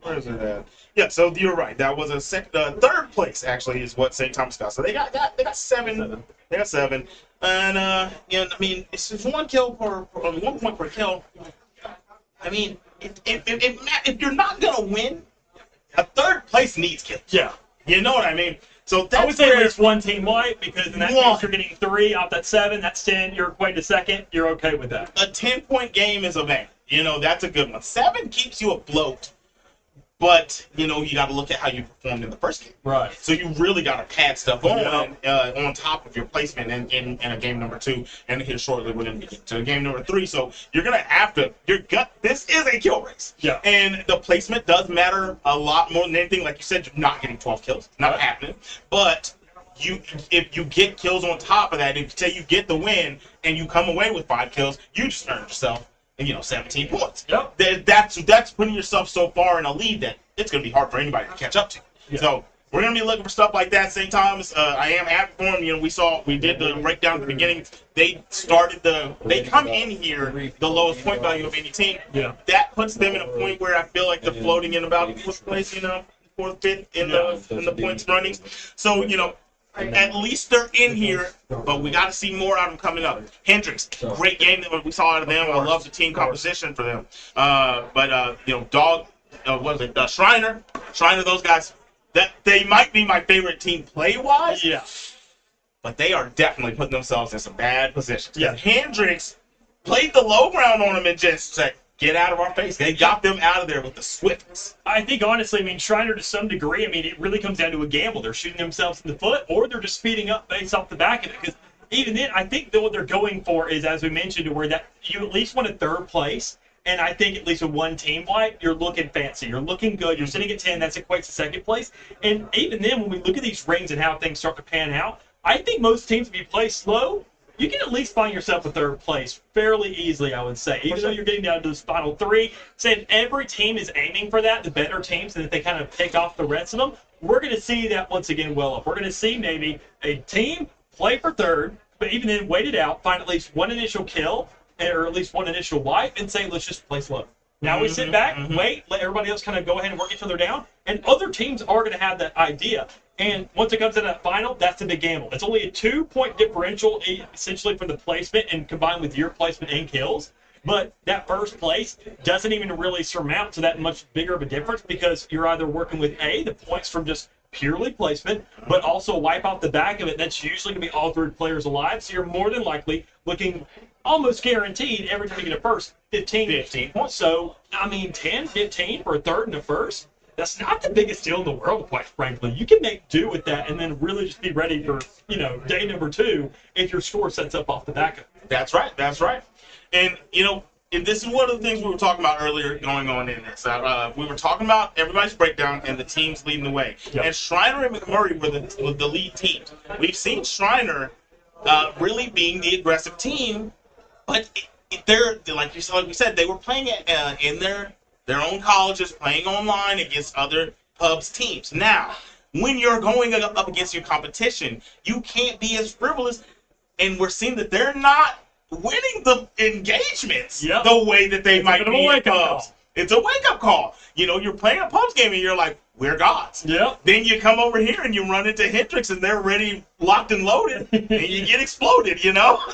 Speaker 3: where is it at? Yeah, so you're right. That was a third place actually is what St. Thomas got. So they got 7. They got 7, and I mean, it's just 1 kill only 1 point per kill. I mean, if you're not gonna win, a third place needs kills.
Speaker 2: Yeah,
Speaker 3: you know what I mean. So that's
Speaker 2: I would say it's 1 team wipe, because in that case you're getting 3 off that 7. That's 10. You're equating to second. You're okay with that.
Speaker 3: A 10-point game is a van. That's a good one. 7 keeps you afloat. But, you got to look at how you performed in the first game.
Speaker 2: Right.
Speaker 3: So you really got to pad stuff on top of your placement in a game number 2. And here shortly we're going to get to game number 3. So you're going to have to, this is a kill race.
Speaker 2: Yeah.
Speaker 3: And the placement does matter a lot more than anything. Like you said, you're not getting 12 kills. Not happening. But if you get kills on top of that, if you get the win and you come away with 5 kills, you just earned yourself 17 points.
Speaker 2: Yep.
Speaker 3: That's putting yourself so far in a lead that it's going to be hard for anybody to catch up to.
Speaker 2: Yeah.
Speaker 3: So we're going to be looking for stuff like that. St. Thomas, I am happy for them. We did the breakdown at the beginning. They come in here the lowest point value of any team.
Speaker 2: Yeah.
Speaker 3: That puts them in a point where I feel like they're floating in about 4th place, 4th, 5th in the points runnings. So, at least they're in here, but we got to see more out of them coming up. Hendrix, great game that we saw out of them. I love the team composition for them. Shriner, those guys, that they might be my favorite team play-wise.
Speaker 2: Yeah.
Speaker 3: But they are definitely putting themselves in some bad positions.
Speaker 2: Yeah.
Speaker 3: Hendrix played the low ground on them and just said, get out of our face. They got them out of there with the swiftness.
Speaker 2: I think, honestly, Shriner to some degree, it really comes down to a gamble. They're shooting themselves in the foot, or they're just speeding up based off the back of it. Because even then, I think that what they're going for is, as we mentioned, where that you at least want a 3rd place. And I think at least with 1 team wipe, you're looking fancy. You're looking good. You're sitting at 10. That equates to 2nd place. And even then, when we look at these rings and how things start to pan out, I think most teams, if you play slow, you can at least find yourself a 3rd place fairly easily, I would say. Even though you're getting down to those final 3, say if every team is aiming for that, the better teams, and if they kind of pick off the rest of them, we're going to see that once again well up. We're going to see maybe a team play for 3rd, but even then wait it out, find at least 1 initial kill, or at least 1 initial wipe, and say, let's just play slow. Now we sit back, wait, let everybody else kind of go ahead and work each other down, and other teams are going to have that idea. And once it comes to that final, that's a big gamble. It's only a 2-point differential, essentially, for the placement and combined with your placement and kills. But that first place doesn't even really surmount to that much bigger of a difference because you're either working with the points from just purely placement, but also wipe out the back of it. That's usually going to be all 3 players alive. So you're more than likely looking almost guaranteed every time you get a first 15 points. So, I mean, 10, 15 for a third and a first. That's not the biggest deal in the world, quite frankly. You can make do with that and then really just be ready for, day number 2 if your score sets up off the back of it.
Speaker 3: That's right. That's right. And, and this is one of the things we were talking about earlier going on in this. We were talking about everybody's breakdown and the teams leading the way.
Speaker 2: Yep.
Speaker 3: And Shriner and McMurray were the lead teams. We've seen Shriner really being the aggressive team, but they're, like we said, they were playing in their own colleges, playing online against other pubs teams. Now, when you're going up against your competition, you can't be as frivolous, and we're seeing that they're not winning the engagements the way that they might be in pubs. It's a wake-up call. You're playing a pubs game, and you're like, we're gods.
Speaker 2: Yep.
Speaker 3: Then you come over here, and you run into Hendrix, and they're ready, locked and loaded, and you get exploded,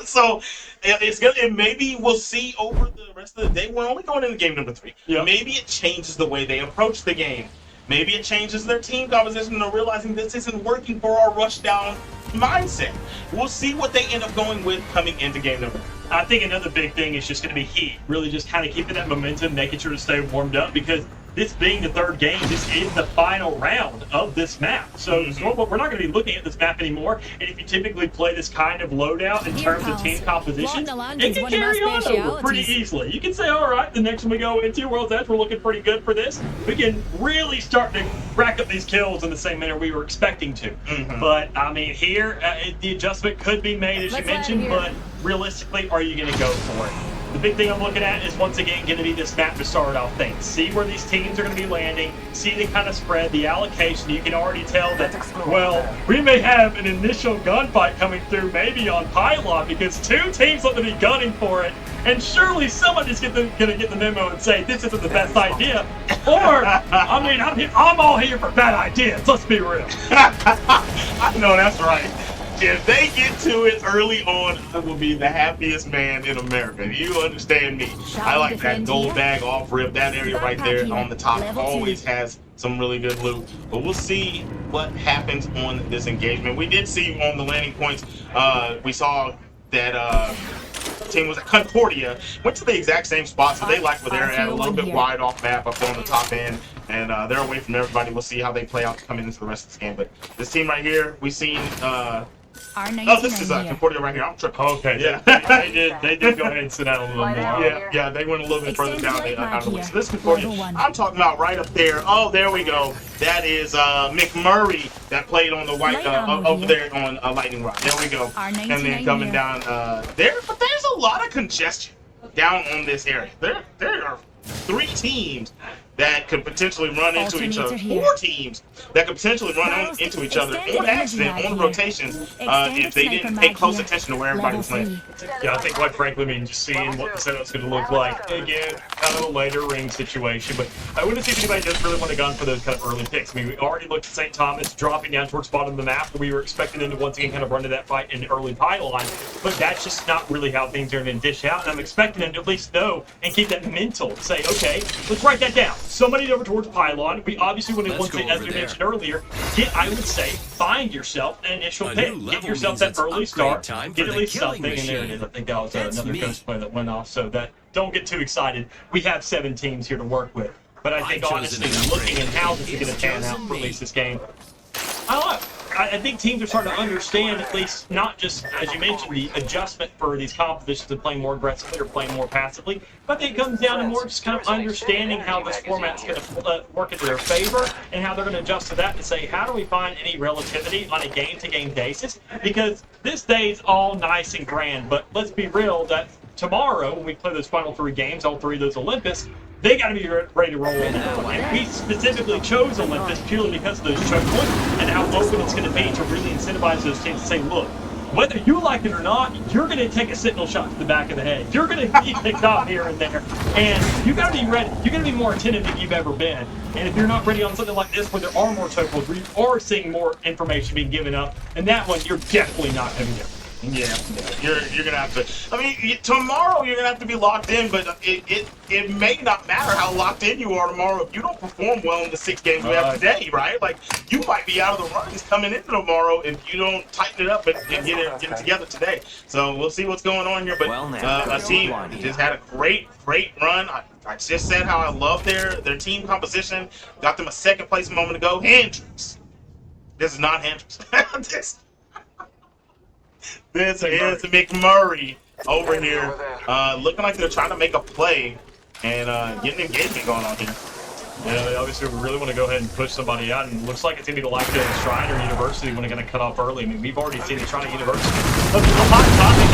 Speaker 3: So it's gonna, and maybe we'll see over the rest of the day. We're only going into game number 3.
Speaker 2: Yep.
Speaker 3: Maybe it changes the way they approach the game. Maybe it changes their team composition, and they're realizing this isn't working for our rush down mindset. We'll see what they end up going with coming into game number 3.
Speaker 2: I think another big thing is just going to be heat. Really just kind of keeping that momentum, making sure to stay warmed up because this being the 3rd game, this is the final round of this map. So we're not going to be looking at this map anymore. And if you typically play this kind of loadout in terms of team composition, it can carry on over pretty easily. You can say, all right, the next one we go into, World's Edge, we're looking pretty good for this. We can really start to rack up these kills in the same manner we were expecting to. But, I mean, here, the adjustment could be made, as you mentioned, but realistically, are you going to go for it? The big thing I'm looking at is, once again, going to be this map to start off things. See where these teams are going to be landing, see the kind of spread, the allocation. You can already tell that, well, we may have an initial gunfight coming through maybe on Pylon because 2 teams look to be gunning for it, and surely somebody's going to get the memo and say, this isn't the best idea. Or, I mean, I'm all here for bad ideas, let's be real.
Speaker 3: I know, that's right. If they get to it early on, I will be the happiest man in America. You understand me. I like that gold bag off rip. That area right there on the top always has some really good loot. But we'll see what happens on this engagement. We did see on the landing points, we saw that team was at Concordia. Went to the exact same spot, so they like where they're at, a little bit wide off map up on the top end. And they're away from everybody. We'll see how they play out coming into the rest of this game. But this team right here, we've seen... oh, this is Concordia right here. I'm tripping.
Speaker 2: Okay.
Speaker 3: Yeah.
Speaker 2: They did go ahead and sit down a little more.
Speaker 3: Yeah, they went a little bit further down out of the way. So this Concordia, I'm talking about right up there. Oh, there we go. That is McMurray that played on the white over there on Lightning Rock. There we go. And then coming down there. But there's a lot of congestion down on this area. There are 3 teams that could potentially run into each other. 4 teams that could potentially run into each other on accident, on rotations, if they didn't pay close attention to where everybody was playing.
Speaker 2: Yeah, I think, quite frankly, I mean, just seeing what the setup's going to look like, again, kind of a later ring situation, but I wouldn't see if anybody does really want to gun for those kind of early picks. I mean, we already looked at St. Thomas dropping down towards the bottom of the map. We were expecting them to once again kind of run to that fight in the early pylon, but that's just not really how things are going to dish out, and I'm expecting them to at least know and keep that mental, say, okay, let's write that down. Somebody over towards pylon. We obviously want to, as we mentioned earlier, I would say, find yourself an initial pick. Get yourself that early start. Get at least something, and there it is. I think that was another ghost play that went off, so that don't get too excited. We have 7 teams here to work with. But I think, honestly, looking at how this is going to pan out for at least this game, I don't know. I think teams are starting to understand, at least, not just, as you mentioned, the adjustment for these compositions of playing more aggressively or playing more passively, but I think it comes down to more just kind of understanding how this format's going to work into their favor and how they're going to adjust to that to say, how do we find any relativity on a game-to-game basis? Because this day's all nice and grand, but let's be real, that tomorrow, when we play those final 3 games, all 3 of those Olympus, they got to be ready to roll in. And we specifically chose Olympus purely because of those choke points and how open it's going to be to really incentivize those teams to say, look, whether you like it or not, you're going to take a sentinel shot to the back of the head. You're going to be picked off here and there. And you got to be ready. You're going to be more attentive than you've ever been. And if you're not ready on something like this where there are more tokens, where you are seeing more information being given up, and that one, you're definitely not going to get.
Speaker 3: Yeah, you're gonna have to. I mean, tomorrow you're gonna have to be locked in, but it may not matter how locked in you are tomorrow if you don't perform well in the 6 games we have today, right? Like you might be out of the runs coming into tomorrow if you don't tighten it up and get it together today. So we'll see what's going on here. But a team just had a great run. I just said how I love their team composition. Got them a 2nd place a moment ago. Hendricks. This is not Hendricks. This is McMurray over here, looking like they're trying to make a play and getting engagement going on here.
Speaker 2: Yeah, they obviously really want to go ahead and push somebody out, and it looks like it's going to be like the Shriner University when they're going to cut off early. I mean, we've already seen the Shriner University. But the hot topic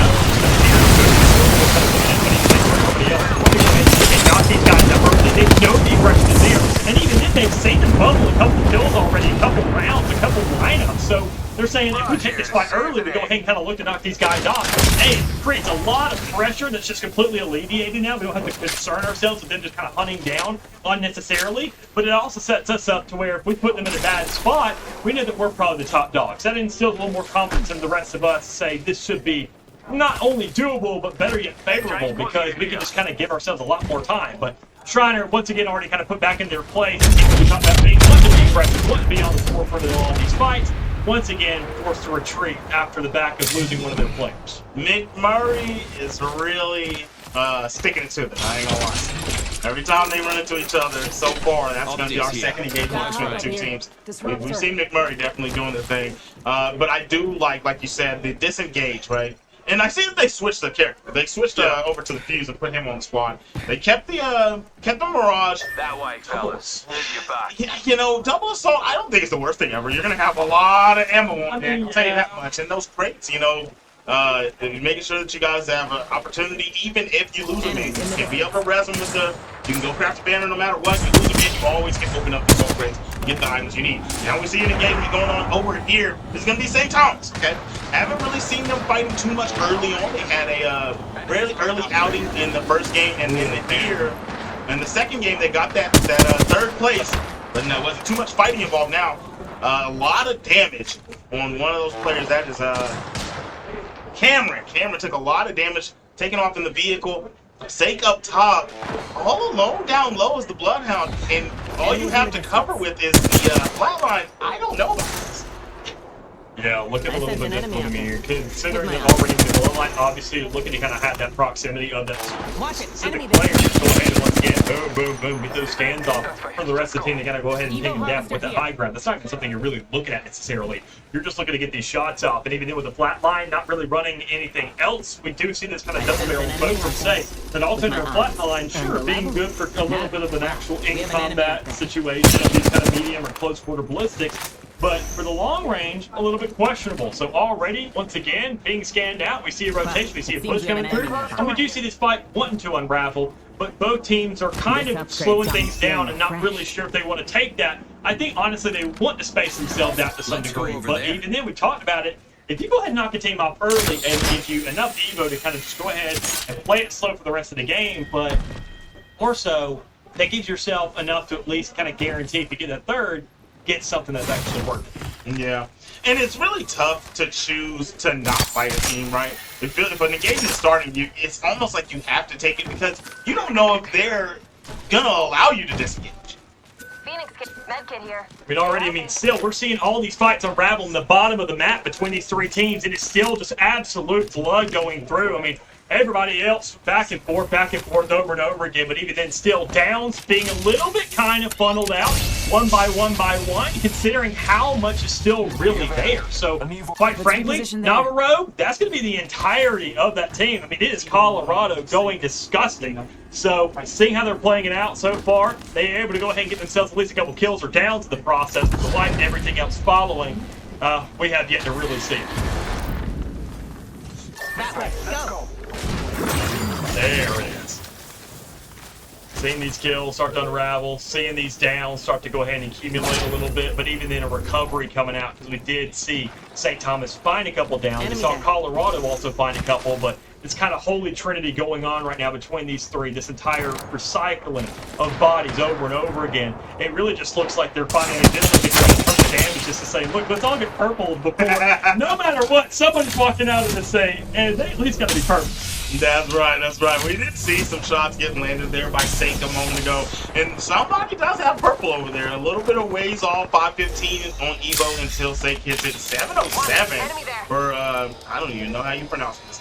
Speaker 2: they knock these guys up early. They know the aggression is there. And even then, they've seen them bubble a couple kills already, a couple rounds, a couple lineups. So they're saying if we take this fight early, we go ahead and kind of look to knock these guys off. Hey, it creates a lot of pressure that's just completely alleviated now. We don't have to concern ourselves with them just kind of hunting down unnecessarily. But it also sets us up to where if we put them in a bad spot, we know that we're probably the top dogs. That instills a little more confidence in the rest of us to say this should be not only doable, but better yet favorable, because we can just kind of give ourselves a lot more time. But Shriner, once again, already kind of put back in their place. We talked about being want to be aggressive, want to be on the forefront of all these fights. Once again, forced to retreat after the back of losing one of their players.
Speaker 3: McMurray is really sticking to them, I ain't gonna lie. Every time they run into each other so far, that's going to be our 2nd engagement between the 2 teams. We've seen McMurray definitely doing the thing. But I do like you said, the disengage, right? And I see that they switched the character. They switched over to the Fuse and put him on the squad. They kept the Mirage.
Speaker 5: That way, fellas. Here's your back.
Speaker 3: Yeah, you know, double assault, I don't think it's the worst thing ever. You're going to have a lot of ammo on there, I'll tell you that much. And those crates, you know, making sure that you guys have an opportunity, even if you lose a man. You can be able to res them with you can go craft a banner no matter what. You lose a man, you always can open up the soul crates, get the items you need. Now we see an engagement going on over here. This is going to be St. Thomas, okay? Haven't really seen them fighting too much early on. They had a really early outing in the 1st game, and then here, in the 2nd game, they got that 3rd place. But there wasn't too much fighting involved now. A lot of damage on one of those players. That is Cameron. Cameron took a lot of damage, taking off in the vehicle. Sake up top, all alone down low is the Bloodhound, and all you have to cover with is the flatline. I don't know about this.
Speaker 2: Yeah, look at a little bit difficult. I mean, you're considering them already in the bloodline. Obviously, looking to kind of have that proximity of that specific player. Just go ahead and once again, boom, boom, boom, get those scans off for the rest of the team to kind of go ahead and take them down with that high ground. That's not even something you're really looking at necessarily. You're just looking to get these shots off, and even then with the flat line, not really running anything else. We do see this kind of double barrel bow from say that alternative flat line, sure, being good for a little bit of an actual in combat situation of these kind of medium or close quarter ballistics. But for the long range, a little bit questionable. So already, once again, being scanned out, we see a rotation, we see a push coming through, and we do see this fight wanting to unravel, but both teams are kind of slowing things down and not really sure if they want to take that. I think, honestly, they want to space themselves out to some degree, but even then, we talked about it. If you go ahead and knock a team off early and give you enough Evo to kind of just go ahead and play it slow for the rest of the game, but more so, that gives yourself enough to at least kind of guarantee if you get a third, get something that's actually working.
Speaker 3: Yeah, and it's really tough to choose to not fight a team, right? If an engagement is starting, it's almost like you have to take it because you don't know if they're gonna allow you to disengage.
Speaker 6: Phoenix medkit here.
Speaker 2: I mean, still, we're seeing all these fights unravel in the bottom of the map between these 3 teams, and it's still just absolute blood going through. I mean, everybody else back and forth over and over again, but even then still downs being a little bit kind of funneled out one by one, considering how much is still really there. So quite frankly, Navarro, that's going to be the entirety of that team. I mean, it is Colorado going disgusting. So seeing how they're playing it out so far, they're able to go ahead and get themselves at least a couple kills or downs in the process, but the light and everything else following, we have yet to really see it.
Speaker 6: That way, go.
Speaker 2: There it is. Seeing these kills start to unravel, seeing these downs start to go ahead and accumulate a little bit, but even then a recovery coming out because we did see St. Thomas find a couple downs. We saw Colorado also find a couple, but it's kind of holy trinity going on right now between these three, this entire recycling of bodies over and over again. It really just looks like they're finding a different degree in terms of damage just to say, look, let's all get purple before, no matter what, somebody's walking out of the say, and they at least got to be purple.
Speaker 3: That's right, that's right. We did see some shots getting landed there by Saint a moment ago. And somebody does have purple over there. A little bit of ways off, 515 on Evo until Saint hits it. 707 for, I don't even know how you pronounce this.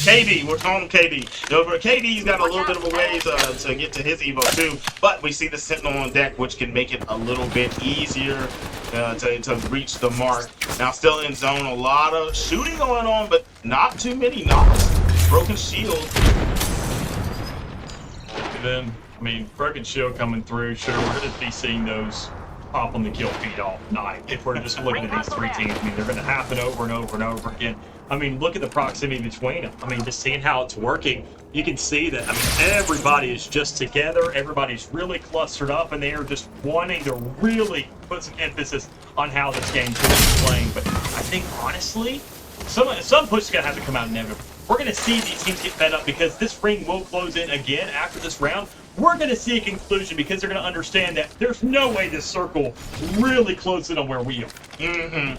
Speaker 3: KD, we're calling him KD. Over KD's got a little bit of a ways to get to his Evo too, but we see the Sentinel on deck, which can make it a little bit easier to reach the mark. Now still in zone, a lot of shooting going on, but not too many knocks. Broken shield.
Speaker 2: And then, I mean, broken shield coming through. Sure, we're going to be seeing those pop on the kill feed all night. If we're just looking at these three teams, I mean, they're going to happen over and over and over again. I mean, look at the proximity between them. I mean, just seeing how it's working, you can see that, I mean, everybody is just together. Everybody's really clustered up, and they are just wanting to really put some emphasis on how this game's going to be playing. But I think, honestly, some push is going to have to come out inevitably. We're going to see these teams get fed up because this ring will close in again after this round. We're going to see a conclusion because they're going to understand that there's no way this circle really closes in on where we are.
Speaker 3: And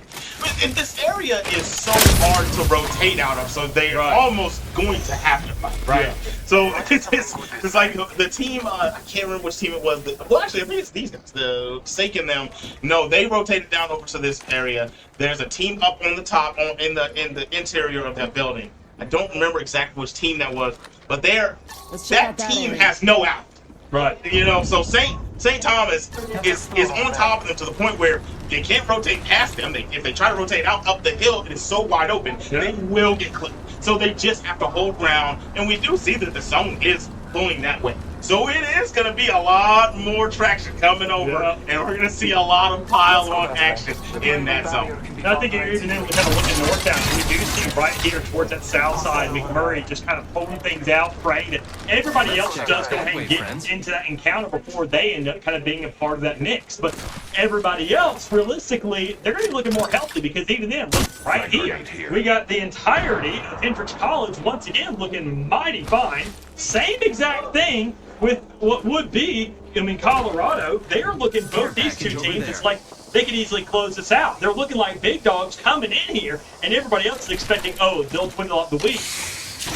Speaker 3: this area is so hard to rotate out of, so they're almost going to have to fight, right?
Speaker 2: Yeah.
Speaker 3: So it's like the team, I can't remember which team it was. Well, actually, I think it's these guys, the Sake and them. No, they rotated down over to this area. There's a team up on the top, in the interior of that building. I don't remember exactly which team that was, but that team has no out.
Speaker 2: Right.
Speaker 3: You know, so St. Thomas is on top of them to the point where they can't rotate past them. If they try to rotate out up the hill, it is so wide open, they will get clipped. So they just have to hold ground, and we do see that the zone is pulling that way. So it is going to be a lot more traction coming over, and we're going to see a lot of pile-on action in that zone.
Speaker 2: And I think even then, kind of looking north down, we do see right here towards that south side, McMurray just kind of pulling things out, praying that everybody else does go ahead and get into that encounter before they end up kind of being a part of that mix. But everybody else, realistically, they're going to be looking more healthy because even then, look right here, we got the entirety of Hendrix College once again looking mighty fine. Same exact thing with what would be, I mean, Colorado. They're looking, both these two teams, it's like they could easily close this out. They're looking like big dogs coming in here, and everybody else is expecting, oh, they'll dwindle up the weak.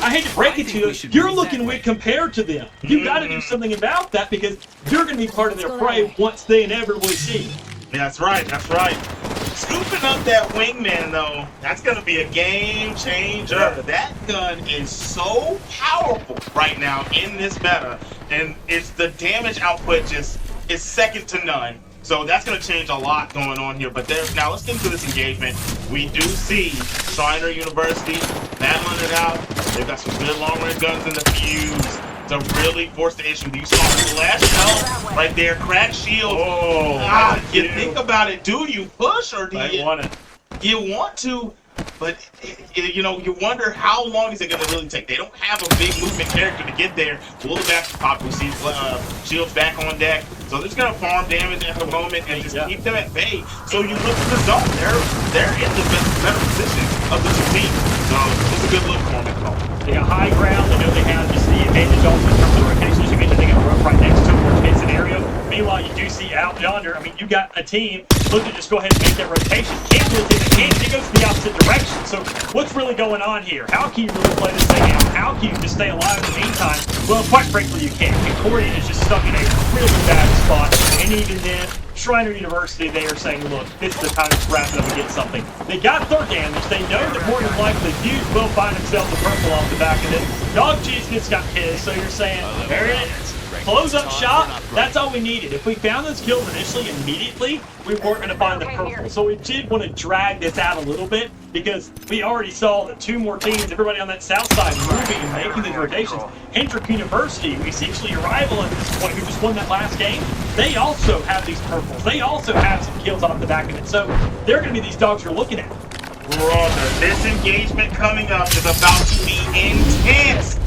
Speaker 2: I hate to break it to you, you're looking weak compared to them. You've got to do something about that because you're going to be part of their prey once they inevitably see.
Speaker 3: That's right, that's right. Scooping up that wingman, though, that's going to be a game changer. That gun is so powerful right now in this meta, and it's the damage output is second to none. So that's going to change a lot going on here. But now let's get into this engagement. We do see Shriner University battling it out. They've got some good long-range guns in the fuse to really force the issue. You saw Flash Health right there, crack shield. You think about it. Do you push or do you want it? You want to, but you know, you wonder how long is it going to really take. They don't have a big movement character to get there. Will the back pop? We see shields back on deck. So they're just going to farm damage at the moment and just keep them at bay. So you look at the zone. They're in the better position of the two teams. So it's a good look for them.
Speaker 2: They got high ground. They know they have just the advantage also in terms of rotation. As you mentioned, they got a rope right next to them, worst case scenario. Meanwhile, you do see out yonder, I mean, you got a team looking to just go ahead and make that rotation. Can't really take the can't. It goes in the opposite direction. So what's really going on here? How can you really play this thing out? How can you just stay alive in the meantime? Well, quite frankly, you can't. Concordia is just stuck in a really bad spot. And even then, Shriner University, they are saying, look, this is the time to wrap it up and get something. They got third damage. They know that more than likely Fuse will find themselves a purple off the back of it. Dog Cheese gets got his, so you're saying, there it is. Close up shop, that's all we needed. If we found those kills initially, immediately, we weren't going to find the purple. So we did want to drag this out a little bit because we already saw that two more teams, everybody on that south side, moving and making these rotations. Hendrick University, we essentially your rival at this point, who just won that last game, they also have these purples. They also have some kills off the back of it. So they're going to be these dogs you're looking at.
Speaker 3: Brother, this engagement coming up is about to be intense.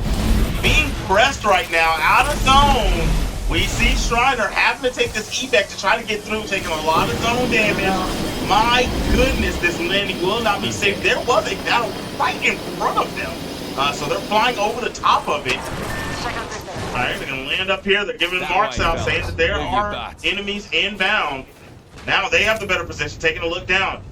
Speaker 3: Being pressed right now, out of zone. We see Shriner having to take this evac to try to get through, taking a lot of zone damage. My goodness, this landing will not be safe. There was a battle right in front of them. So they're flying over the top of it.
Speaker 6: Check out this there.
Speaker 3: All right, they're going to land up here. They're giving marks out, saying that there are enemies inbound. Now they have the better position, taking a look down.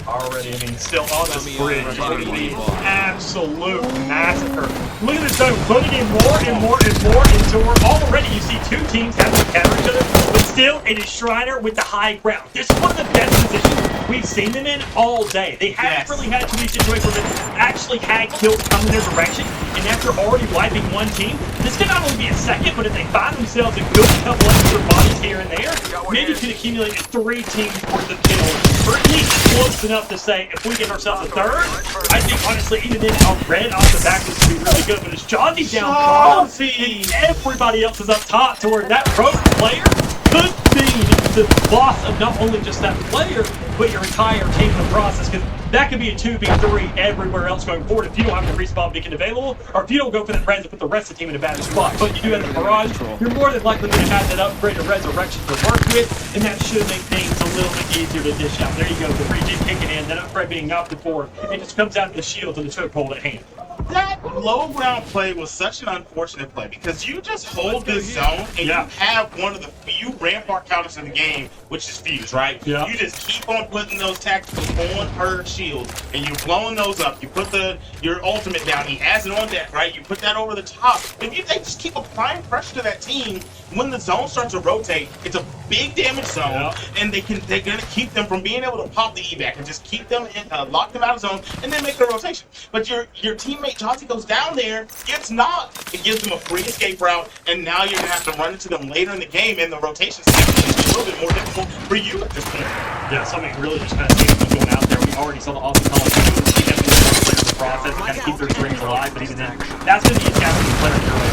Speaker 2: Already, I mean, still on this bridge, it's going to be an absolute massacre. Look at this zone, putting in more and more and more into her. Already, you see two teams having to counter each other, but still, it is Shriner with the high ground. This is one of the best positions we've seen them in all day. They haven't really had too many situations where they actually had kills come in their direction, and after already wiping one team, this can not only be a second, but if they find themselves a good couple extra bodies here and there, maybe could accumulate 3 teams worth of kills, or at least close enough to say, if we get ourselves a third, I think honestly, even then, a red off the back this would be really good. But it's Jazzy down bottom, and everybody else is up top to where that rogue player could be the loss of not only just that player, but your entire team in the process. Because that could be a 2v3 everywhere else going forward if you don't have the respawn beacon available, or if you don't go for that res and put the rest of the team in a bad spot. But you do have the barrage, you're more than likely going to have that upgrade of resurrection to work with, and that should make things a little bit easier to dish out. There you go, the regen kicking in, that upgrade being opted for. It just comes down to the shield and the chokehold at hand.
Speaker 3: That low ground play was such an unfortunate play because you just hold this zone and you have one of the few rampart counters in the game, which is Fuse, right?
Speaker 2: Yeah.
Speaker 3: You just keep on putting those tacticals on her shield and you're blowing those up. You put your ultimate down. He has it on deck, right? You put that over the top. If they just keep applying pressure to that team, when the zone starts to rotate, it's a big damage zone, and they're gonna keep them from being able to pop the evac and just keep them in, lock them out of zone, and then make the rotation. But your teammate Jazzy goes down there, gets knocked, it gives them a free escape route, and now you're gonna have to run into them later in the game, and the rotation is a little bit more difficult for you at this point.
Speaker 2: Yeah, something really just kind of seems to be going out there. We already saw the awesome college teams see them in the process to kind of keep their strings alive, but even then, that's going to be a challenging player to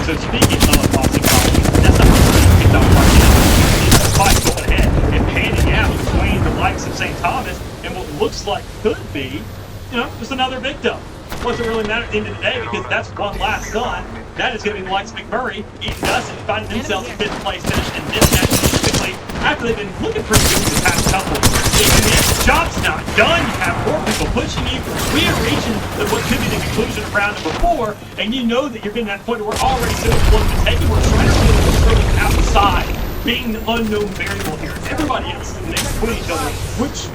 Speaker 2: So speaking of Boston College, that's not really picked up right now. It's a fight going ahead and panning out between the likes of St. Thomas and what looks like could be, just another victim. It doesn't really matter at the end of the day because that's one last son. That is going to be the likes of McMurray, eating dust and finding themselves in 5th place finish in this match specifically after they've been looking pretty good the past couple. The job's not done. You have more people pushing you. We are reaching what could be the conclusion of round number 4, and you know that you're getting to that point where we're already so close to taking. We're trying to feel the outside, being the unknown variable here. Everybody else is in the mix between each other, which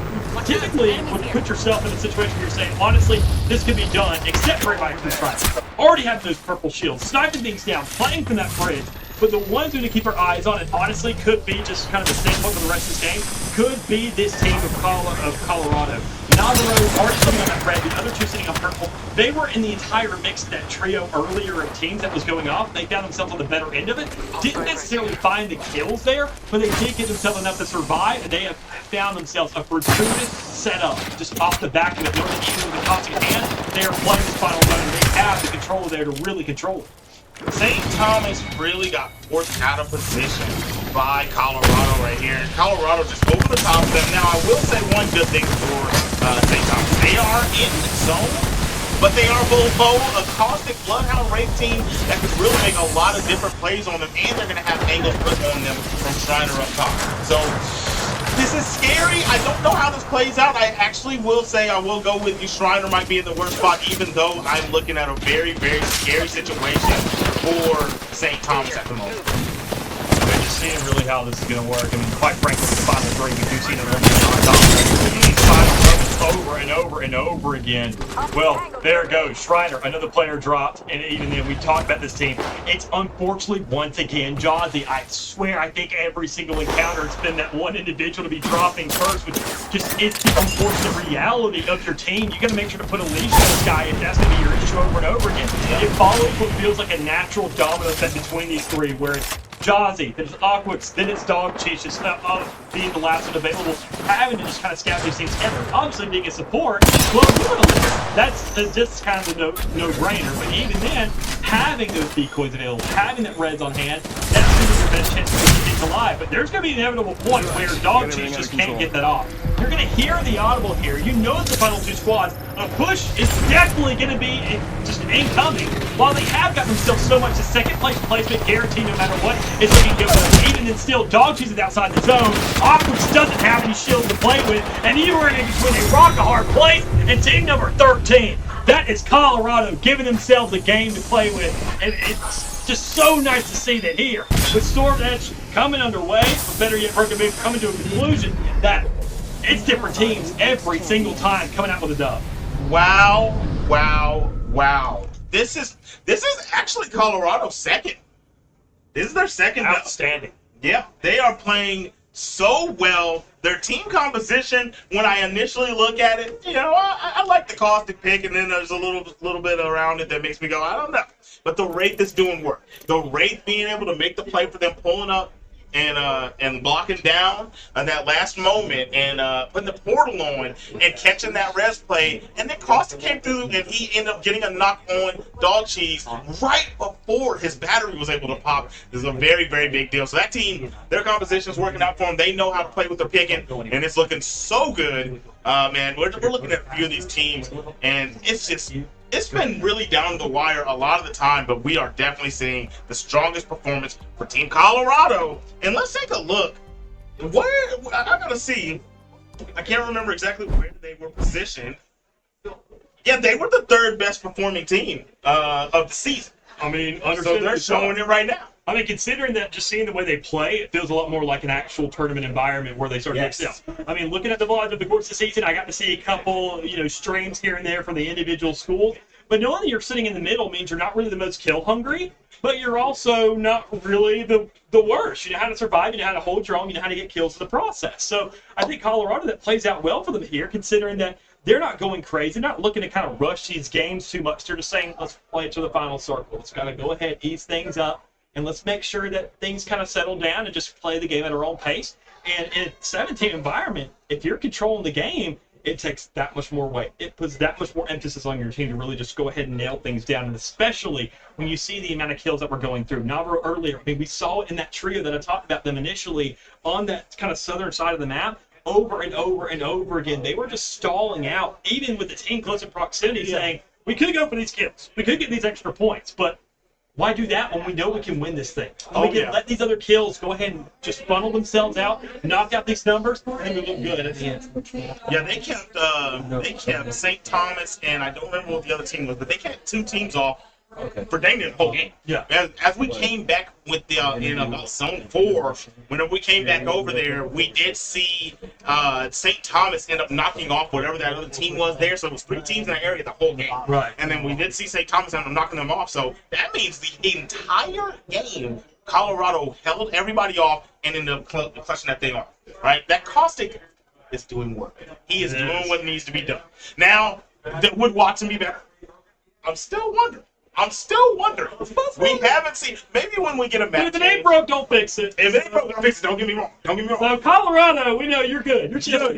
Speaker 2: typically would put yourself in a situation where you're saying, honestly, this could be done, except for everybody who's trying. Already have those purple shields, sniping things down, playing from that bridge. But the ones who need to keep our eyes on it, honestly, could be just kind of the same one for the rest of this game. Could be this team of Colorado. Navarro already sitting on that red, the other two sitting on purple. They were in the entire mix of that trio earlier of teams that was going off. They found themselves on the better end of it. Didn't necessarily find the kills there, but they did get themselves enough to survive, and they have found themselves a fortuitous setup just off the back of it. Even with the toxic hand, they are playing this final run, and they have the control there to really control it.
Speaker 3: St. Thomas really got forced out of position by Colorado right here. And Colorado just over the top of them. Now, I will say one good thing for St. Thomas. They are in zone, but they are below a Caustic Bloodhound Wraith team that could really make a lot of different plays on them, and they're going to have angles put on them from Shriner up top. So, this is scary. I don't know how this plays out. I actually will say I will go with you. Shriner might be in the worst spot, even though I'm looking at a very, very scary situation for St. Thomas at the moment.
Speaker 2: We're just seeing really how this is going to work. I mean, quite frankly, the final 3, we do see them these final moments over and over and over again. Well, there it goes. Shriner, another player dropped, and even then we talked about this team. It's unfortunately once again Jazzy. I swear, I think every single encounter it's been that one individual to be dropping first, which just is the unfortunate reality of your team. You got to make sure to put a leash on this guy if that's going to be your issue over and over again. It follows what feels like a natural domino effect between these 3, where it's Jazzy, then it's Aquix, then it's Dog Cheese, just being the last one available, having to just kind of scout these things together. Obviously, being a support, well, that's just kind of a no-brainer. But even then, having those decoys available, having that reds on hand, that's best chance to keep things alive. But there's going to be an inevitable point where Dog Cheese just can't get that off. You're going to hear the audible here. You know it's the final two squads. A push is definitely going to be just incoming. While they have got themselves so much, the second place placement guaranteed no matter what is looking good for them. Even then still, Dog Cheese is outside the zone. Aquas doesn't have any shield to play with. And you are in between a rock-a-hard place and team number 13. That is Colorado giving themselves a game to play with. And it's just so nice to see that here, with Storm Edge coming underway, or better yet, Broken Beam coming to a conclusion, that it's different teams every single time coming out with a dub.
Speaker 3: Wow, wow, wow. This is actually Colorado's second. This is their second dub.
Speaker 2: Outstanding.
Speaker 3: Yeah, they are playing so well. Their team composition, when I initially look at it, I like the caustic pick, and then there's a little bit around it that makes me go, I don't know. But the Wraith is doing work. The Wraith being able to make the play for them, pulling up and blocking down that last moment and putting the portal on and catching that res play. And then Caustic came through and he ended up getting a knock on Dog Cheese right before his battery was able to pop. This is a very, very big deal. So that team, their composition is working out for them. They know how to play with their picking, and it's looking so good. Man, we're looking at a few of these teams, and it's been really down the wire a lot of the time, but we are definitely seeing the strongest performance for Team Colorado. And let's take a look. Where I gotta see. I can't remember exactly where they were positioned. Yeah, they were the third best performing team of the season.
Speaker 2: I mean,
Speaker 3: So they're showing it right now.
Speaker 2: I mean, considering that, just seeing the way they play, it feels a lot more like an actual tournament environment where they start to excel. I mean, looking at the vlog of the course of the season, I got to see a couple, streams here and there from the individual schools. But knowing that you're sitting in the middle means you're not really the most kill hungry, but you're also not really the worst. You know how to survive, you know how to hold your own, you know how to get kills in the process. So I think Colorado, that plays out well for them here, considering that they're not going crazy. They're not looking to kind of rush these games too much. They're just saying, let's play it to the final circle. Let's kind of go ahead, ease things up, and let's make sure that things kind of settle down and just play the game at our own pace. And in a 17 environment, if you're controlling the game, it takes that much more weight. It puts that much more emphasis on your team to really just go ahead and nail things down. And especially when you see the amount of kills that we're going through. Navarro earlier, I mean, we saw it in that trio that I talked about them initially on that kind of southern side of the map. Over and over and over again, they were just stalling out, even with the team close in proximity, saying, we could go for these kills. We could get these extra points, but why do that when we know we can win this thing? We can let these other kills go ahead and just funnel themselves out, knock out these numbers, and we look good at the end.
Speaker 3: Yeah, they kept St. Thomas, and I don't remember what the other team was, but they kept two teams off for dang the whole game.
Speaker 2: Yeah.
Speaker 3: As we came back with the in about zone 4, whenever we came back over there, we did see St. Thomas end up knocking off whatever that other team was there. So it was 3 teams in that area the whole game.
Speaker 2: Right.
Speaker 3: And then we did see St. Thomas end up knocking them off. So that means the entire game, Colorado held everybody off and ended up clutching that thing off. Right? That Caustic is doing work. He is doing what needs to be done. Now, would Watson be better? I'm still wondering. We haven't seen. Maybe when we get a match.
Speaker 2: If it ain't broke, don't fix it.
Speaker 3: If it ain't broke, don't fix it. Don't get me wrong.
Speaker 2: So Colorado, we know you're good. You're good.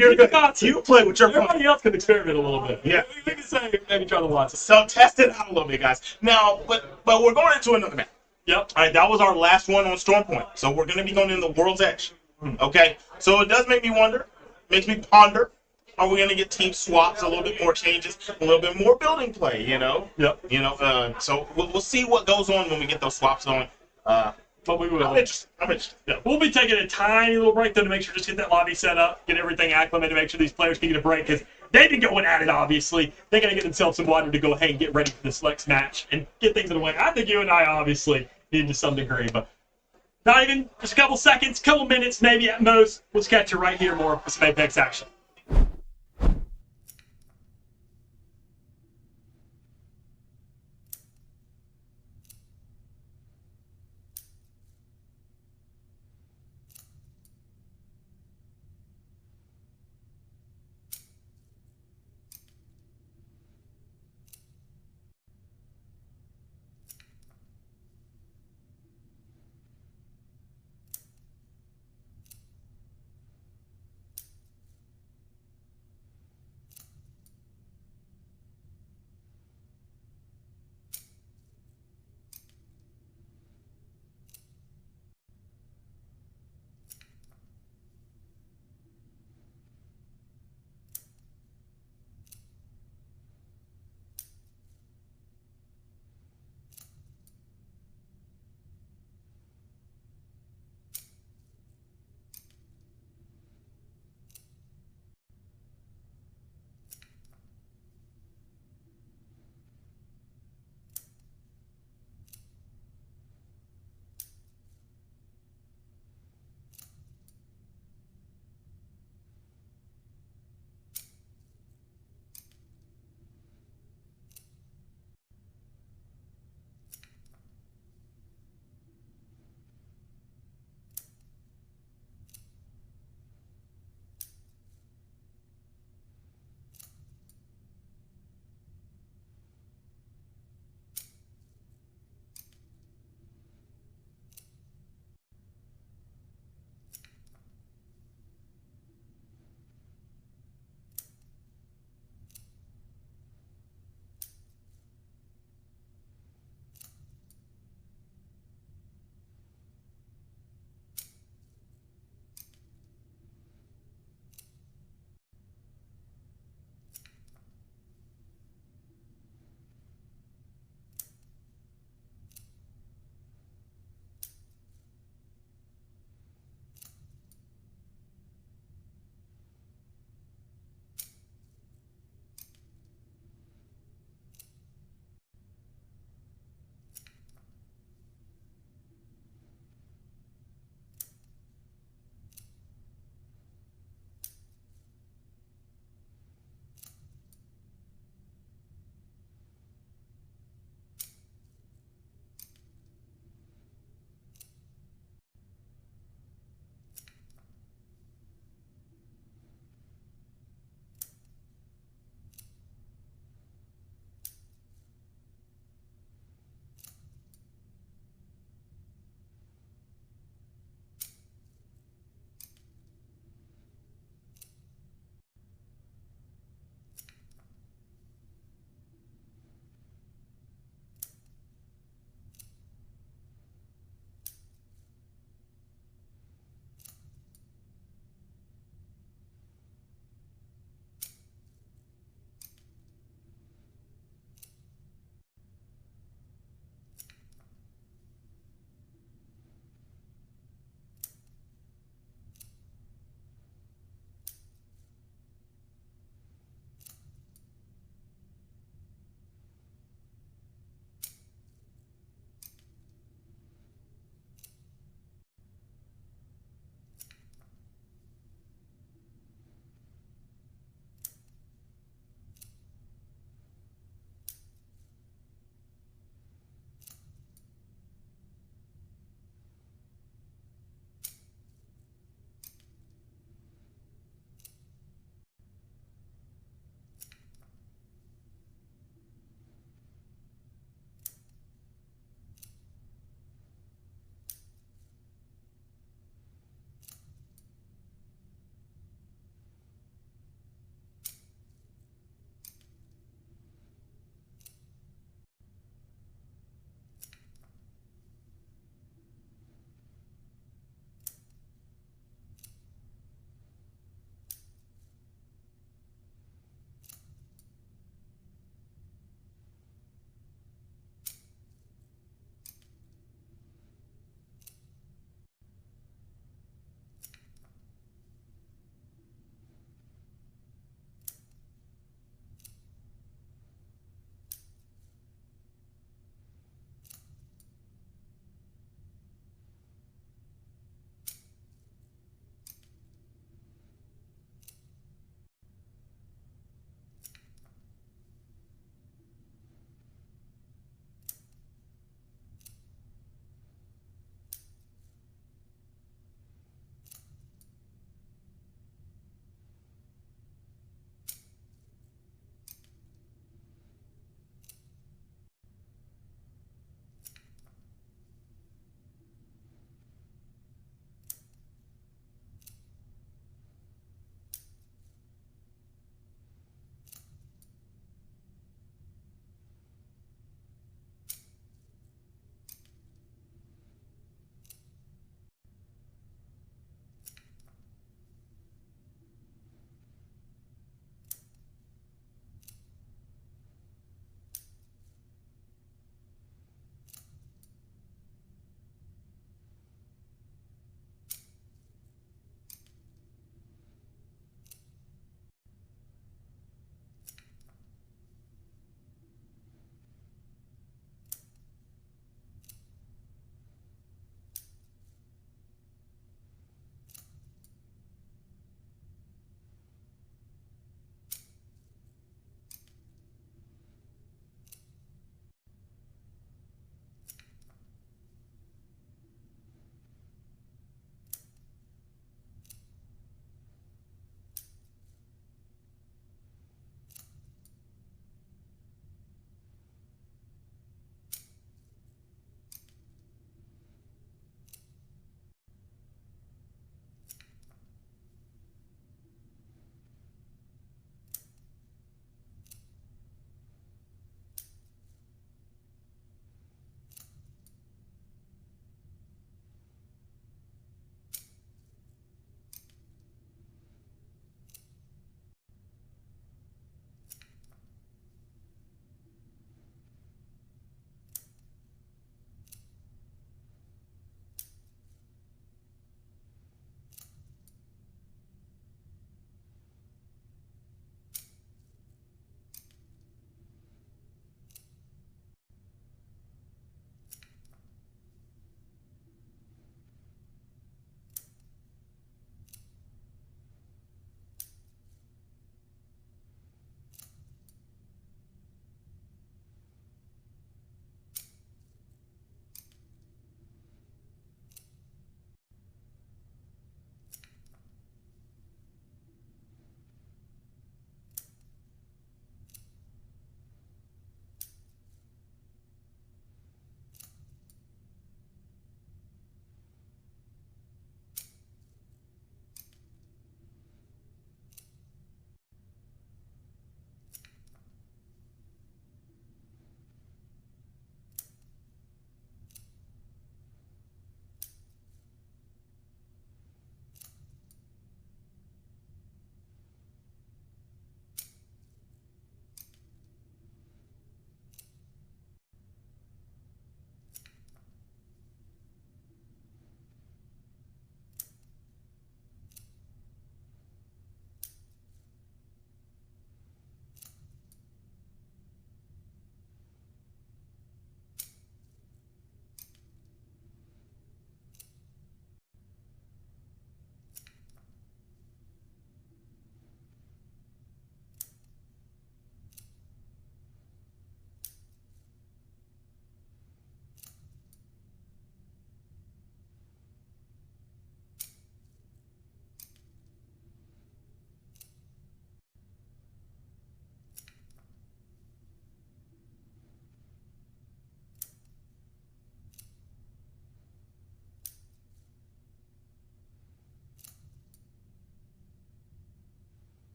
Speaker 3: You play with your phone.
Speaker 2: Everybody else can experiment a little bit.
Speaker 3: Yeah.
Speaker 2: We can say maybe try the Watson.
Speaker 3: So test it out a little bit, guys. Now, but we're going into another match.
Speaker 2: Yep.
Speaker 3: All right, that was our last one on Storm Point. So we're going to be going in the World's Edge. Okay. So it does make me wonder. Makes me ponder. Are we going to get team swaps, a little bit more changes, a little bit more building play,
Speaker 2: Yep.
Speaker 3: So we'll see what goes on when we get those swaps on.
Speaker 2: But we will.
Speaker 3: I'm interested.
Speaker 2: Yeah. We'll be taking a tiny little break, though, to make sure just get that lobby set up, get everything acclimated, make sure these players can get a break, because they've been going at it, obviously. They're going to get themselves some water to go ahead and get ready for this next match and get things in the way. I think you and I obviously need to some degree, but not even just a couple seconds, couple minutes, maybe at most. Let's catch you right here more with some Apex action.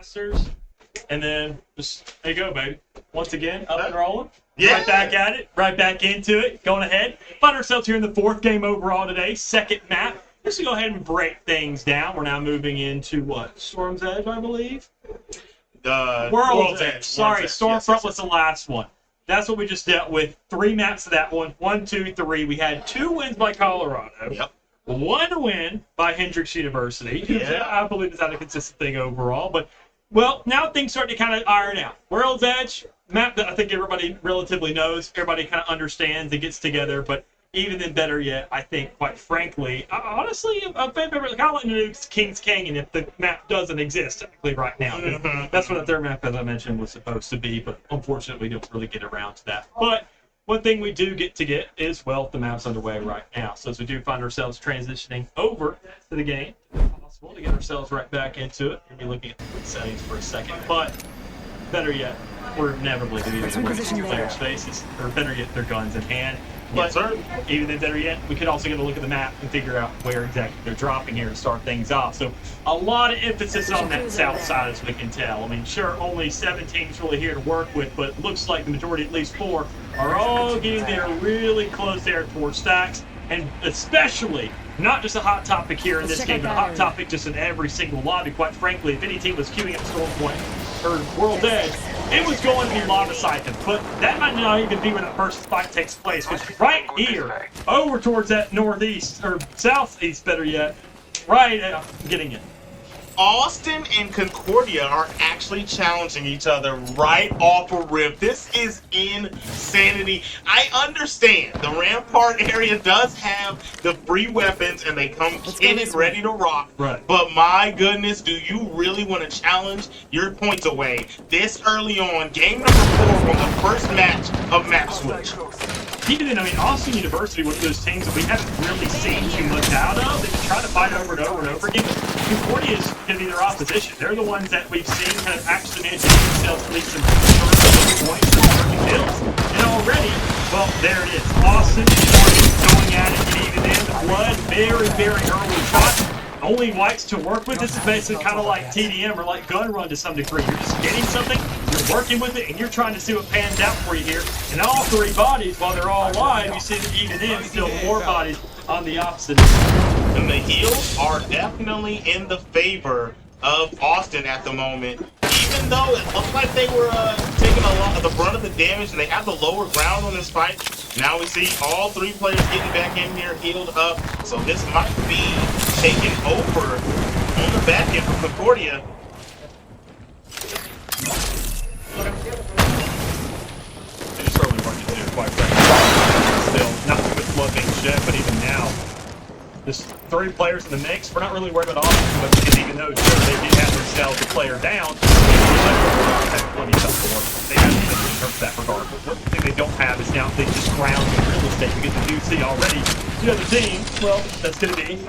Speaker 2: Masters, and then just there you go, baby. Once again, up and rolling.
Speaker 3: Yeah.
Speaker 2: Right back at it, right back into it, going ahead. Find ourselves here in the 4th game overall today, 2nd map. Just to go ahead and break things down, we're now moving into what? Storm's Edge, I believe? World's Edge. Sorry, Stormfront was the last one. That's what we just dealt with. 3 maps of that one. 1, 2, 3. We had 2 wins by Colorado.
Speaker 3: Yep.
Speaker 2: 1 win by Hendrix University.
Speaker 3: Yeah.
Speaker 2: I believe it's not a consistent thing overall. But, well, now things start to kind of iron out. World's Edge, map that I think everybody relatively knows. Everybody kind of understands and gets together. But even then, better yet, I think, quite frankly, honestly, a fan favorite, kind of like Nuke's King's Canyon if the map doesn't exist technically right now. That's what the 3rd map, as I mentioned, was supposed to be, but unfortunately, we don't really get around to that. But one thing we do get is, well, the map's underway right now. So as we do find ourselves transitioning over to the game, if possible to get ourselves right back into it. We'll be looking at the settings for a second, but better yet, we're inevitably going to be able to see players' faces, or better yet, their guns in hand. But even then, better yet, we could also get a look at the map and figure out where exactly they're dropping here to start things off. So a lot of emphasis on that south side, as we can tell. I mean, sure, only 7 teams really here to work with, but it looks like the majority, at least 4, are all getting there really close there towards stacks. And especially, not just a hot topic here in this game, but a hot topic just in every single lobby. Quite frankly, if any team was queuing up Stormpoint or World's Edge, it was going to be lava siphon. But that might not even be where the first fight takes place, which is right here, over towards that northeast, or southeast, better yet, right getting it.
Speaker 3: Austin and Concordia are actually challenging each other right off a rip. This is insanity. I understand the Rampart area does have the free weapons and they come kitted ready to rock.
Speaker 2: Right.
Speaker 3: But my goodness, do you really want to challenge your points away this early on? Game number 4 on the first match of Map Switch.
Speaker 2: Even then, I mean, Austin University, one of those teams that we haven't really seen too much out of. They just try to fight over and over and over again. Concordia is going to be their opposition. They're the ones that we've seen kind of actually manage to get themselves at least some points and working kills. And already, well, there it is. Austin going at it, and even then, the blood, very, very early shot. Only whites to work with. This is basically kind of like TDM or like Gun Run to some degree. You're just getting something, you're working with it, and you're trying to see what pans out for you here. And all 3 bodies, while they're all alive, you see that even then, still 4 bodies on the opposite.
Speaker 3: And the heals are definitely in the favor of Austin at the moment. Even though it looked like they were taking a lot of the brunt of the damage and they have the lower ground on this fight, now we see all 3 players getting back in here, healed up. So this might be taken over on the back end from Concordia.
Speaker 2: They just early working to do, quite frankly. Still, not too much blood being shed, but even now, just 3 players in the mix. We're not really worried about Austin, but because even though sure they did have themselves a player down, they have plenty of stuff to work with. They have in terms of that regard. But one thing they don't have is now they just ground in real estate because you do see already the other team, well, that's going to be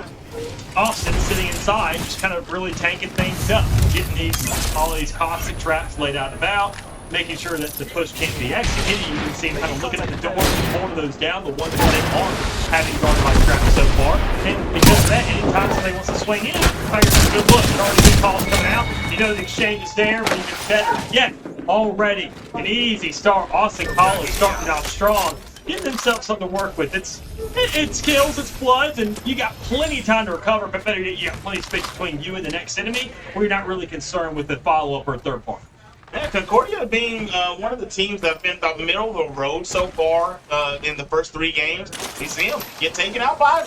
Speaker 2: Austin sitting inside, just kind of really tanking things up, getting all these caustic traps laid out and about, making sure that the push can't be executed. You can see him kind of looking at the door, pulling those down, the ones that they aren't having guarded by traps so far. And because of that, anytime somebody wants to swing in, players have a good look. There's already good calls coming out. You know the exchange is there, but even better yet, already an easy start. Austin College starting out strong, getting themselves something to work with. It's kills, it's floods, and you got plenty of time to recover, but better yet, you got plenty of space between you and the next enemy where you're not really concerned with the follow-up or a third party.
Speaker 3: Yeah, Concordia being one of the teams that have been the middle of the road so far in the first 3 games. You see them get taken out by,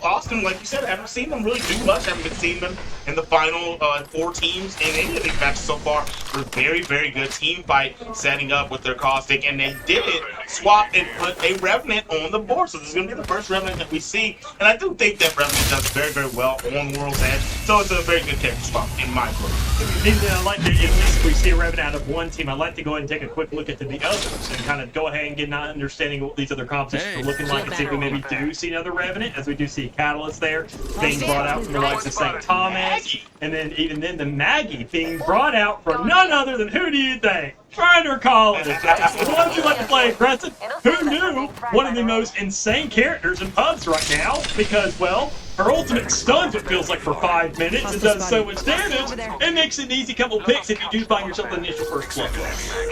Speaker 3: Austin. Like you said, I haven't seen them really do much. I haven't seen them in the final 4 teams in any of these matches so far. It was a very, very good team fight setting up with their caustic, and they did swap and put a Revenant on the board. So this is going to be the first Revenant that we see, and I do think that Revenant does very, very well on World's Edge. So it's a very good character swap in my book.
Speaker 2: I like to, if we see a Revenant out of one team, I'd like to go ahead and take a quick look at the others and kind of go ahead and get an understanding of what these other competitions are looking like and see if we maybe do see another Revenant, as we do see Catalyst there being brought out from the likes of St. Thomas, and then even then the Maggie being brought out from none other than who do you think? Shriner College. The ones who like to play aggressive. Who knew one of the most insane characters in pubs right now? Because, well, her ultimate stuns what feels like for 5 minutes and does so much damage. It makes it an easy couple picks if you do find yourself the initial first blood.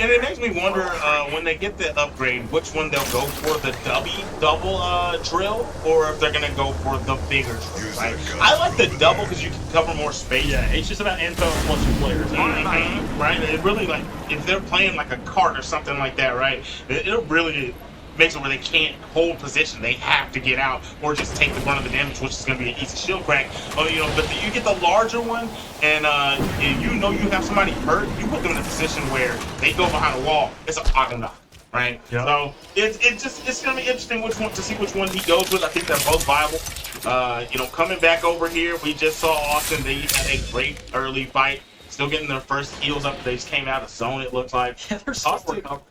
Speaker 3: And it makes me wonder when they get the upgrade, which one they'll go for, the double drill, or if they're gonna go for the bigger drill. Right? I like the double because you can cover more space.
Speaker 2: Yeah, it's just about info and plus your players.
Speaker 3: Right? It really, like, if they're playing like a cart or something like that, right? It really makes it where they can't hold position. They have to get out or just take the brunt of the damage, which is going to be an easy shield crack. But you get the larger one, and you know you have somebody hurt, you put them in a position where they go behind a wall. It's an auto knock, right?
Speaker 2: Yep.
Speaker 3: So it's going to be interesting to see which one he goes with. I think they're both viable. Coming back over here, we just saw Austin. They had a great early fight. Still getting their first heals up. They just came out of zone, it looks like.
Speaker 2: Yeah, they're so recovering.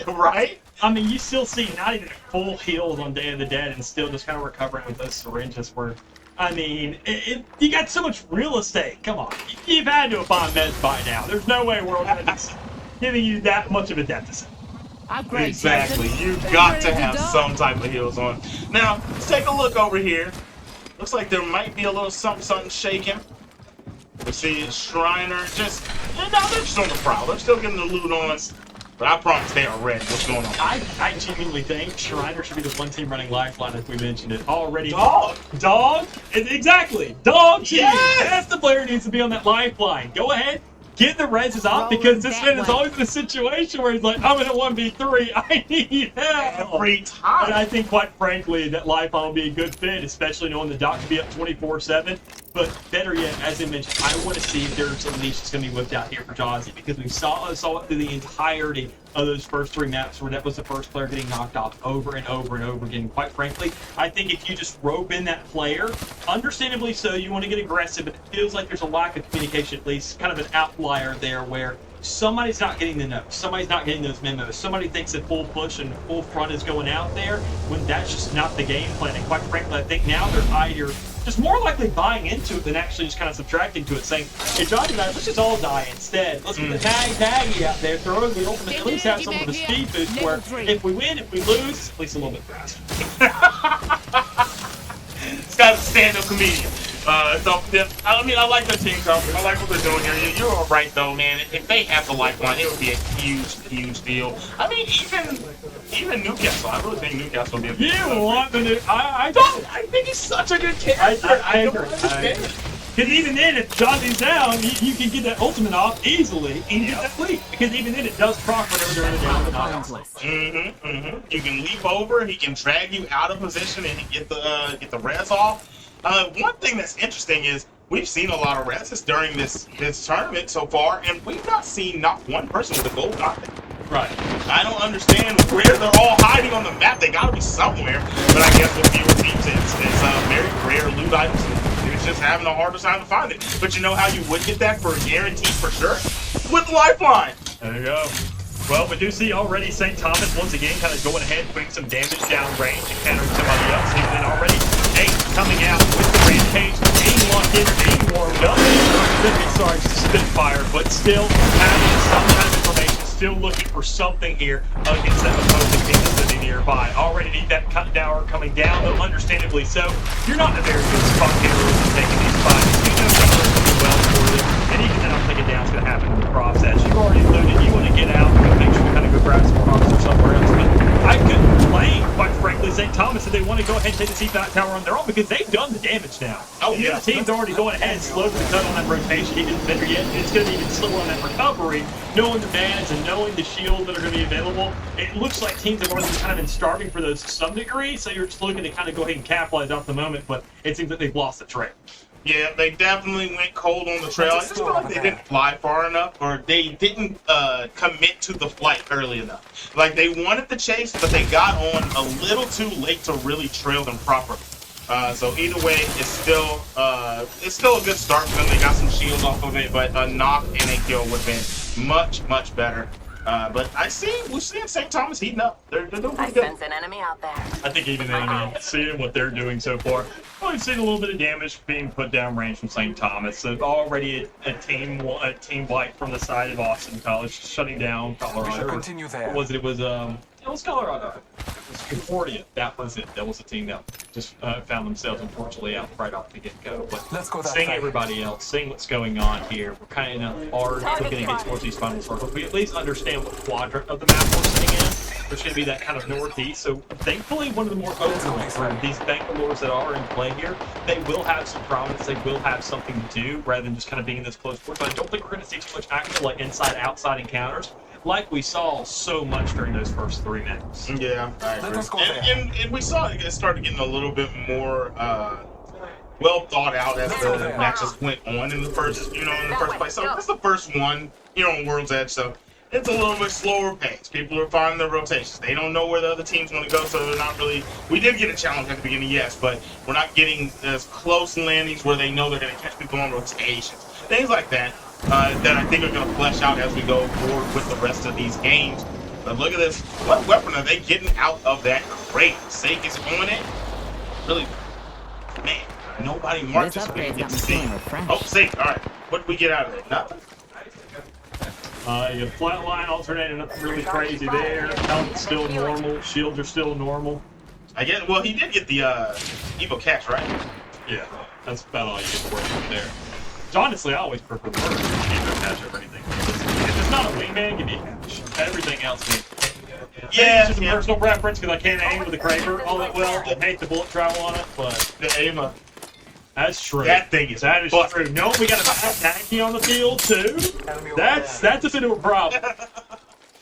Speaker 3: Right?
Speaker 2: I mean, you still see not even full heals on Day of the Dead and still just kind of recovering with those syringes where, I mean, you got so much real estate. Come on. You've had to have bought meds by now. There's no way we're giving you that much of a deficit.
Speaker 3: Exactly. You've got to have some type of heals on. Now, let's take a look over here. Looks like there might be a little something shaking. We see Shriner they're just on the prowl. They're still getting the loot on. But I promise they are red. What's going on?
Speaker 2: I genuinely think Shriner should be the one team running Lifeline, if we mentioned it already.
Speaker 3: Dog?
Speaker 2: Exactly. Dog team.
Speaker 3: Yes!
Speaker 2: That's the player who needs to be on that Lifeline. Go ahead. Get the reses off because this man is always in a situation where he's like, I'm in a 1v3. I need help.
Speaker 3: Every time.
Speaker 2: And I think, quite frankly, that Lifeline will be a good fit, especially knowing the doc can be up 24/7. But better yet, as I mentioned, I want to see if there's some niche that's going to be whipped out here for Jazzy because we saw it through the entirety of those first 3 maps where that was the first player getting knocked off over and over and over again. Quite frankly, I think if you just rope in that player, understandably so, you want to get aggressive, but it feels like there's a lack of communication, at least kind of an outlier there where somebody's not getting the notes, somebody's not getting those memos, somebody thinks that full push and full front is going out there when that's just not the game plan. And quite frankly, I think now they're either just more likely buying into it than actually just kind of subtracting to it, saying, hey, Johnny and I, let's just all die instead. Let's get the taggy out there, throw in the ultimate, at least have some of the speed boost where if we win, if we lose, at least a little bit faster.
Speaker 3: It's got a stand-up comedian. I like the team coverage. I like what they're doing here. You're all right, though, man. If they have the Lifeline, it would be a huge, huge deal. I mean, even Newcastle. I really think Newcastle will be a
Speaker 2: You want the new... I
Speaker 3: think he's such a good character.
Speaker 2: I agree. Because even then, if Jazzy's down, you can get that ultimate off easily and get that leap. Because even then, it does proc whenever they're in the down.
Speaker 3: You can leap over. He can drag you out of position and get the res off. One thing that's interesting is we've seen a lot of reses during this tournament so far, and we've not seen not one person with a gold dot.
Speaker 2: Right.
Speaker 3: I don't understand where they're all hiding on the map. They gotta be somewhere. But I guess with fewer teams, it's very rare loot items. It's just having a harder time to find it. But you know how you would get that for guaranteed for sure? With Lifeline.
Speaker 2: There you go. Well, we do see already St. Thomas once again kind of going ahead, putting some damage down range and countering somebody else. And then already Nate coming out with the Rampage, being locked in or being warmed up. Sorry, Spitfire, but still having some kind of information, still looking for something here against that opposing team that's sitting nearby. Already need that cut down coming down, though understandably so. You're not in a very good spot here really taking these fights. You know that works really well for you, and even then I'll take it down is going to happen in the process. You've already looted, you want to get out, you're going to make sure to kind of go grab some rocks or somewhere else. But I couldn't blame, quite frankly, St. Thomas if they want to go ahead and take the C5 tower on their own because they've done the damage now.
Speaker 3: Oh,
Speaker 2: and
Speaker 3: yeah.
Speaker 2: The team's already going ahead and slowed the cut on that rotation. He didn't better yet. It's going to be even slower on that recovery, knowing the bans and knowing the shields that are going to be available. It looks like teams have already kind of been starving for those to some degree, so you're just looking to kind of go ahead and capitalize off the moment, but it seems that they've lost the trail.
Speaker 3: Yeah, they definitely went cold on the trail. I just feel like they didn't fly far enough, or they didn't commit to the flight early enough. Like, they wanted the chase, but they got on a little too late to really trail them properly. So either way, it's still a good start for them. They got some shields off of it, but a knock and a kill would have been much, much better. But we're seeing St. Thomas heating up. They're doing
Speaker 6: I
Speaker 3: pretty good.
Speaker 6: sense an enemy out there.
Speaker 2: I think even seeing what they're doing so far, well, we've seen a little bit of damage being put down range from St. Thomas. So already a team wipe from the side of Austin College, shutting down Colorado.
Speaker 5: We shall continue there.
Speaker 2: What was it? It was Colorado. It was Concordia. That was it. That was the team that just found themselves unfortunately out right off the get-go. But
Speaker 5: Let's go that
Speaker 2: seeing
Speaker 5: side.
Speaker 2: everybody else, seeing what's going on here, we're kind of looking to get towards these final circles. We at least understand what quadrant of the map we're sitting in. There's going to be that kind of northeast. So thankfully, one of the more open ones for these Bangalores that are in play here, they will have some prominence. They will have something to do rather than just kind of being in this close quarters. I don't think we're going to see too much action like inside-outside encounters, like we saw so much during those first 3 maps.
Speaker 3: Yeah, I
Speaker 5: Let us go
Speaker 3: agree. And we saw it started getting a little bit more well thought out as the matches went on in the first place. So it's the first one, on World's Edge, so it's a little bit slower pace. People are finding their rotations. They don't know where the other team's going to go, so they're not really. We did get a challenge at the beginning, yes, but we're not getting as close landings where they know they're going to catch people on rotations. Things like that. That I think are going to flesh out as we go forward with the rest of these games. But look at this. What weapon are they getting out of that crate? Sake is on it. Really, man, nobody marked this.
Speaker 7: upgrade's got me feeling refreshed.
Speaker 3: Oh, Sake. All right. What did we get out of it? Nothing.
Speaker 2: Your flatline alternating, nothing really crazy there. Helmet's still normal. Shields are still normal.
Speaker 3: I guess. Well, he did get the Evo Cash, right?
Speaker 2: Yeah, that's about all you get for it there. Honestly, I always prefer Evo Cash over anything. If it's not a wingman, give me a cash. Everything else, man.
Speaker 3: Yeah,
Speaker 2: It's just a personal preference because I can't aim with a Kraber all that well. I hate the bullet travel on it, but
Speaker 3: The Ava.
Speaker 2: that's true.
Speaker 3: That thing is
Speaker 2: That is
Speaker 3: busted.
Speaker 2: true. No, we got a tanky on the field too. That's a bit of a problem.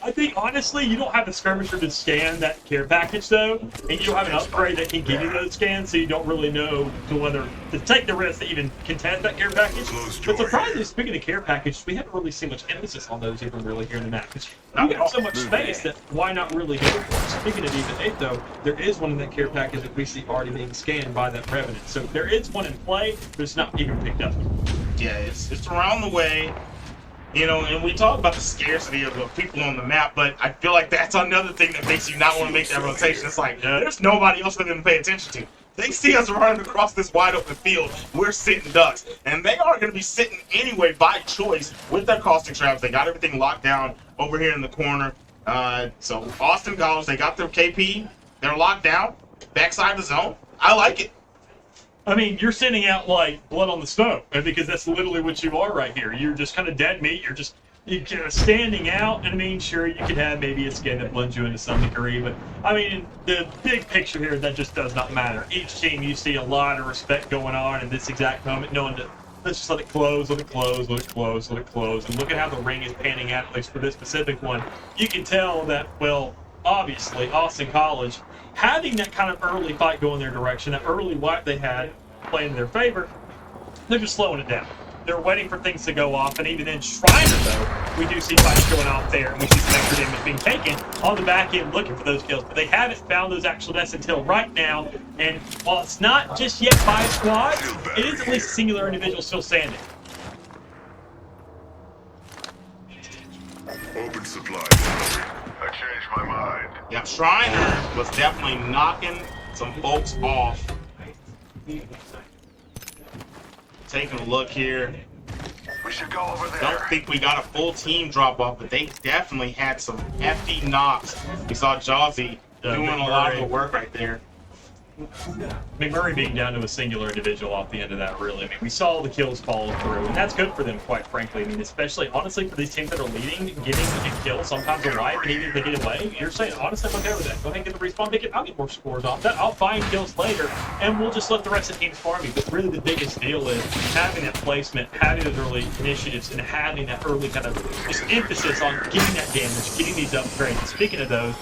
Speaker 2: I think honestly, you don't have a skirmisher to scan that care package though, and you don't have an upgrade that can give you those scans, so you don't really know to whether to take the risk to even contest that care package. But surprisingly, speaking of care package, we haven't really seen much emphasis on those even really here in the map. Because we got so much space that why not really go for it? Speaking of even 8 though, there is one in that care package that we see already being scanned by that Revenant. So there is one in play, but it's not even picked up.
Speaker 3: Yeah, it's around the way. And we talk about the scarcity of the people on the map, but I feel like that's another thing that makes you not want to make that rotation. It's like, there's nobody else for them to pay attention to. They see us running across this wide open field, we're sitting ducks. And they are going to be sitting anyway by choice with their caustic traps. They got everything locked down over here in the corner. So Austin College, they got their KP. They're locked down, backside of the zone. I like it.
Speaker 2: I mean, you're sending out like blood on the stove, right? Because that's literally what you are right here. You're just kind of dead meat. You're kind of standing out. And I mean, sure, you could have maybe a skin that blends you into some degree, but I mean, the big picture here, that just does not matter. Each team, you see a lot of respect going on in this exact moment, knowing that let's just let it close, let it close, let it close, let it close. And look at how the ring is panning out, at least for this specific one. You can tell that, well, obviously, Austin College, having that kind of early fight go in their direction, that early wipe they had playing in their favor, they're just slowing it down. They're waiting for things to go off, and even in Shriner, though, we do see fights going off there, and we see some extra damage being taken on the back end looking for those kills. But they haven't found those actual deaths until right now, and while it's not just yet 5 squads, it is at least a singular individual still standing.
Speaker 8: Open supply. I changed my mind.
Speaker 3: Yeah, Shriner was definitely knocking some folks off. Taking a look here.
Speaker 8: We should go over there.
Speaker 3: Don't think we got a full team drop off, but they definitely had some hefty knocks. We saw Jawzy doing a lot of the work right there.
Speaker 2: McMurray being down to a singular individual off the end of that, really. I mean, we saw the kills follow through, and that's good for them, quite frankly. I mean, especially, honestly, for these teams that are leading, getting a kill, sometimes a wipe, and even if they get away, you're saying, honestly, I'm okay with that. Go ahead and get the respawn. I'll get more scores off that. I'll find kills later, and we'll just let the rest of the teams farm you. But really, the biggest deal is having that placement, having those early initiatives, and having that early kind of just emphasis on getting that damage, getting these upgrades. And speaking of those,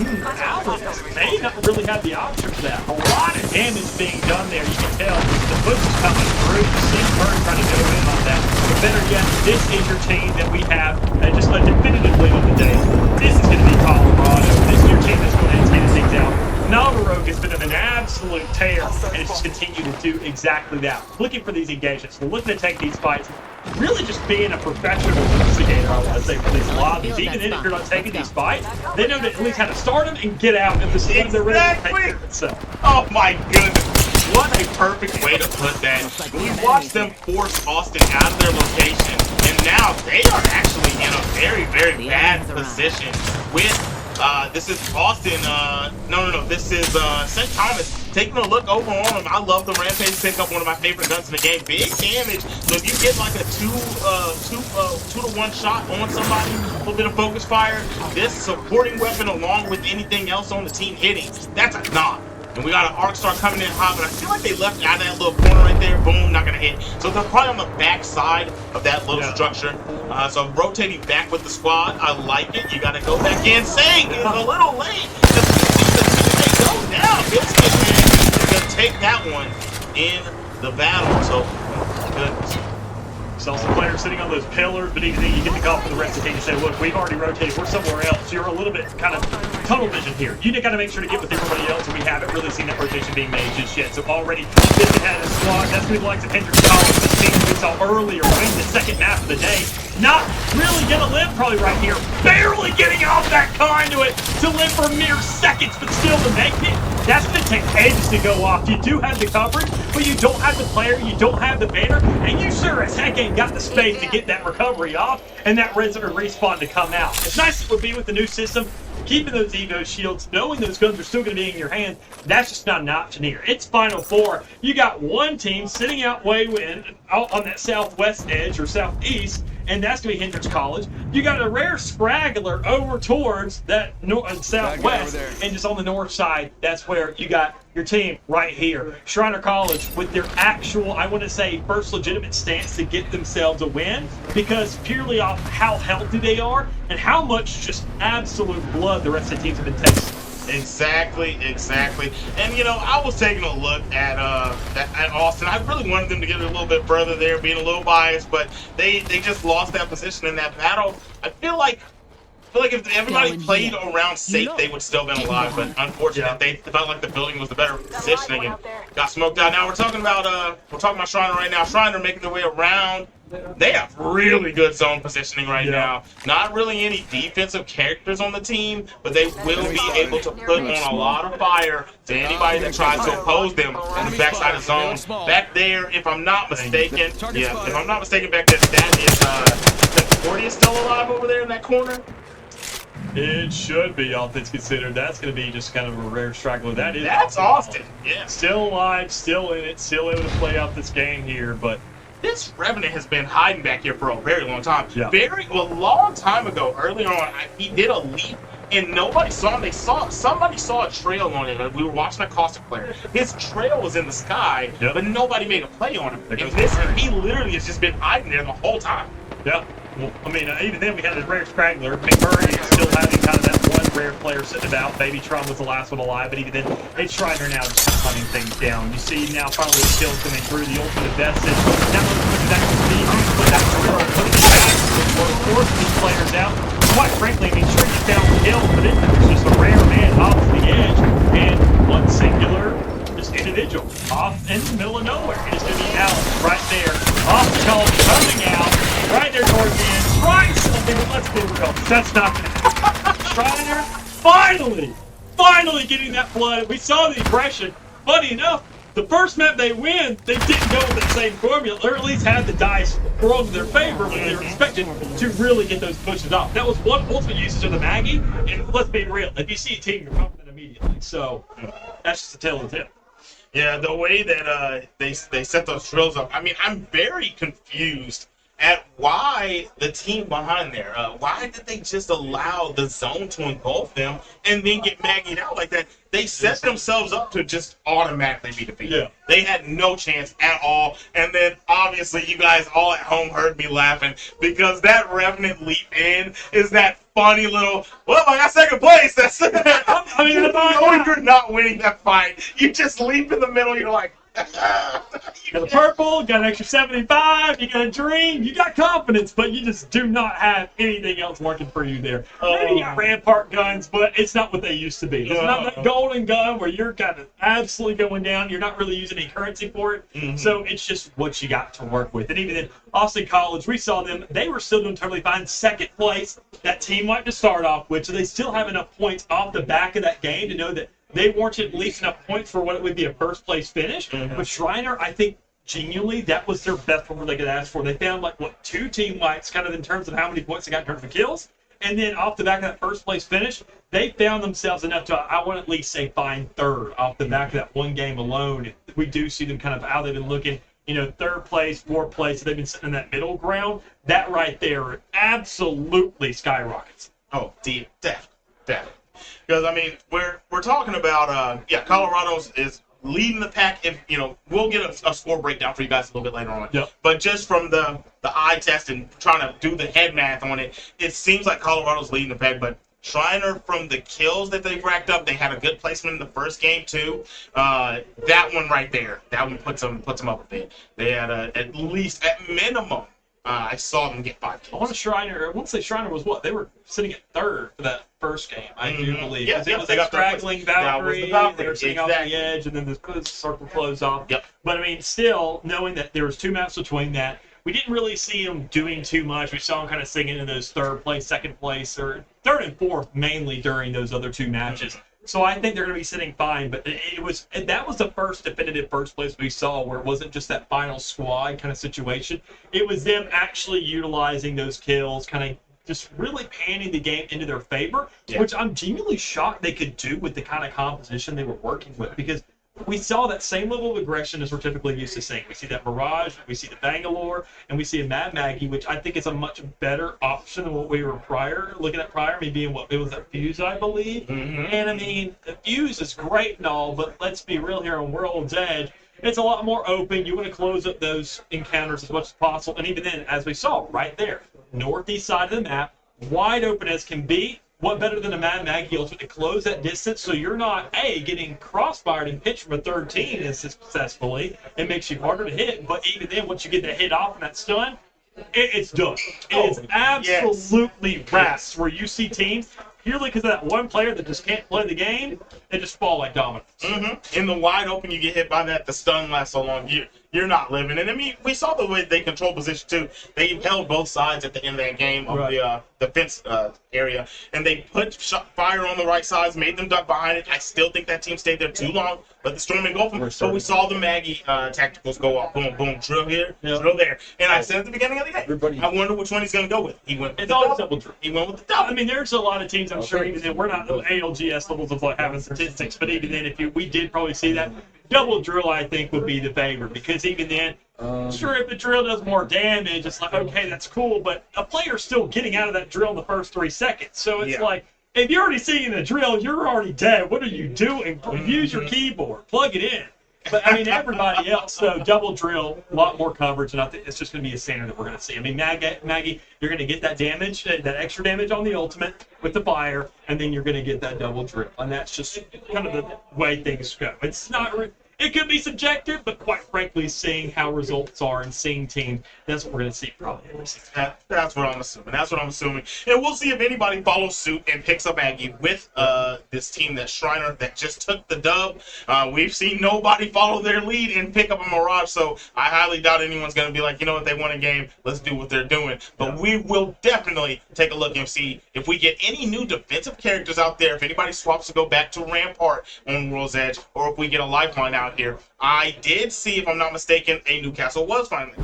Speaker 2: Albert may not really have the option for that. A lot of damage being done there. You can tell the push is coming through. You see Bird trying to go in on that. But better yet, this is your team that we have just a definitive win of the day. This is going to be Colorado. This is your team that's going to take things out. Navarro has been an absolute tear, and it's just continued to do exactly that. Looking for these engagements, looking to take these fights, really just being a professional investigator, I want to say, for these lobbies. Even if you're not taking these fights, they know to at least how to start them and get out if they're ready to take care of themselves.
Speaker 3: Oh my goodness. What a perfect way to put that. We watched them force Austin out of their location, and now they are actually in a very, very bad position with, this is Austin, this is St. Thomas taking a look over on him. I love the Rampage pickup, one of my favorite guns in the game. Big damage. So if you get like a two to one shot on somebody, a little bit of focus fire, this supporting weapon along with anything else on the team hitting, that's a knock. And we got an Arc Star coming in hot, but I feel like they left out of that little corner right there. Boom, not gonna hit. So they're probably on the back side of that little structure. So rotating back with the squad, I like it. You gotta go back in. Saying it's a little late. The teammate goes down. Biscuit, man, is gonna take that one in the battle. So, goodness.
Speaker 2: Saw some players sitting on those pillars, but even then you get the call from the rest of the team and say, look, we've already rotated, we're somewhere else. You're a little bit kind of tunnel vision here. You got to make sure to get with everybody else, and we haven't really seen that rotation being made just yet. So already, this had a squad. That's who likes of Hendrix College, the team we saw earlier, win the second map of the day. Not really gonna live probably right here. Barely getting off that conduit to live for mere seconds, but still to make it. That's gonna take ages to go off. You do have the coverage, but you don't have the player, you don't have the banner, and you sure as heck ain't got the space to get that recovery off and that respawn to come out. As nice as it would be with the new system, keeping those Evo shields, knowing those guns are still going to be in your hands, that's just not an option here. It's Final Four. You got one team sitting out out on that southwest edge or southeast, and that's going to be Hendrix College. You got a rare straggler over towards that southwest, and just on the north side, that's where you got your team right here. Shriner College with their actual, I want to say, first legitimate stance to get themselves a win, because purely off how healthy they are and how much just absolute blood the rest of the teams have been tasting.
Speaker 3: Exactly. And I was taking a look at Austin. I really wanted them to get a little bit further there, being a little biased, but they just lost that position in that battle. I feel like if everybody played around safe, they would still been alive. But unfortunately, they felt like the building was the better positioning and got smoked out. Now we're talking about Shriner right now. Shriner making their way around. They have really good zone positioning right now. Not really any defensive characters on the team, but they will be able to put on a lot of fire to anybody that tries to oppose them on the backside of zone. Back there, if I'm not mistaken, back there, that is Concordia still alive over there in that corner.
Speaker 2: It should be, all things considered. That's going to be just kind of a rare straggler.
Speaker 3: That's Austin. Yeah.
Speaker 2: Still alive, still in it, still able to play out this game here, but
Speaker 3: this Revenant has been hiding back here for a very long time.
Speaker 2: Yeah.
Speaker 3: A long time ago, early on, he did a leap, and nobody saw him. Somebody saw a trail on him. We were watching a Caustic player. His trail was in the sky, but nobody made a play on him. And he literally has just been hiding there the whole time.
Speaker 2: Yeah. Well, I mean, even then we had a rare straggler. McMurray is still having kind of that one rare player sitting about. Baby Tron was the last one alive, but even then, it's Shriner now just kind of hunting things down. You see now finally the kills coming through, the ultimate vestige. Now we're putting that speed, put that career on, putting it back, we're forcing these players out. Quite frankly, I mean, sure you found kills, but it's just a rare man off the edge, and one singular just individual off in the middle of nowhere. It is going to be Alex right there, off the call, coming out. Right there towards the end, trying something, but let's be real. That's not going to happen. Shriner finally getting that blood. We saw the aggression. Funny enough, the first map they win, they didn't go with the same formula, or at least had the dice rolled in their favor when they were expected to really get those pushes off. That was one ultimate usage of the Maggie, and let's be real. If you see a team, you're confident immediately. So that's just a tale of the tale.
Speaker 3: Yeah, the way that they set those drills up, I mean, I'm very confused at why the team behind there, why did they just allow the zone to engulf them and then get Maggied out like that? They set themselves up to just automatically be defeated. Yeah. They had no chance at all. And then obviously you guys all at home heard me laughing because that Revenant leap in is that funny little, well, I got second place. That's I mean, you're not winning that fight. You just leap in the middle. You're like,
Speaker 2: You got a purple, you got an extra 75, you got a dream, you got confidence, but you just do not have anything else working for you there. Maybe you got Rampart guns, but it's not what they used to be. It's not that golden gun where you're kind of absolutely going down. You're not really using any currency for it. So it's just what you got to work with. And even in Austin College, we saw them. They were still doing totally fine. Second place, that team wiped to start off with, so they still have enough points off the back of that game to know that they warranted at least enough points for what it would be a first place finish. But Shriner, I think, genuinely, that was their best one they could ask for. They found, like, what, 2 team wipes kind of in terms of how many points they got in terms of kills. And then off the back of that first place finish, they found themselves enough to, I want to at least say, find third off the back of that one game alone. We do see them kind of how they've been looking, third place, fourth place. So they've been sitting in that middle ground. That right there absolutely skyrockets.
Speaker 3: Oh, definitely. Because I mean, we're talking about Colorado's is leading the pack. If we'll get a score breakdown for you guys a little bit later on.
Speaker 2: Yep.
Speaker 3: But just from the eye test and trying to do the head math on it, it seems like Colorado's leading the pack. But Shriner, from the kills that they've racked up, they had a good placement in the first game too. That one right there, that one puts them up a bit. They had at least at minimum. I saw them get 5 kills.
Speaker 2: I want to say Shriner was what? They were sitting at third for that first game, I do believe.
Speaker 3: Yes,
Speaker 2: it was
Speaker 3: they
Speaker 2: a
Speaker 3: got
Speaker 2: straggling Valkyrie. They were sitting off
Speaker 3: exactly.
Speaker 2: the edge, and then the circle closed off.
Speaker 3: Yep.
Speaker 2: But, I mean, still, knowing that there was 2 maps between that, we didn't really see them doing too much. We saw them kind of singing in those third place, second place, or third and fourth mainly during those other 2 matches. So I think they're going to be sitting fine, but that was the first definitive first place we saw where it wasn't just that final squad kind of situation. It was them actually utilizing those kills, kind of just really panning the game into their favor, which I'm genuinely shocked they could do with the kind of composition they were working with, because we saw that same level of aggression as we're typically used to seeing. We see that Mirage, we see the Bangalore, and we see a Mad Maggie, which I think is a much better option than what we were looking at prior, maybe being it was a Fuse, I believe. And I mean, the Fuse is great and all, but let's be real here on World's Edge. It's a lot more open. You want to close up those encounters as much as possible. And even then, as we saw right there, northeast side of the map, wide open as can be. What better than a Mad Maggie ultimate to close that distance so you're not, getting crossfired and pitched from a third team successfully. It makes you harder to hit, but even then, once you get the hit off and that stun, it's done. It is absolutely wrapped where you see teams, purely because of that one player that just can't play the game, they just fall like dominoes.
Speaker 3: In the wide open, you get hit by that, the stun lasts so long, you're not living. And I mean, we saw the way they control position too. They held both sides at the end of that game of the fence area, and they put fire on the right sides, made them duck behind it. I still think that team stayed there too long, let the storm engulf them. But we saw the Maggie tacticals go off. Boom, boom, drill here, drill there. And I said at the beginning of the game, I wonder which one he's going to go with. He went with
Speaker 2: It's always double drill.
Speaker 3: He went with the double.
Speaker 2: I mean, there's a lot of teams, I'm sure, even then, we're not the ALGS levels of like having statistics, but even then, we did probably see that, double drill, I think, would be the favorite, because even then, sure, if the drill does more damage, it's like, okay, that's cool, but a player's still getting out of that drill in the first 3 seconds. So it's like, if you're already seeing the drill, you're already dead. What are you doing? Use your keyboard. Plug it in. But, I mean, everybody else, so double drill, a lot more coverage, and I think it's just going to be a standard that we're going to see. I mean, Maggie, you're going to get that damage, that extra damage on the ultimate with the fire, and then you're going to get that double drill. And that's just kind of the way things go. It's not... It could be subjective, but quite frankly, seeing how results are and seeing teams, that's what we're going to see probably every season.
Speaker 3: That's what I'm assuming. And we'll see if anybody follows suit and picks up Aggie with this team that Shriner that just took the dub. We've seen nobody follow their lead and pick up a Mirage, so I highly doubt anyone's going to be like, you know what, they won a game, let's do what they're doing. But we will definitely take a look and see if we get any new defensive characters out there, if anybody swaps to go back to Rampart on World's Edge, or if we get a Lifeline out here. I did see, if I'm not mistaken, a Newcastle was finally.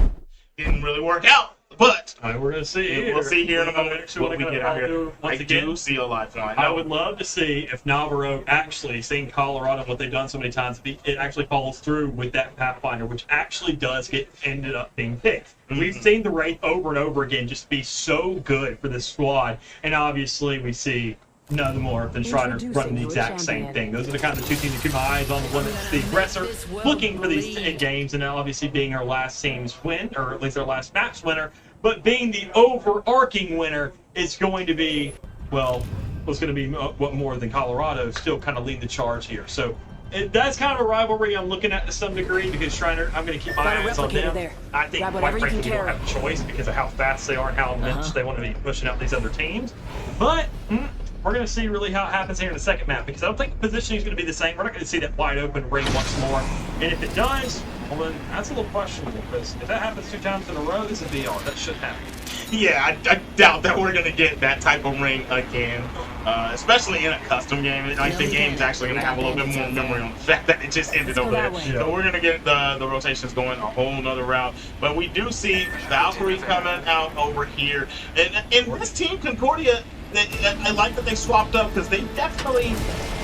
Speaker 3: Didn't really work out, but
Speaker 2: we're going to see.
Speaker 3: We'll see here in a moment what we get out here.
Speaker 2: Once
Speaker 3: again, do see a Lifeline.
Speaker 2: I would love to see if Navarro actually, seeing Colorado, what they've done so many times, it actually follows through with that Pathfinder, which actually does ended up being picked. We've seen the Wraith over and over again just be so good for this squad, and obviously we see none more than Shriner running the exact same thing. Those are the kind of 2 teams that keep my eyes on, the one that's the aggressor, looking for these games, and obviously being our last team's win, or at least our last map's winner, but being the overarching winner is going to be, well, what's going to be what more than Colorado still kind of lead the charge here. So That's kind of a rivalry I'm looking at to some degree because Shriner, I'm going to keep my
Speaker 7: Got a
Speaker 2: eyes on
Speaker 7: replicator
Speaker 2: them.
Speaker 7: there.
Speaker 2: I think,
Speaker 7: Grab
Speaker 2: quite
Speaker 7: whatever you
Speaker 2: frankly,
Speaker 7: can
Speaker 2: we don't
Speaker 7: carry.
Speaker 2: have a choice because of how fast they are and how much they want to be pushing out these other teams. But we're going to see really how it happens here in the second map because I don't think the positioning is going to be the same. We're not going to see that wide open ring once more. And if it does, well, then that's a little questionable because if that happens 2 times in a row, this is VR. That should happen.
Speaker 3: Yeah, I doubt that we're gonna get that type of ring again, especially in a custom game. Like the game's actually gonna have a little bit more memory on the fact that it just ended over there.
Speaker 7: that way.
Speaker 3: So we're gonna get the rotations going a whole nother route. But we do see Valkyrie coming out over here, and in this team Concordia, I like that they swapped up because they definitely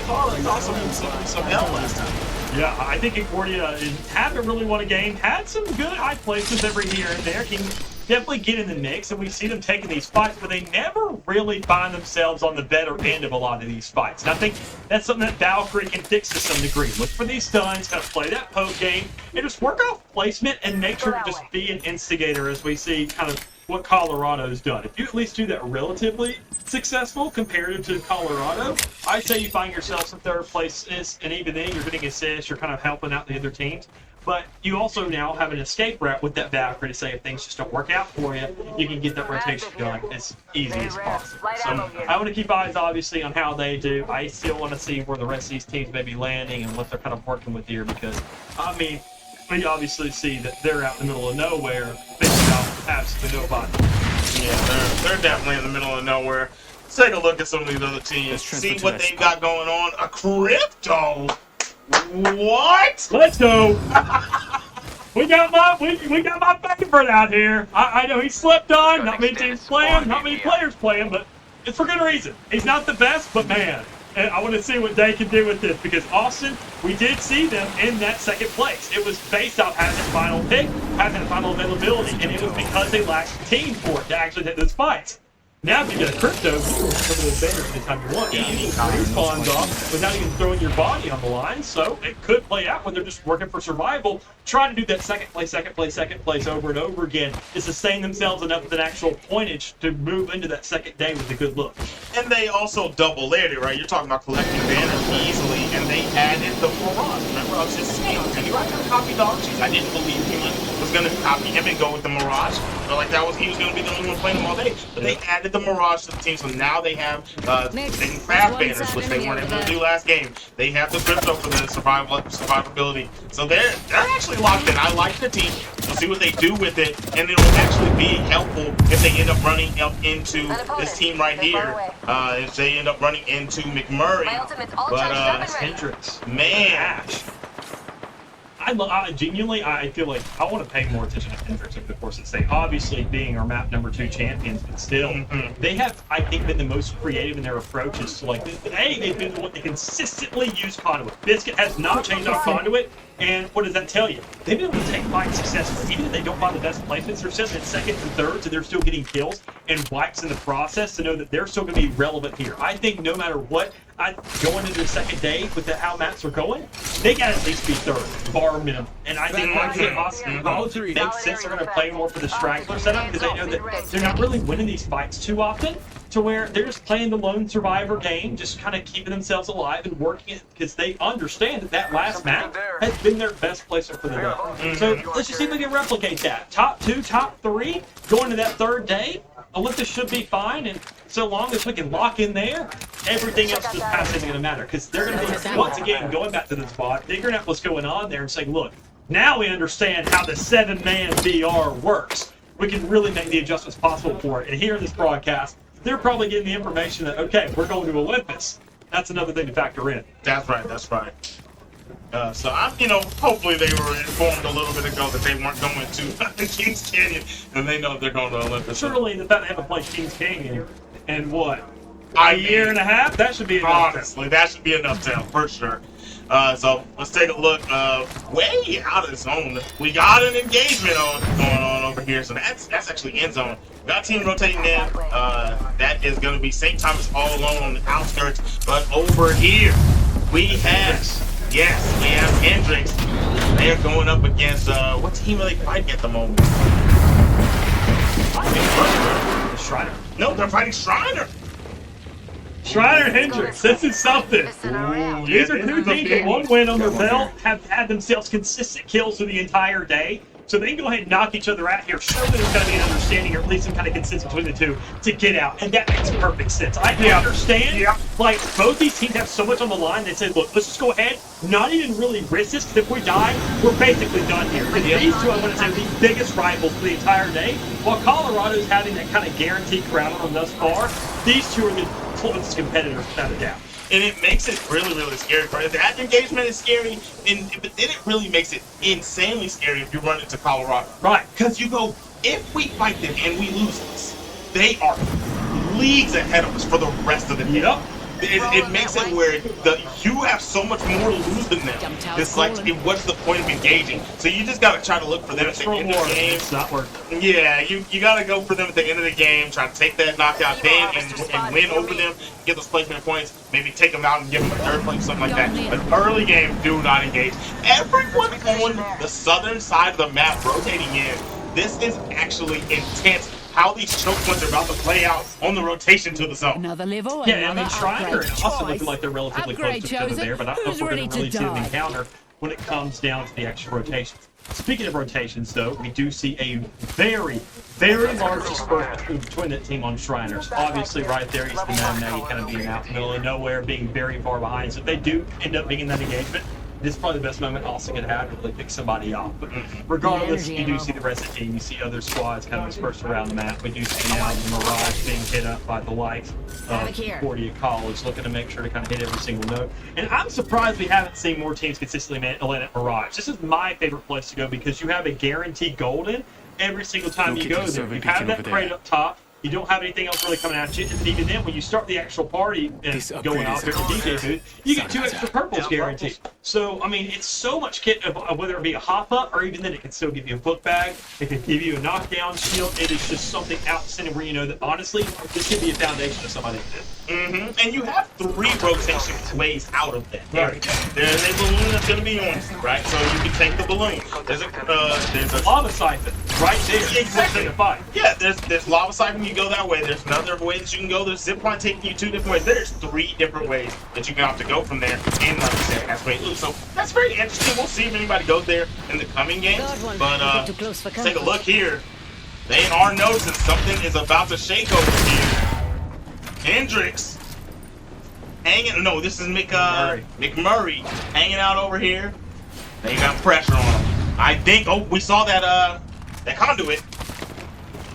Speaker 3: saw some hell last time.
Speaker 2: Yeah, I think Concordia haven't really won a game. Had some good high places every here and there. Can definitely get in the mix, and we see them taking these fights, but they never really find themselves on the better end of a lot of these fights. And I think that's something that Valkyrie can fix to some degree. Look for these stuns, kind of play that poke game, and just work off placement and make sure to just be an instigator as we see kind of what Colorado's done. If you at least do that relatively successful comparative to Colorado, I'd say you find yourself some third places, and even then you're getting assists, you're kind of helping out the other teams. But you also now have an escape route with that Valkyrie to say if things just don't work out for you, you can get that rotation going as easy as possible. So I want to keep eyes, obviously, on how they do. I still want to see where the rest of these teams may be landing and what they're kind of working with here because, I mean, we obviously see that they're out in the middle of nowhere, facing off absolutely nobody.
Speaker 3: Yeah, they're definitely in the middle of nowhere. Let's take a look at some of these other teams, see what they've got going on. A crypto. What?
Speaker 2: Let's go. we got my favorite out here. I know he slept on. Not many teams playing, not many players playing, but it's for good reason. He's not the best, but man, and I want to see what they can do with this because Austin, we did see them in that second place. It was based off having that final pick, having that final availability, and it was because they lacked the team for it to actually hit those fights. Now, if you get a crypto, you can some of those banners anytime you want. You can respawns off without even throwing your body on the line. So it could play out when they're just working for survival, trying to do that second place over and over again to sustain themselves enough with an actual pointage to move into that second day with a good look.
Speaker 3: And they also double layered it, right? You're talking about collecting banners easily, and they added the Mirage. Remember, I was just saying, I knew I could copy Dog Cheese. I didn't believe he was going to copy him and go with the Mirage. But like he was going to be the only one playing them all day. But they added the Mirage to the team, so now they have they can craft banners, which they weren't able to do last game. They have the crypto for the survivability. So they're actually locked in. I like the team. We'll see what they do with it, and it'll actually be helpful if they end up running up into this team right here. If they end up running into McMurray. But
Speaker 2: Hendricks,
Speaker 3: man.
Speaker 2: I genuinely, I feel like I want to pay more attention to Hendricks over the course of the day. Obviously, being our map number 2 champions, but still, they have, I think, been the most creative in their approaches to like. They've been the one that consistently use Conduit. Biscuit has not changed on Conduit, and what does that tell you? They've been able to take fights successfully, even if they don't find the best placements. They're sitting in seconds and thirds, and they're still getting kills and wipes in the process to know that they're still going to be relevant here. I think no matter what. Going into the second day with how maps are going, they got to at least be third, bar minimum. And I think honestly, Austin both makes sense. They're going to play more for the straggler setup because they know that they're not really winning these fights too often, to where they're just playing the lone survivor game, just kind of keeping themselves alive and working it because they understand that last map has been their best placer for the day. So let's just see if we can replicate that. Top 2, top 3, going to that third day. Olympus should be fine, and so long as we can lock in there, everything else just past isn't going to matter because they're going to be, once again, going back to the spot, figuring out what's going on there and saying, look, now we understand how the 7-man VR works. We can really make the adjustments possible for it. And here in this broadcast, they're probably getting the information that, okay, we're going to Olympus. That's another thing to factor in.
Speaker 3: That's right, that's right. So I'm, hopefully they were informed a little bit ago that they weren't going to Kings Canyon, and they know they're going to Olympus.
Speaker 2: Surely the fact they haven't played Kings Canyon in what, a year and a half? That should be enough.
Speaker 3: Honestly, that should be enough time for sure. So let's take a look. Way out of zone. We got an engagement going on over here, so that's actually end zone. We got team rotating in. That is going to be St. Thomas all alone on the outskirts, but over here we have. Yes, we have Hendricks. They're going up against, what team are they fighting at the moment?
Speaker 2: Shriner.
Speaker 3: No, they're fighting Shriner.
Speaker 2: Shriner and Hendricks, this is something.
Speaker 3: Ooh,
Speaker 2: These
Speaker 3: yeah,
Speaker 2: are
Speaker 3: this
Speaker 2: two
Speaker 3: is a
Speaker 2: teams
Speaker 3: big
Speaker 2: with one win on their belt, have had themselves consistent kills through the entire day. So they can go ahead and knock each other out here. Surely there's got to be an understanding or at least some kind of consensus between the two to get out. And that makes perfect sense. I understand.
Speaker 3: Yeah.
Speaker 2: Like, both these teams have so much on the line. They said, look, let's just go ahead, not even really risk this, because if we die, we're basically done here. And these two, I want to say, are the biggest rivals for the entire day. While Colorado's having that kind of guaranteed crowd on them thus far, these two are the closest competitors, without a doubt.
Speaker 3: And it makes it really, really scary. Right? That engagement is scary, but then it really makes it insanely scary if you run into Colorado.
Speaker 2: Right.
Speaker 3: Because you go, if we fight them and we lose this, they are leagues ahead of us for the rest of the game.
Speaker 2: Yep.
Speaker 3: It makes it where you have so much more to lose than them. It's like, what's the point of engaging? So you just got to try to look for them at the end of the game.
Speaker 2: It's not worth it.
Speaker 3: Yeah, you got to go for them at the end of the game, try to take that knockout then and win over them, get those placement points, maybe take them out and give them a third place, something like that. But early game, do not engage. Everyone on the southern side of the map rotating in, this is actually intense. How these choke points are about to play out on the rotation to the zone.
Speaker 7: Another level,
Speaker 2: Yeah, I mean,
Speaker 7: another
Speaker 2: Shriner
Speaker 7: upgrade.
Speaker 2: and Austin looking like they're relatively close
Speaker 7: Upgrade
Speaker 2: to each other
Speaker 7: chosen.
Speaker 2: there, but I don't know
Speaker 7: Who's
Speaker 2: if we're going
Speaker 7: ready
Speaker 2: to really
Speaker 7: to
Speaker 2: see them
Speaker 7: die?
Speaker 2: encounter when it comes down to the actual rotations. Speaking of rotations, though, we do see a very, very large dispersion between that team on Shriners. Obviously, right there, he's the man now, kind of being out in the middle of nowhere, being very far behind. So if they do end up being in that engagement, this is probably the best moment Austin could have to really pick somebody off. But regardless, you do see the rest of the team. You see other squads kind of dispersed around the map. We do see now the Mirage being hit up by the likes of Concordia College, looking to make sure to kind of hit every single note. And I'm surprised we haven't seen more teams consistently land at Mirage. This is my favorite place to go because you have a guaranteed golden every single time you go there. You have that crate up top. You don't have anything else really coming at you. And even then, when you start the actual party and going off at the DJ booth, you get 2 extra purples guaranteed. So, I mean, it's so much kit of whether it be a hop-up or even then it can still give you a book bag. It can give you a knockdown shield. It is just something outstanding where you know that, honestly, this could be a foundation of somebody.
Speaker 3: And you have 3 rotation ways out of that.
Speaker 2: Right.
Speaker 3: There's a balloon that's going to be on you, right? So you can take the balloon. There's a
Speaker 2: Lava siphon right there.
Speaker 3: Exactly.
Speaker 2: To fight.
Speaker 3: Yeah, there's lava siphon. You go that way. There's another way that you can go. There's zip line taking you 2 different ways. There's 3 different ways that you can have to go from there. And like you said, that's great loot. So that's very interesting. We'll see if anybody goes there in the coming games. But take a look here. They are noticing something is about to shake over here. Hendricks hanging. No, this is McMurray hanging out over here. They got pressure on him. I think. Oh, we saw that conduit.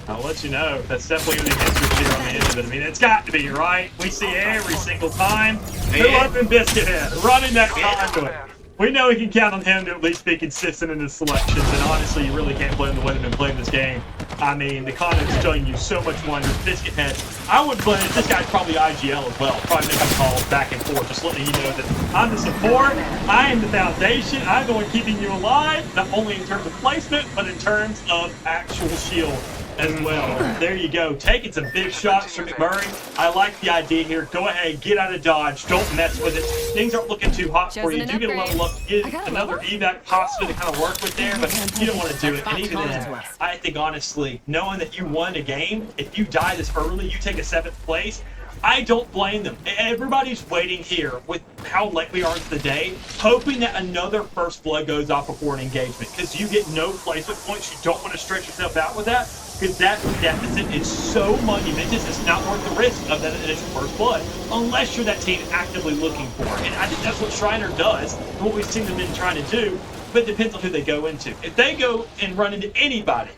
Speaker 2: I'll let you know. That's definitely going to be Hendricks here on the end of it. I mean, it's got to be, right? We see every single time. Fill up in Biscuit Head, running that conduit. We know we can count on him to at least be consistent in his selections, and honestly, you really can't blame the way they've been playing this game. I mean, the conduit's showing you so much wonders. Biscuit Head, I would blame it. This guy's probably IGL as well. Probably making calls back and forth, just letting you know that I'm the support, I am the foundation, I'm the one keeping you alive, not only in terms of placement, but in terms of actual shield as well. There you go. Taking some big shots from McMurray. I like the idea here. Go ahead, get out of dodge. Don't mess with it. Things aren't looking too hot for you. You do get a level up, get another evac possibly to kind of work with there, but you don't want to do it. And even then, I think honestly, knowing that you won a game, if you die this early, you take a 7th place, I don't blame them. Everybody's waiting here with how late we are into the day, hoping that another first blood goes off before an engagement, because you get no placement points. You don't want to stretch yourself out with that, because that deficit is so monumentous, it's not worth the risk of that initial first blood, unless you're that team actively looking for it. And I think that's what Shriner does, and what we've seen them been trying to do, but it depends on who they go into. If they go and run into anybody,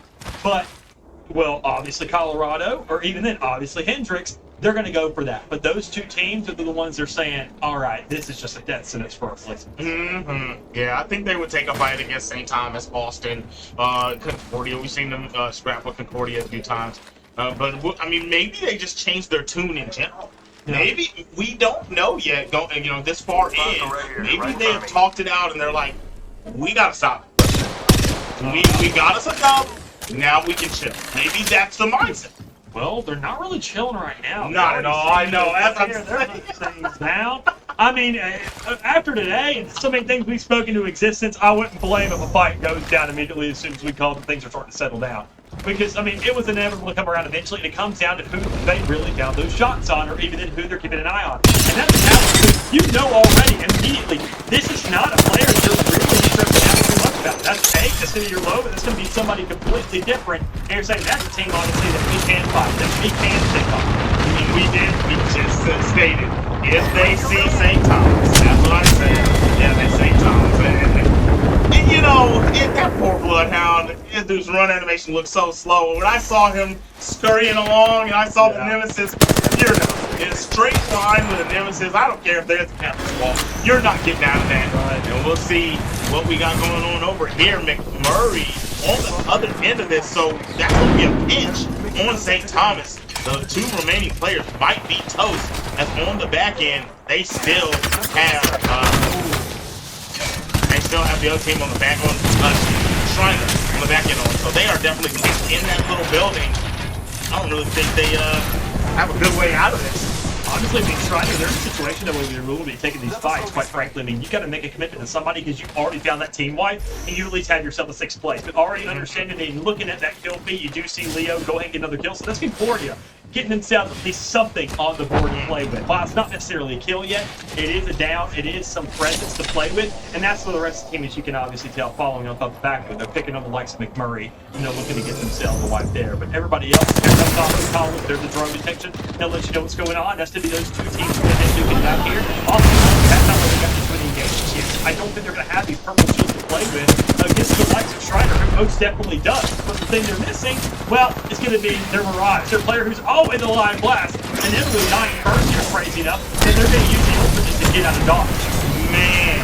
Speaker 2: but, well, obviously Colorado, or even then, obviously Hendricks, they're going to go for that. But those 2 teams are the ones that are saying, all right, this is just a death sentence for us.
Speaker 3: Yeah, I think they would take a fight against St. Thomas, Austin, Concordia. We've seen them scrap with Concordia a few times. But, I mean, maybe they just changed their tune in general. Yeah. Maybe, we don't know yet, this far in. Maybe they have talked it out and they're like, we got to stop. We got us a dub, now we can chill. Maybe that's the mindset.
Speaker 2: Well, they're not really chilling right now.
Speaker 3: Not at all. I know.
Speaker 2: They're things down. I mean, after today and so many things we've spoken to existence, I wouldn't blame if a fight goes down immediately as soon as we call that things are starting to settle down. Because, I mean, it was inevitable to come around eventually, and it comes down to who they really found those shots on, or even then who they're keeping an eye on. And that's how you know already, immediately, this is not a player you're really stressing out too much about. That's A, that's going to be your low, but that's going to be somebody completely different. And you're saying that's a team, obviously, that we can fight, that we can take on.
Speaker 3: I mean, we just stated, if they see St. Thomas, that's what I said. Yeah, they St. Thomas. And you know, that poor Bloodhound, his dude's run animation looked so slow. When I saw him scurrying along and I saw the Nemesis, you're not. In a straight line with a Nemesis, I don't care if there's a campus wall, you're not getting out of that. Right. And we'll see what we got going on over here. McMurray on the other end of this, so that's going to be a pinch on St. Thomas. The two remaining players might be toast, as on the back end, they still have the other team on the back on Shriner on the back end on. So they are definitely in that little building. I don't really think they have a good way out of this.
Speaker 2: Honestly, I mean, Shriner, they're in a situation that when you're really taking these fights, quite frankly, I mean, you got to make a commitment to somebody because you've already found that team wide, and you at least have yourself a 6th place. But already understanding and looking at that kill feed, you do see Leo go ahead and get another kill, so that's good for you. Getting themselves at least something on the board to play with. While it's not necessarily a kill yet, it is a down, it is some presence to play with, and that's for the rest of the team, as you can obviously tell, following up the back of it. They're picking up the likes of McMurray, you know, looking to get themselves a wipe there. But everybody else, here comes off the column, there's the drone detection. They'll let you know what's going on. That's to be those two teams that they do get out here. Also, that's not really got these winning games yet. I don't think they're going to have these purple shields to play with against the likes of Shriner, who most definitely does. But the thing they're missing, well, it's going to be their Mirage, their player who's in the line blast, and then with 9 first here, crazy enough, and they're going to use the ultra just to get out of dodge.
Speaker 3: Man,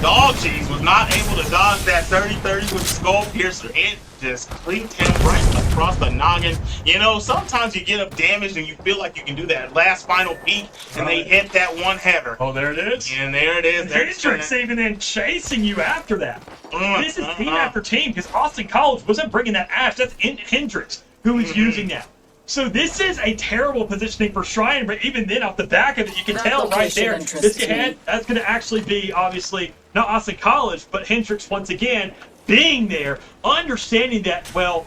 Speaker 3: Dog Cheese was not able to dodge that 30-30 with Skull Piercer. It just cleaved him right across the noggin. You know, sometimes you get up damaged and you feel like you can do that last final peek, and they hit that one header.
Speaker 2: Oh, there it is.
Speaker 3: And there it is.
Speaker 2: Hendricks even then chasing you after that. This is team after team, because Austin College wasn't bringing that Ash. That's Hendricks who is using that. So this is a terrible positioning for Shrine, but even then off the back of it, you can tell right there, that's going to actually be, obviously, not Austin College, but Hendricks once again being there, understanding that, well,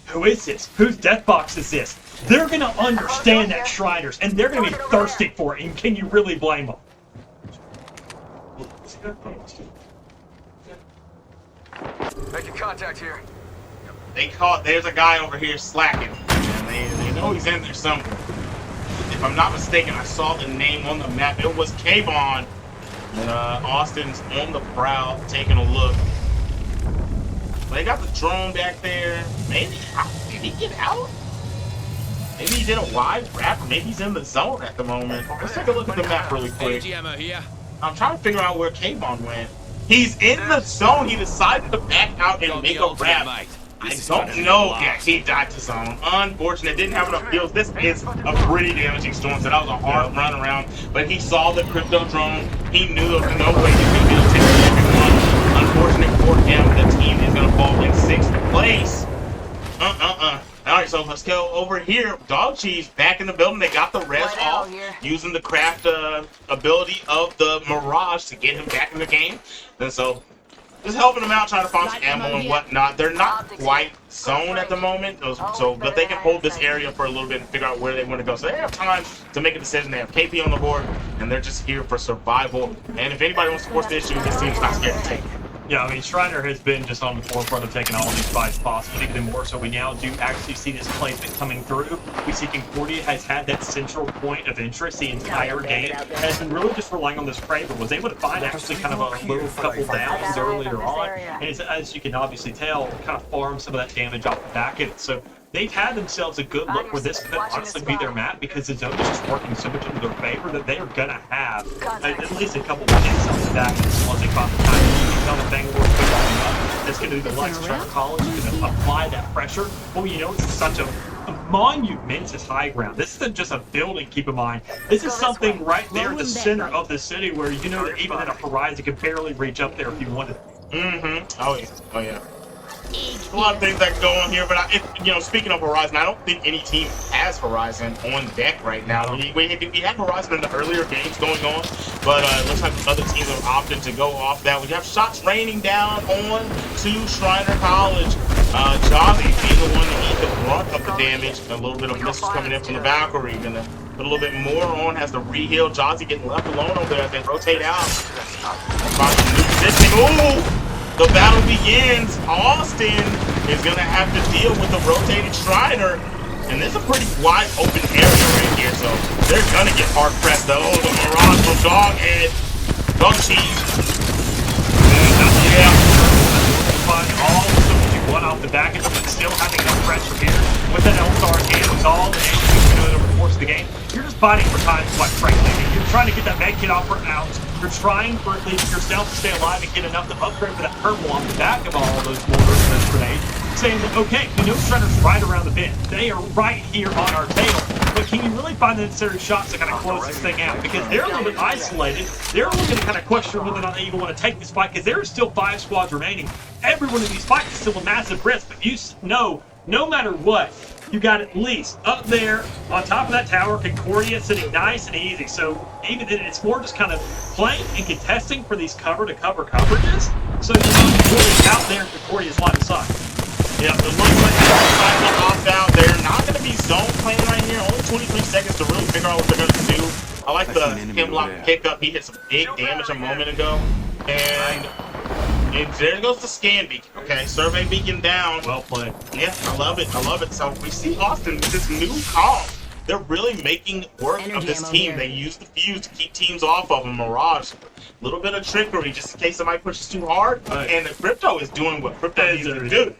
Speaker 2: who is this? Whose death box is this? They're going to understand that Shriners, and they're going to be thirsty for it, and can you really blame them?
Speaker 5: Making contact here.
Speaker 3: There's a guy over here slacking, and they know he's in there somewhere. If I'm not mistaken, I saw the name on the map. It was Kayvon, and Austin's on the prowl, taking a look. They got the drone back there. Maybe, did he get out? Maybe he did a wide wrap, or maybe he's in the zone at the moment. Let's take a look at the map really quick. I'm trying to figure out where Kayvon went. He's in the zone. He decided to back out and make a wrap. I don't know. Yeah, he died to zone. Unfortunate. Didn't have enough kills. This is a pretty damaging storm, so that was a hard run around. But he saw the crypto drone. He knew there was no way he was going to be able to take the second one. Unfortunate for him, the team is going to fall in 6th place. Alright, so let's go over here. Dog Cheese back in the building. They got the res off, using the craft ability of the Mirage to get him back in the game. And so, just helping them out, trying to find some ammo and whatnot. They're not quite zoned at the moment, but they can hold this area for a little bit and figure out where they want to go. So they have time to make a decision. They have KP on the board, and they're just here for survival. And if anybody wants to force the issue, this team's not scared to take it.
Speaker 2: Yeah, I mean, Shriner has been just on the forefront of taking all of these fights possible, even more so we now do actually see this placement coming through. We see Concordia has had that central point of interest the entire game, has been really just relying on this Kraber, but was able to find actually kind of a little couple downs earlier on, and it's, as you can obviously tell, kind of farm some of that damage off the back of it. So they've had themselves a good look where this could honestly be their map, because the zone is just working so much in their favor that they are going to have at least a couple of hits off the back once they find the time. That's going to be the likes of Trevor College, going to apply that pressure. Well, you know, it's such a monumentous high ground. This isn't just a building, keep in mind. This is something right there at the center of the city where you know that even at a Horizon could barely reach up there if you wanted.
Speaker 3: Oh yeah. A lot of things that go on here, but you know, speaking of Horizon, I don't think any team has Horizon on deck right now. We had Horizon in the earlier games going on, but it looks like other teams have opted to go off that. We have shots raining down on to Shriner College. Jazzy being the one to eat the brunt of the damage. A little bit of missiles coming in from the Valkyrie. Gonna put a little bit more on, has the re-heal. Jazzy getting left alone over there as they rotate out. Find some new position. Ooh! The battle begins. Austin is gonna have to deal with the rotating Shriner. And there's a pretty wide open area right here, so they're gonna get hard pressed though. The Mirage from Doghead. Dog cheese. Yeah.
Speaker 2: Find all the stuff that you want off the back of it, but still having enough pressure here. With that L-Star in hand, with all the damage you can do over the course of the game, you're just fighting for time, quite frankly. You're trying to get that med kit off for out. You're trying for at least yourself to stay alive and get enough to upgrade for that purple on the back of all those mortars and those grenades. Saying that, okay, we know Shredder's right around the bend. They are right here on our tail. But can you really find the necessary shots to kind of close this thing out? Because they're a little bit isolated. They're looking to kind of question whether or not they even want to take this fight, because there are still 5 squads remaining. Every one of these fights is still a massive risk, but you know, no matter what, you got at least up there on top of that tower, Concordia sitting nice and easy. So even then, it's more just kind of playing and contesting for these cover-to-cover coverages. So you're not really out there in Concordia's line of sight.
Speaker 3: Yeah, it looks like they're opt out. They're not going to be zone playing right here. Only 23 seconds to really figure out what they're going to do. I like the Hemlock pickup. He hit some big damage a moment ago. And there goes the scan beacon. Okay, survey beacon down.
Speaker 2: Well played.
Speaker 3: Yeah, I love it. I love it. So we see Austin with this new calm. They're really making work of this team. They use the fuse to keep teams off of them. Mirage, a little bit of trickery just in case somebody pushes too hard. And the Crypto is doing what Crypto needs to do.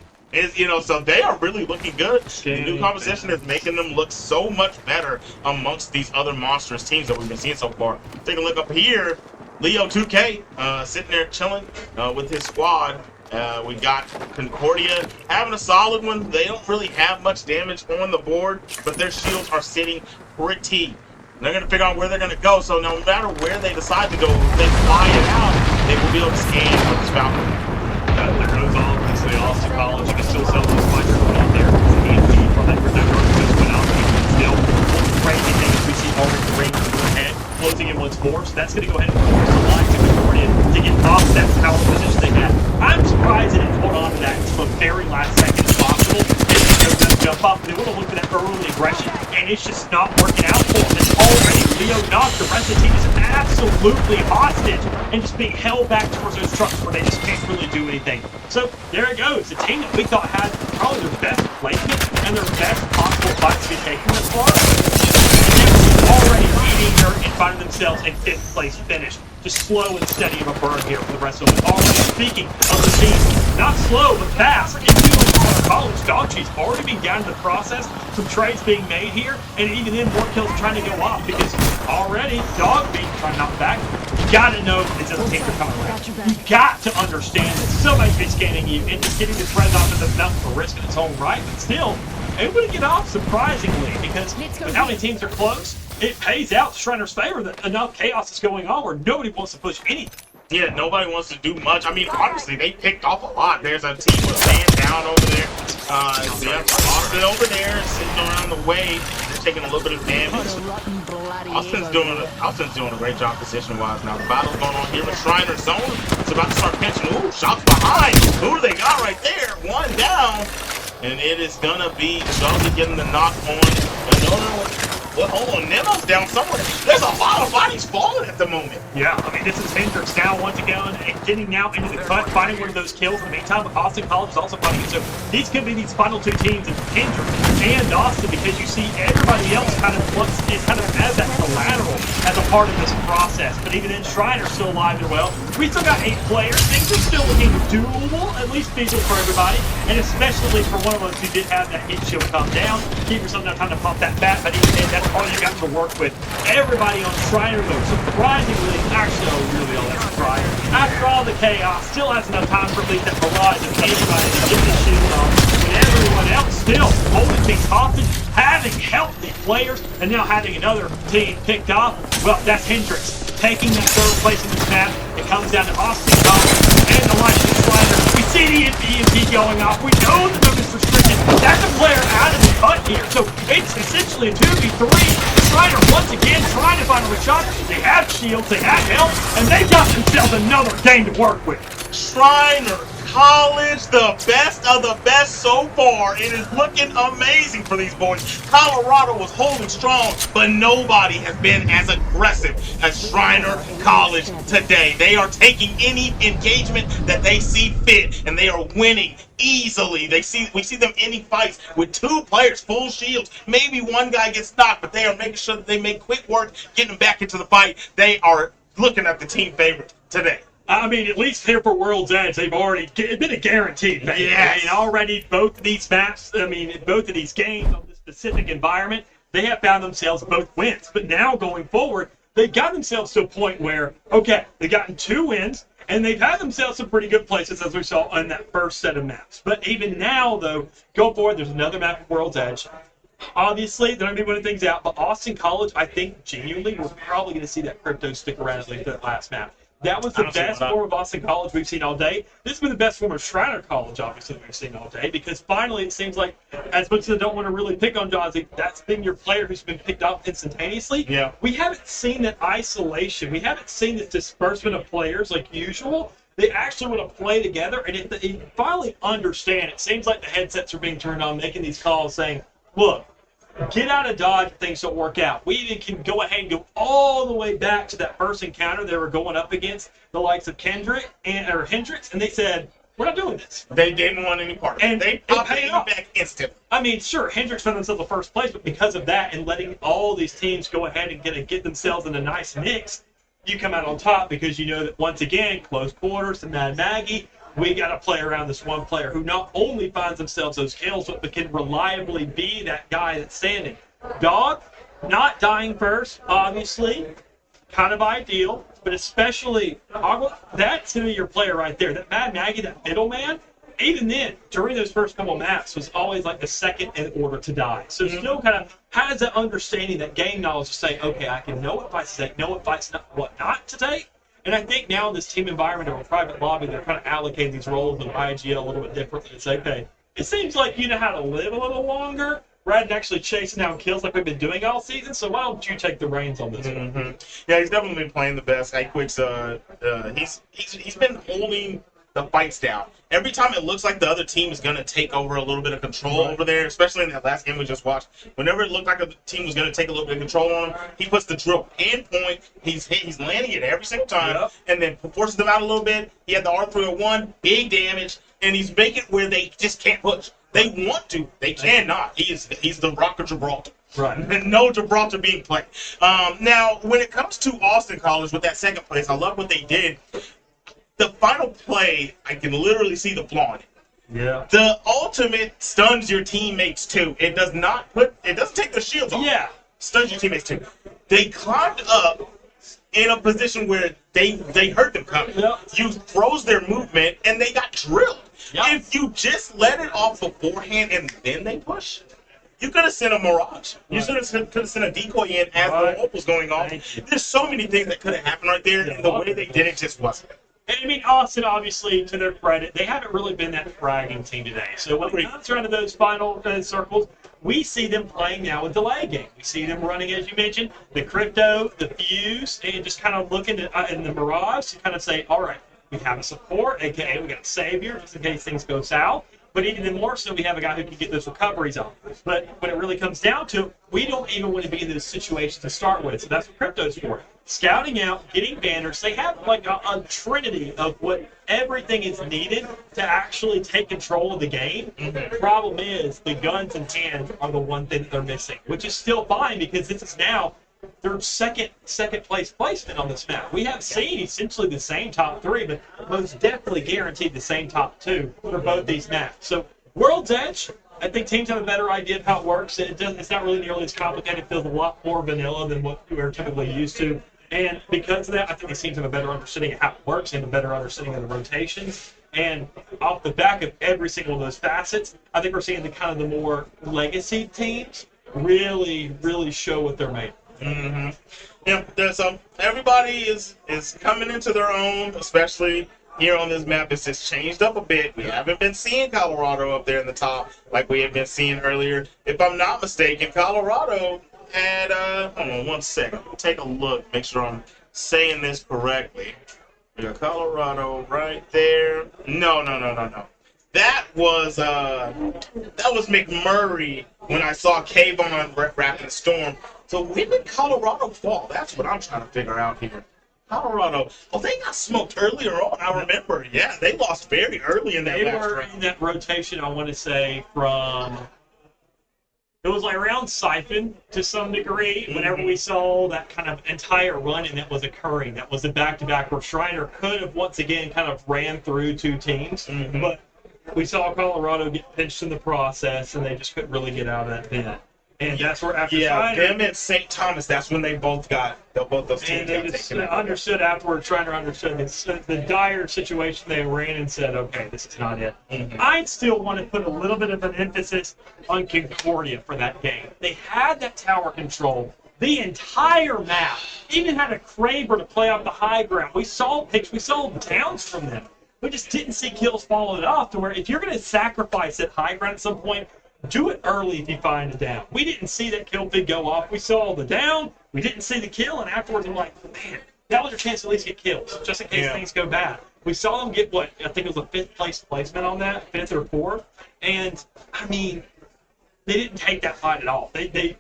Speaker 3: So they are really looking good. The new composition is making them look so much better amongst these other monstrous teams that we've been seeing so far. Take a look up here. Leo 2K sitting there chilling with his squad. We got Concordia having a solid one. They don't really have much damage on the board, but their shields are sitting pretty. They're going to figure out where they're going to go, so no matter where they decide to go, if they fly it out, they will be able to scan with this Valkyrie.
Speaker 2: There goes all to the Austin College. You can still sell those fighters out there. It's easy for that just went out. Still, crazy things we see already the ring ahead, closing in once more. So that's going to go ahead and force the line to Concordia to get off that power position they had. I'm surprised they didn't hold on to that until the very last second as possible. It's going to jump up. They would have looked at that early aggression, and it's just not working out for them. It's already Leo knocked. The rest of the team is absolutely hostage and just being held back towards those trucks where they just can't really do anything. So there it goes. The team that we thought had probably their best placement and their best possible fight to be taken this far, already eating dirt and finding themselves in 5th place finish. Just slow and steady of a burn here for the rest of them. Already speaking of the team, not slow but fast. College Dog Cheese already being down in the process. Some trades being made here, and even then more kills trying to go off because already Dog being trying to knock back. You gotta know that these other teams are coming around. You got to understand that somebody's been scanning you and just getting the threads off is enough for risk in its own right, but still able to get off surprisingly because with how many teams are close, it pays out to Shriner's favor that enough chaos is going on where nobody wants to push anything.
Speaker 3: Yeah, nobody wants to do much. I mean, honestly, they picked off a lot. There's a team with Sand down over there. They have Austin over there sitting around the way. They're taking a little bit of damage. Austin's doing a great job position-wise now. The battle's going on here with Shriner Zone. It's about to start pinching. Ooh, shots behind. Who do they got right there? One down. And it is going to be Jonesy getting the knock on another. Well, hold on, Nemo's down somewhere. There's a lot of bodies falling at the moment.
Speaker 2: Yeah, I mean, this is Hendrix now once again and getting now into the cut, finding one of those kills. In the meantime, Austin College is also fighting it. So these could be these final 2 teams, Hendrix and Austin, because you see everybody else kind of as that collateral as a part of this process. But even then, Shriner's still alive and well. We still got 8 players. Things are still looking doable, at least feasible for everybody, and especially for one of us who did have that hit shield come down. Give yourself enough time to pump that bat, but even then, that's all you got to work with. Everybody on Shriner, though, surprisingly, actually, really all that surprise. After all the chaos, still has enough time for at least that barrage of anybody to get the shield off. And everyone else still holding things hostage, having healthy players, and now having another team picked off. Well, that's Hendrix taking that 3rd place in this map. It comes down to Austin College and Elisha Slider. We see the EMP going off. We know the bonus restricted. That's a player out of the cut here. So it's essentially a 2v3. Slider once again trying to find a shot. They have shields, they have health, and they got themselves another game to work with.
Speaker 3: Shriner College, the best of the best so far. It is looking amazing for these boys. Colorado was holding strong, but nobody has been as aggressive as Shriner College today. They are taking any engagement that they see fit, and they are winning easily. We see them ending fights with 2 players full shields. Maybe one guy gets knocked, but they are making sure that they make quick work, getting them back into the fight. They are looking at the team favorite today.
Speaker 2: I mean, at least here for World's Edge, they've already been a guaranteed thing.
Speaker 3: Yes.
Speaker 2: I mean, already both of these maps, both of these games on this specific environment, they have found themselves both wins. But now going forward, they've got themselves to a point where, okay, they've gotten 2 wins, and they've had themselves some pretty good places, as we saw on that first set of maps. But even now, though, going forward, there's another map of World's Edge. Obviously, they're going to be winning things out, but Austin College, I think, genuinely, we're probably going to see that Crypto stick around at least that last map. That was the best form of Austin College we've seen all day. This has been the best form of Shriner College, obviously, we've seen all day, because finally it seems like, as much as I don't want to really pick on Jazzy, that's been your player who's been picked up instantaneously.
Speaker 3: Yeah.
Speaker 2: We haven't seen that isolation. We haven't seen this disbursement of players like usual. They actually want to play together, and if they finally understand, it seems like the headsets are being turned on, making these calls saying, look, get out of Dodge if things don't work out. We even can go ahead and go all the way back to that first encounter they were going up against the likes of Hendricks, and they said, we're not doing this.
Speaker 3: They didn't want any part of it.
Speaker 2: And
Speaker 3: They
Speaker 2: it
Speaker 3: popped
Speaker 2: paid
Speaker 3: it
Speaker 2: off.
Speaker 3: back instantly.
Speaker 2: I mean, sure, Hendricks found themselves the first place, but because of that and letting all these teams go ahead and get themselves in a nice mix, you come out on top because you know that, once again, close quarters to Mad Maggie, we got to play around this one player who not only finds themselves those kills, but can reliably be that guy that's standing. Dog, not dying first, obviously, kind of ideal, but especially, that's to me your player right there. That Mad Maggie, that middleman, even then, during those first couple maps, was always like the second in order to die. So still kind of has that understanding, that game knowledge to say, okay, I can know what fights to take, know what fights what not to take. And I think now in this team environment or a private lobby, they're kind of allocating these roles with IGL a little bit differently. It's like, okay, it seems like you know how to live a little longer rather than actually chasing down kills like we've been doing all season. So why don't you take the reins on this one?
Speaker 3: Yeah, he's definitely been playing the best. Quick's he's been holding the fights down. Every time it looks like the other team is going to take over a little bit of control over there, especially in that last game we just watched, whenever it looked like a team was going to take a little bit of control on him, he puts the drill pinpoint. He's landing it every single time, and then forces them out a little bit. He had the R301, big damage, and he's making it where they just can't push. They want to, they cannot. He's the Rock of Gibraltar.
Speaker 2: Right.
Speaker 3: No Gibraltar being played. Now, when it comes to Austin College with that second place, I love what they did. The final play, I can literally see the flaw in it.
Speaker 2: Yeah.
Speaker 3: The ultimate stuns your teammates too. It doesn't take the shields off.
Speaker 2: Yeah.
Speaker 3: Stuns your teammates too. They climbed up in a position where they heard them coming.
Speaker 2: Yep.
Speaker 3: You froze their movement and they got drilled.
Speaker 2: Yep.
Speaker 3: If you just let it off beforehand and then they push, you could have sent a mirage. You could have sent a decoy in as the ult was going off. There's so many things that could have happened right there, and the way they did it just wasn't.
Speaker 2: And I mean, Austin, obviously, to their credit, they haven't really been that fragging team today. So when it comes around to those final circles, we see them playing now with delay game. We see them running, as you mentioned, the Crypto, the Fuse, and just kind of looking at in the Mirage to kind of say, all right, we have a support, aka we got a savior, just in case things go south. But even more so, we have a guy who can get those recoveries on. But when it really comes down to it, we don't even want to be in those situations to start with. So that's what Crypto's for. Scouting out, getting banners. They have like a trinity of what everything is needed to actually take control of the game. The problem is the guns and hands are the one thing that they're missing, which is still fine because this is now their second place placement on this map. We have seen essentially the same top 3, but most definitely guaranteed the same top 2 for both these maps. So World's Edge, I think teams have a better idea of how it works. It's not really nearly as complicated. It feels a lot more vanilla than what we're typically used to. And because of that, I think these teams have a better understanding of how it works and a better understanding of the rotations. And off the back of every single of those facets, I think we're seeing the kind of the more legacy teams really, really show what they're made.
Speaker 3: Mm-hmm. Yeah, there's everybody is coming into their own, especially here on this map. It's just changed up a bit. We haven't been seeing Colorado up there in the top like we have been seeing earlier. If I'm not mistaken, Colorado had hold on one second. Take a look, make sure I'm saying this correctly. We got Colorado right there. No. That was McMurray when I saw Kayvon wrapping the storm. So when did Colorado fall? That's what I'm trying to figure out here. Colorado. Oh, they got smoked earlier on. I remember. Yeah, they lost very early in that
Speaker 2: They
Speaker 3: last
Speaker 2: were
Speaker 3: round.
Speaker 2: in that rotation, I want to say, from... It was like around Siphon to some degree whenever we saw that kind of entire run and that was occurring. That was a back-to-back where Shriner could have once again kind of ran through two teams. But we saw Colorado get pinched in the process and they just couldn't really get out of that pit. And that's where after
Speaker 3: Yeah,
Speaker 2: Shriner...
Speaker 3: them and St. Thomas, that's when they both those teams
Speaker 2: And they
Speaker 3: got
Speaker 2: just
Speaker 3: taken out.
Speaker 2: understood afterwards, Shriner understood the dire situation they were in and said, okay, this is not it. I still want to put a little bit of an emphasis on Concordia for that game. They had that tower control the entire map, even had a Kraber to play off the high ground. We saw picks, we saw downs from them. We just didn't see kills followed off to where if you're going to sacrifice that high ground at some point, do it early if you find a down. We didn't see that kill feed go off. We saw the down. We didn't see the kill, and afterwards I'm like, man, that was your chance to at least get kills, just in case things go bad. We saw them get what I think it was a fifth place placement on that, fifth or fourth, and I mean, they didn't take that fight at all. They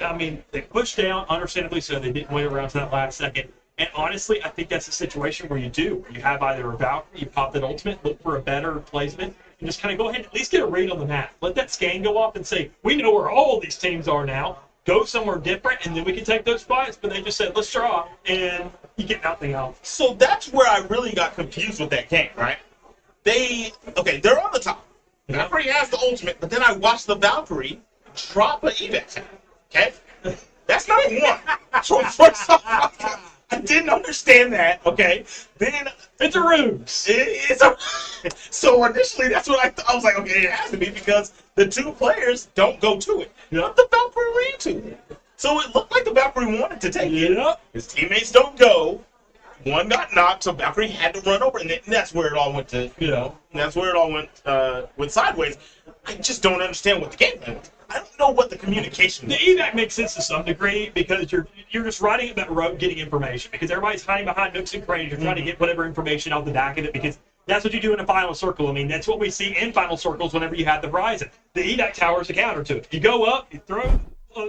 Speaker 2: pushed down, understandably so. They didn't wait around to that last second. And honestly, I think that's a situation where you do. You have either a Valkyrie, you pop that ultimate, look for a better placement, and just kind of go ahead and at least get a read on the map. Let that scan go off and say, we know where all these teams are now. Go somewhere different, and then we can take those fights. But they just said, let's draw, and you get nothing else.
Speaker 3: So that's where I really got confused with that game, right? They're on the top. Valkyrie has the ultimate, but then I watched the Valkyrie drop an evac tank. Okay? That's number one. So first off, I didn't understand that, okay? Then
Speaker 2: It's a ruse.
Speaker 3: so initially that's what I thought. I was like, okay, it has to be because the two players don't go to it. But the Valkyrie ran to it. So it looked like the Valkyrie wanted to take it.
Speaker 2: Yep.
Speaker 3: His teammates don't go. One got knocked, so Valkyrie had to run over, and that's where it all went to, that's where it all went sideways. I just don't understand what the game plan was. I don't know what the communication
Speaker 2: The
Speaker 3: was.
Speaker 2: evac makes sense to some degree because you're just riding up that road getting information because everybody's hiding behind nooks and crannies. You're trying to get whatever information out the back of it because that's what you do in a final circle. I mean, that's what we see in final circles whenever you have the horizon. The evac tower is the counter to it. You go up, you throw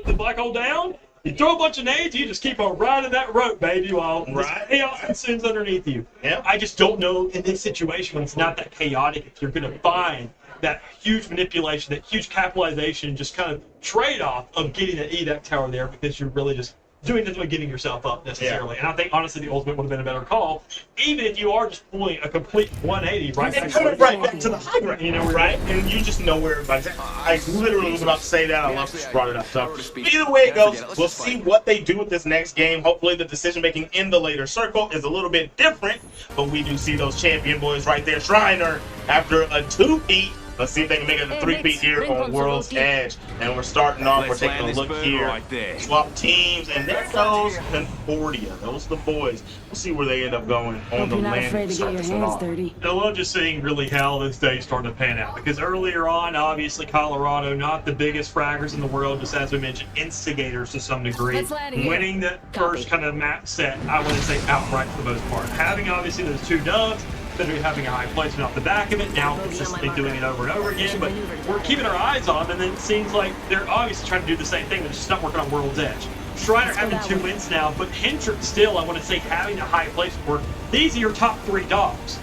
Speaker 2: the black hole down, you throw a bunch of nades, you just keep on riding that rope, baby, while chaos consumes underneath you.
Speaker 3: Yeah.
Speaker 2: I just don't know in this situation when it's not that chaotic if you're going to find that huge manipulation, that huge capitalization, just kind of trade-off of getting the evac tower there because you're really just doing this by giving yourself up necessarily. And I think, honestly, the ultimate would have been a better call, even if you are just pulling a complete 180 right
Speaker 3: And
Speaker 2: back
Speaker 3: coming
Speaker 2: to
Speaker 3: right back to the high ground, right? And you just know where everybody's at. I literally was about to say that. I love that you brought it up. So either way it goes, we'll see what they do with this next game. Hopefully the decision-making in the later circle is a little bit different, but we do see those champion boys right there. Shriner, after a 2-peat, let's see if they can make it a 3-peat here on World's Edge. And we're starting off. We're taking a look here. Swap teams, and there goes Concordia. Those are the boys. We'll see where they end up going on the land.
Speaker 2: I love just seeing really how this day starting to pan out because earlier on, obviously, Colorado, not the biggest fraggers in the world, just as we mentioned, instigators to some degree.
Speaker 1: Let's land here.
Speaker 2: Winning that first kind of map set, I want to say outright for the most part. Having obviously those two dubs, then we're having a high placement off the back of it, now consistently doing it over and over again, but we're keeping our eyes on them, and then it seems like they're obviously trying to do the same thing, but it's just not working on World's Edge. Shriner having 2 wins now, but Hendrick still, I want to say, having a high placement where these are your top 3 dogs.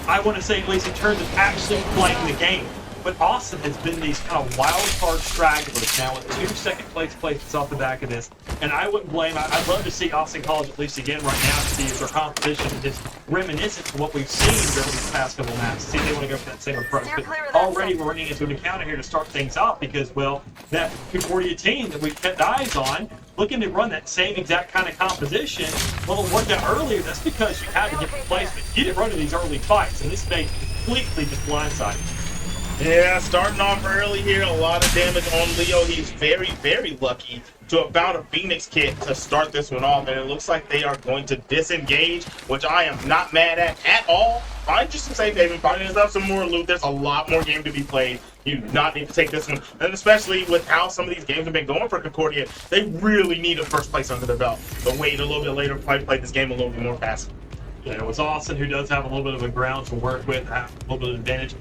Speaker 2: I want to say, at least in terms of actually playing the game. But Austin has been these kind of wild card stragglers now with 2 second-place placements off the back of this. And I wouldn't blame, I'd love to see Austin College at least again right now to see if their competition is reminiscent of what we've seen during these past couple maps. See if they want to go for that same approach.
Speaker 6: Steer
Speaker 2: But
Speaker 6: clear of that
Speaker 2: already
Speaker 6: sector.
Speaker 2: we're running into an encounter here to start things off because, well, that Concordia team that we've kept eyes on, looking to run that same exact kind of composition, well, it worked out earlier. That's because you had a different placement. You didn't run into these early fights, and this made completely just blindsided.
Speaker 3: Yeah, starting off early here, a lot of damage on Leo. He's very, very lucky to have found a Phoenix kit to start this one off, and it looks like they are going to disengage, which I am not mad at all. Find you some safe haven, find yourself some more loot. There's a lot more game to be played. You do not need to take this one, and especially with how some of these games have been going for Concordia, they really need a first place under their belt. But wait a little bit later, probably play this game a little bit more fast.
Speaker 2: You know, it's Austin, who does have a little bit of a ground to work with, have a little bit of advantage.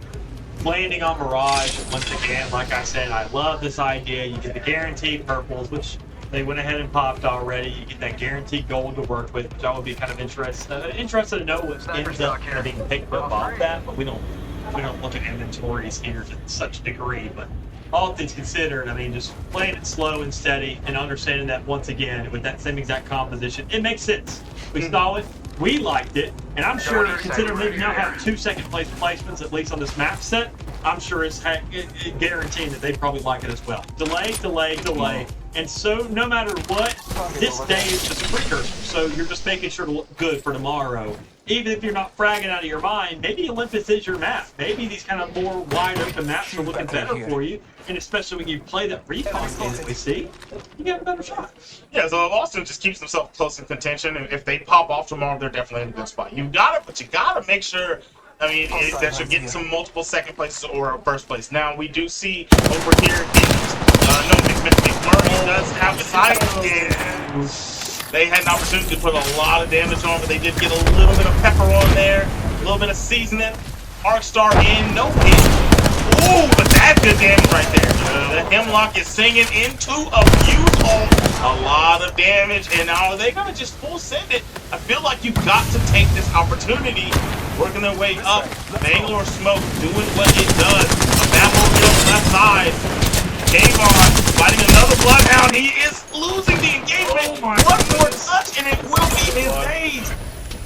Speaker 2: Landing on Mirage, once again, like I said, I love this idea. You get the guaranteed purples, which they went ahead and popped already. You get that guaranteed gold to work with, which I would be kind of interested to know what ends up kind of being picked up off that, but we don't look at inventories here to such a degree. But all things considered, I mean, just playing it slow and steady and understanding that once again, with that same exact composition, it makes sense. We saw it, we liked it, and I'm sure considering they now have 2 second place placements, at least on this map set, I'm sure it's guaranteeing that they probably like it as well. Delay, delay, delay. And so no matter what, this day is just a precursor. So you're just making sure to look good for tomorrow. Even if you're not fragging out of your mind, maybe Olympus is your map. Maybe these kind of more wide open maps are looking better for you. And especially when you play that recon game that we see, you get a better shot.
Speaker 3: Yeah, so if Austin just keeps themselves close in contention, and if they pop off tomorrow, they're definitely in a good spot. You gotta make sure, I mean, that you're getting some multiple second places or first place. Now, we do see over here, McMurray does have his eye. They had an opportunity to put a lot of damage on, but they did get a little bit of pepper on there, a little bit of seasoning. Arcstar in, no hit. Ooh, but that's good damage right there. The Hemlock is singing into a fuse hole. A lot of damage, and now are they gonna just full send it? I feel like you've got to take this opportunity, working their way up. Bangalore Smoke doing what it does. A battle on the left side. Kayvon fighting another Bloodhound. He is losing the engagement. One more touch, and it will be his days.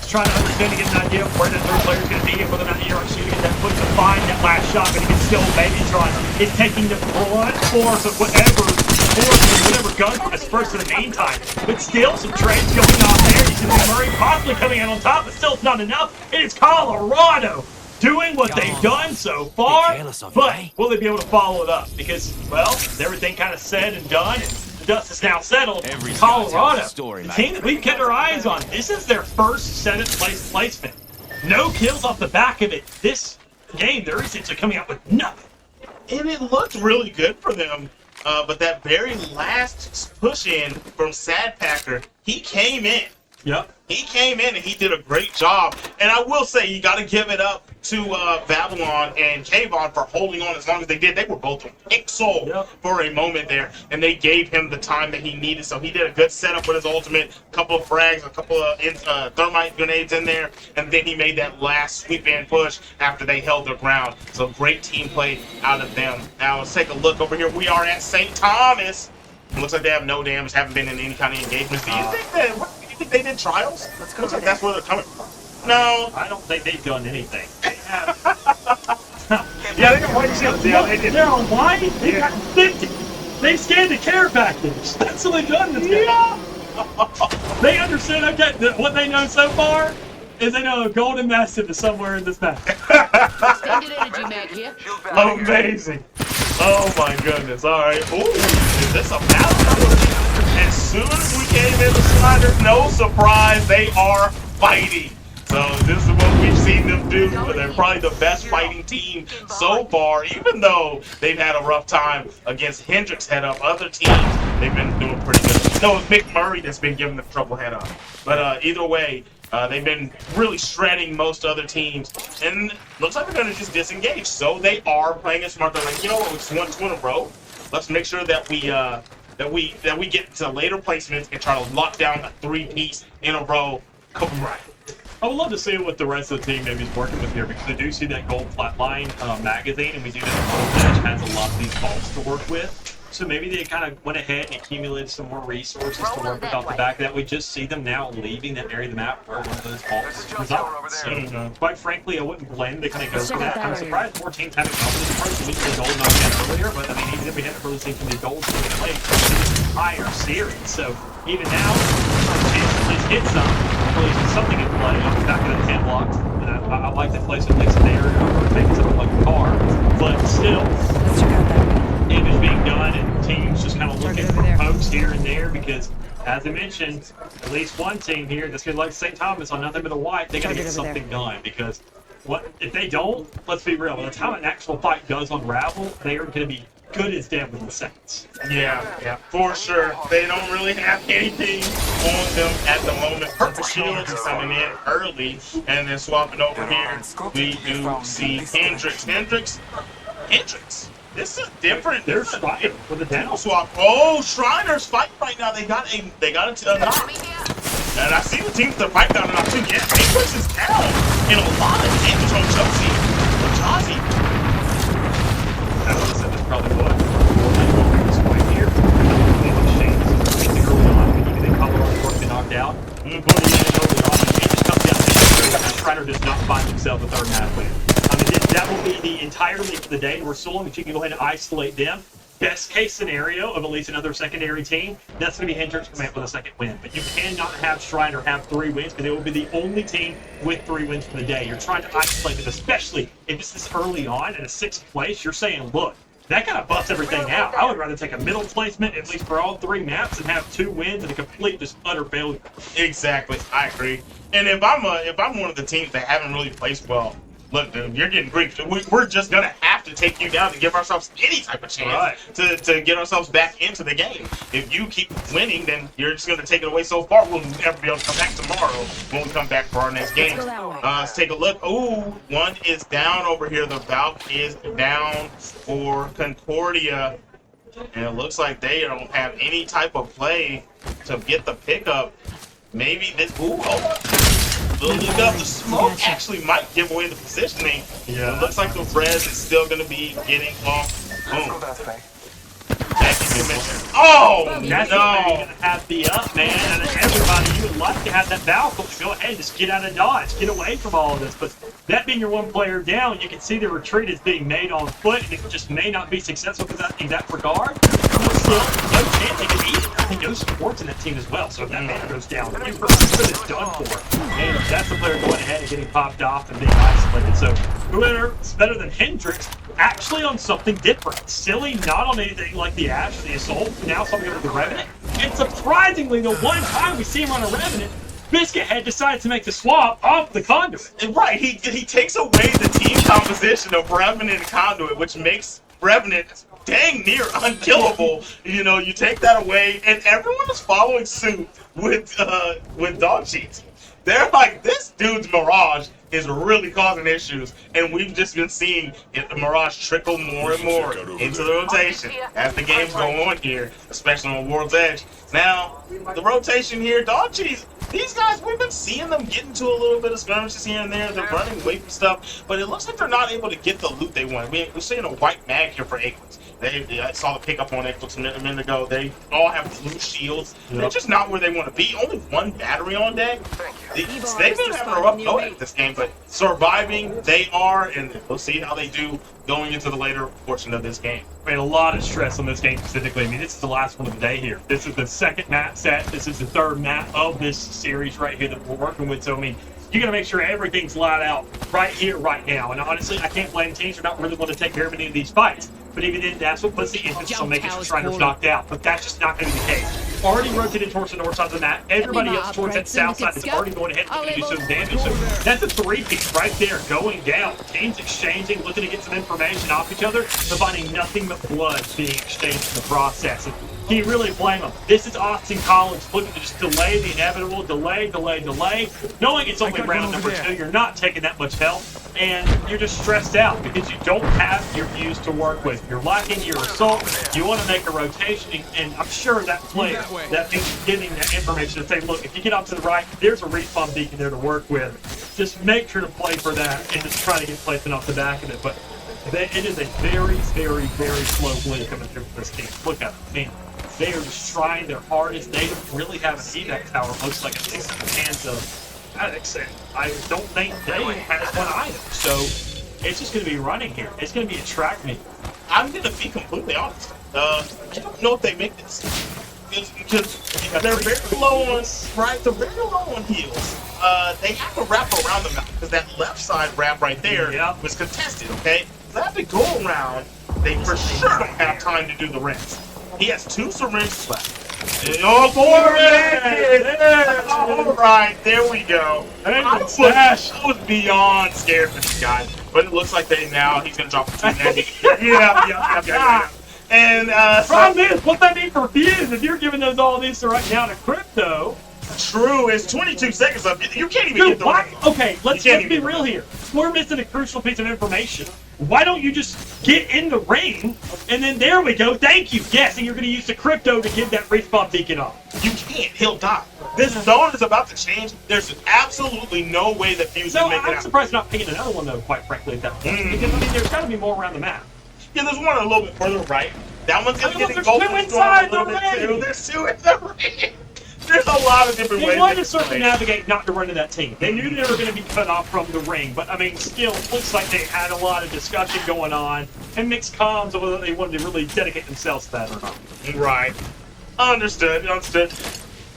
Speaker 2: Trying to understand to get an idea of where the third player is going to be and whether or not Aaron shooting at that foot to find that last shot, but he can still Babytron is taking the brunt force of whatever gun from his first in the meantime. But still, some trades going on there. You see Murray possibly coming out on top, but still it's not enough. It is Colorado doing what they've done so far, but will they be able to follow it up? Because, well, everything kind of said and done, and the dust is now settled. Colorado, the team that we've kept our eyes on, this is their first 7th place placement. No kills off the back of it. This game, they're essentially coming out with nothing.
Speaker 3: And it looked really good for them, but that very last push in from Sad Packer, he came in.
Speaker 2: Yep.
Speaker 3: He came in and he did a great job. And I will say, you got to give it up to Babylon and Kayvon for holding on as long as they did. They were both on Pixel for a moment there, and they gave him the time that he needed. So he did a good setup with his ultimate, a couple of frags, a couple of thermite grenades in there, and then he made that last sweep in push after they held their ground. So great team play out of them. Now let's take a look over here. We are at St. Thomas. It looks like they have no damage, haven't been in any kind of engagements. Do you think they did trials? Looks like that's where they're coming from. No,
Speaker 2: I don't think they've done anything. They have.
Speaker 3: Yeah, they got white shields. Yeah, they did.
Speaker 2: They're on white. They got 50. They scanned the care package. That's what they've done. This game. They understand. Okay, what they know so far is they know a golden mastiff is somewhere in this map.
Speaker 6: Extended energy mag here.
Speaker 3: Amazing. Oh my goodness. All right. Ooh, is this a battle? As soon as we came in the Sliders, no surprise, they are fighting. So this is what we've seen them do. They're probably the best fighting team so far, even though they've had a rough time against Hendrix head up. Other teams, they've been doing pretty good. No, it's McMurray that's been giving them trouble head up. But either way, they've been really shredding most other teams. And looks like they're going to just disengage. So they are playing it smart. They're like, you know what, we won 2 in a row. Let's make sure that we get to later placements and try to lock down a 3-piece in a row. Come right.
Speaker 2: I would love to see what the rest of the team maybe is working with here, because I do see that gold flatline magazine, and we do know that Gold Edge has a lot of these vaults to work with. So maybe they kind of went ahead and accumulated some more resources to work with off the back of that. We just see them now leaving that area of the map where one of those vaults resides. Quite frankly, I wouldn't blame them to kind of go for that. I'm surprised more teams haven't gone for this approach. We did gold earlier, but I mean, even if we hadn't really seen from the gold to play this entire series. So even now, chance to at least get some, at least something in play off the back of that 10 blocks. And I like that place at least there, or maybe something like a car. But still, damage being done and teams just kind of looking for pokes here and there, because as I mentioned, at least one team here that's going to like St. Thomas on nothing but a white, they got to get something done, because what if they don't? Let's be real. By the time an actual fight does unravel, they are going to be good as dead within seconds.
Speaker 3: Yeah, for sure. They don't really have anything on them at the moment. Purple Shields is coming in early, and then swapping over here, we do see Hendrix. Hendrix. This is different.
Speaker 2: They're fighting with a down
Speaker 3: Swap. Oh, Shriners fighting right now. They got a knock. And I see the team with their pipe down and I'm thinking, yeah, Hendrix is down. And a lot of damage on Josie. Jazzy.
Speaker 2: I would have said that's probably what. Right here. Exchange early on. Even in Colorado work knocked out. Early on, it just comes down to Strider does not find himself a third half win. I mean, that will be the entire lead for the day. We're still long as you can go ahead and isolate them. Best case scenario of at least another secondary team, that's going to be Hendrix coming up with a second win. But you cannot have Strider have 3 wins because it will be the only team with 3 wins for the day. You're trying to isolate them, especially if it's this early on in a 6th place. You're saying, look, that kind of busts everything out. I would rather take a middle placement, at least for all 3 maps, and have 2 wins and a complete, just utter failure.
Speaker 3: Exactly, I agree. And if I'm one of the teams that haven't really placed well, look, dude, you're getting grief. We're just gonna have to take you down to give ourselves any type of chance to get ourselves back into the game. If you keep winning, then you're just gonna take it away so far. We'll never be able to come back tomorrow when we come back for our next game. Let's take a look. Ooh, one is down over here. The Valk is down for Concordia. And it looks like they don't have any type of play to get the pickup. Maybe this. Ooh, look up. The smoke actually might give away the positioning.
Speaker 2: Yeah.
Speaker 3: It looks like the res is still going to be getting off. Boom. Oh,
Speaker 2: That's
Speaker 3: no.
Speaker 2: you're going to have the up, man. And everybody, you would like to have that Valkyrie to go ahead and just get out of dodge, get away from all of this. But that being your 1 player down, you can see the retreat is being made on foot, and it just may not be successful in that regard. But still, no chance they can eat it. I think no supports in that team as well. So if that man goes down, you're it's done for. And that's the player going ahead and getting popped off and being isolated. So whoever's better than Hendrix, actually on something different. Silly, not on anything like the Ash or the Assault, now something with the Revenant. And surprisingly, the one time we see him on a Revenant, Biscuit Head decides to make the swap off the Conduit.
Speaker 3: Right, he takes away the team composition of Revenant and Conduit, which makes Revenant dang near unkillable. You know, you take that away, and everyone is following suit with dog sheets. They're like, this dude's Mirage is really causing issues, and we've just been seeing the Mirage trickle more and more into the rotation as the games go on here, especially on World's Edge. Now, the rotation here, Dog Cheese, these guys, we've been seeing them get into a little bit of skirmishes here and there. They're running away from stuff, but it looks like they're not able to get the loot they want. We're seeing a white mag here for Eclipse. I saw the pickup on Eclipse a minute ago. They all have blue shields. Yep. They're just not where they want to be. Only 1 battery on deck. They've been having a rough go at this game, but surviving they are, and we'll see how they do going into the later portion of this game.
Speaker 2: I mean, a lot of stress on this game specifically. I mean, this is the last one of the day here. This is the 2nd map set. This is the 3rd map of this series right here that we're working with. So, I mean, you got to make sure everything's laid out right here, right now. And honestly, I can't blame teams for not really wanting to take care of any of these fights. But even then, that's what puts the emphasis on making sure Shriner's knocked out. But that's just not going to be the case. Already rotated towards the north side of the map. Everybody else towards that south side is already going ahead and do some damage. So that's a 3-piece right there going down. Teams exchanging, looking to get some information off each other, but finding nothing but blood being exchanged in the process. And can you really blame them? This is Austin College looking to just delay the inevitable, delay. Knowing it's only round number 2, you're not taking that much help, and you're just stressed out because you don't have your views to work with. You're lacking your assault. You want to make a rotation, and I'm sure that player, that is giving that information to say, look, if you get up to the right, there's a respawn beacon there to work with. Just make sure to play for that and just try to get placement off the back of it. But it is a very, very, very slow bleed coming through for this team. Look at it, man. They are just trying their hardest. They don't really have an evac tower. Looks like it takes in the hands of Addicts. I don't think they has one either. So it's just going to be running here. It's going to be a track meet.
Speaker 3: I'm going to be completely honest. I don't know if they make this. Because they're very low on, right? They're very low on heals. They have to wrap around them now because that left side wrap right there was contested, okay? They have to go around. They for sure don't have time to do the rest. He has 2 syringes left. Oh, all right, there we go. I was beyond scared for this guy, but it looks like he's gonna drop a 290. Yeah. And
Speaker 2: Problem is, what's that mean for views? If you're giving those all these to right now to crypto,
Speaker 3: true, it's 22 seconds up. You can't even
Speaker 2: dude,
Speaker 3: get the
Speaker 2: why?
Speaker 3: ring.
Speaker 2: Okay, let's
Speaker 3: can't
Speaker 2: be
Speaker 3: even-
Speaker 2: real here. We're missing a crucial piece of information. Why don't you just get in the ring, and then there we go. Thank you. Yes, and you're going to use the crypto to give that respawn beacon off.
Speaker 3: You can't. He'll die. This zone is about to change. There's absolutely no way that Fuse
Speaker 2: No,
Speaker 3: can make it
Speaker 2: I'm
Speaker 3: out.
Speaker 2: surprised not picking another one though. Quite frankly, at that point, because I mean, there's got to be more around the map.
Speaker 3: Yeah, there's one a little bit further right. That one's gonna
Speaker 2: Oh,
Speaker 3: get
Speaker 2: there's
Speaker 3: engulfed
Speaker 2: two
Speaker 3: in the storm
Speaker 2: inside
Speaker 3: a little
Speaker 2: the
Speaker 3: bit too.
Speaker 2: ring.
Speaker 3: There's two in the ring. There's a lot of different ways.
Speaker 2: They wanted
Speaker 3: they
Speaker 2: to
Speaker 3: can
Speaker 2: certainly
Speaker 3: play.
Speaker 2: navigate not to run to that team. They knew they were going to be cut off from the ring, but I mean, still, it looks like they had a lot of discussion going on and mixed comms of whether they wanted to really dedicate themselves to that or not.
Speaker 3: Right. Understood.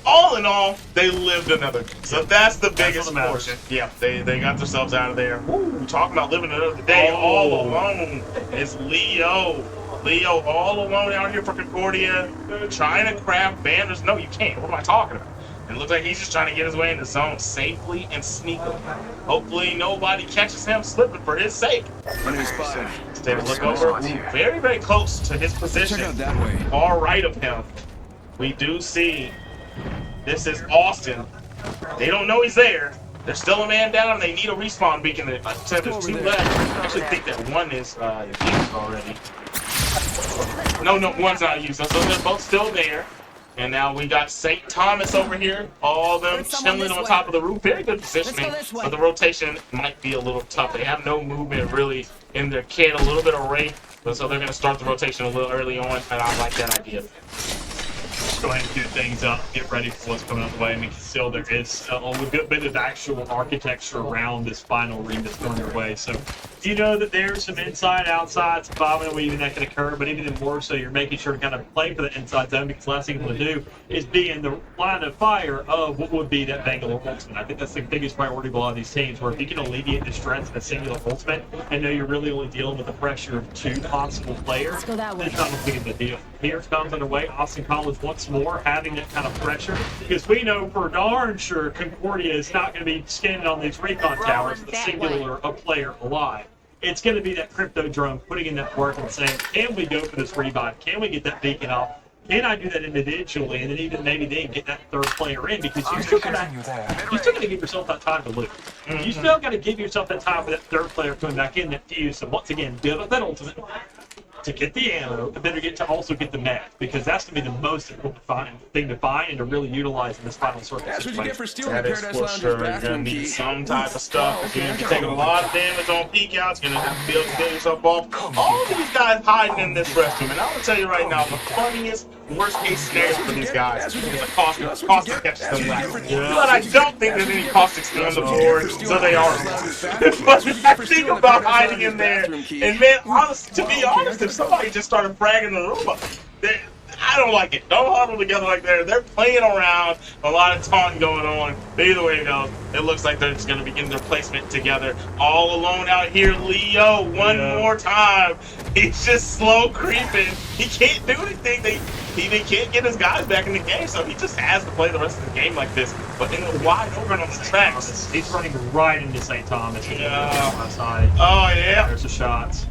Speaker 3: All in all, they lived another day. So that's the biggest
Speaker 2: what matters.
Speaker 3: portion. Yeah, they got themselves out of there. Ooh, talking about living another day all alone. It's Leo. Leo all alone out here for Concordia, trying to craft banners. No, you can't. What am I talking about? It looks like he's just trying to get his way in the zone safely and sneakily. Hopefully nobody catches him slipping for his sake.
Speaker 5: Enemy spotted.
Speaker 3: Let's take a look over. Ooh, very, very close to his position.
Speaker 5: Check out that way.
Speaker 3: Far right of him. We do see this is Austin. They don't know he's there. There's still a man down. They need a respawn beacon. I said there's two left. I actually think that one is used already. No, one's not used. So they're both still there. And now we got St. Thomas over here. All of them
Speaker 6: There's someone
Speaker 3: chilling
Speaker 6: this
Speaker 3: on
Speaker 6: way.
Speaker 3: top of the roof. Very good positioning.
Speaker 6: Let's go this way.
Speaker 3: But the rotation might be a little tough. They have no movement really in their kit. A little bit of rate. But so they're going to start the rotation a little early on. And I like that idea.
Speaker 2: Just go ahead and do things up, get ready for what's coming up the way. I mean, still there is a good bit of actual architecture around this final ring that's going your way. So you know that there's some inside, outside, some bobbing and weaving that can occur, but even more so, you're making sure to kind of play for the inside zone because the last thing you want to do is be in the line of fire of what would be that Bangalore ultimate. I think that's the biggest priority of a lot of these teams, where if you can alleviate the stress of a singular ultimate and know you're really only dealing with the pressure of two possible players,
Speaker 6: Let's go that way.
Speaker 2: it's not going to be the deal. Here it comes underway. Austin College once more having that kind of pressure because we know for darn sure Concordia is not going to be standing on these recon towers with a
Speaker 6: that
Speaker 2: singular a player alive. It's going to be that crypto drone putting in that work and saying, can we go for this revive? Can we get that beacon off? Can I do that individually? And then even maybe then get that third player in because you still got to give yourself that time to lose. You still got to give yourself that time for that third player coming back in, that fuse, and once again, build up that ultimate to get the ammo, and better get to also get the mech, because that's going to be the most important thing to find and to really utilize in this final circle
Speaker 5: That's what you get for
Speaker 2: situation.
Speaker 5: stealing
Speaker 3: That
Speaker 5: the
Speaker 3: is
Speaker 5: Paradise
Speaker 3: for
Speaker 5: Lounge's
Speaker 3: sure. You're gonna
Speaker 5: bathroom
Speaker 3: need
Speaker 5: key.
Speaker 3: some type of stuff.
Speaker 5: Oh,
Speaker 3: You're
Speaker 5: okay.
Speaker 3: gonna take a lot of damage on peek outs. You're gonna have to be able to kill yourself off. All these guys hiding in this restroom, and I'm gonna tell you right now, the funniest, worst case scenario for these guys is a caustic catches them last. But I don't think there's any caustics on the board, so they are. But I think about hiding in there, and man, to be honest, if somebody just started fragging the room up, I don't like it. Don't huddle together like that. They're playing around, a lot of taunting going on. But either way it goes, it looks like they're just going to be getting their placement together. All alone out here, Leo, one more time. He's just slow creeping. He can't do anything. They can't get his guys back in the game, so he just has to play the rest of the game like this. But in the wide open on the tracks.
Speaker 2: He's running right into St. Thomas.
Speaker 3: Yeah.
Speaker 2: Side.
Speaker 3: Oh, yeah.
Speaker 2: There's the shots.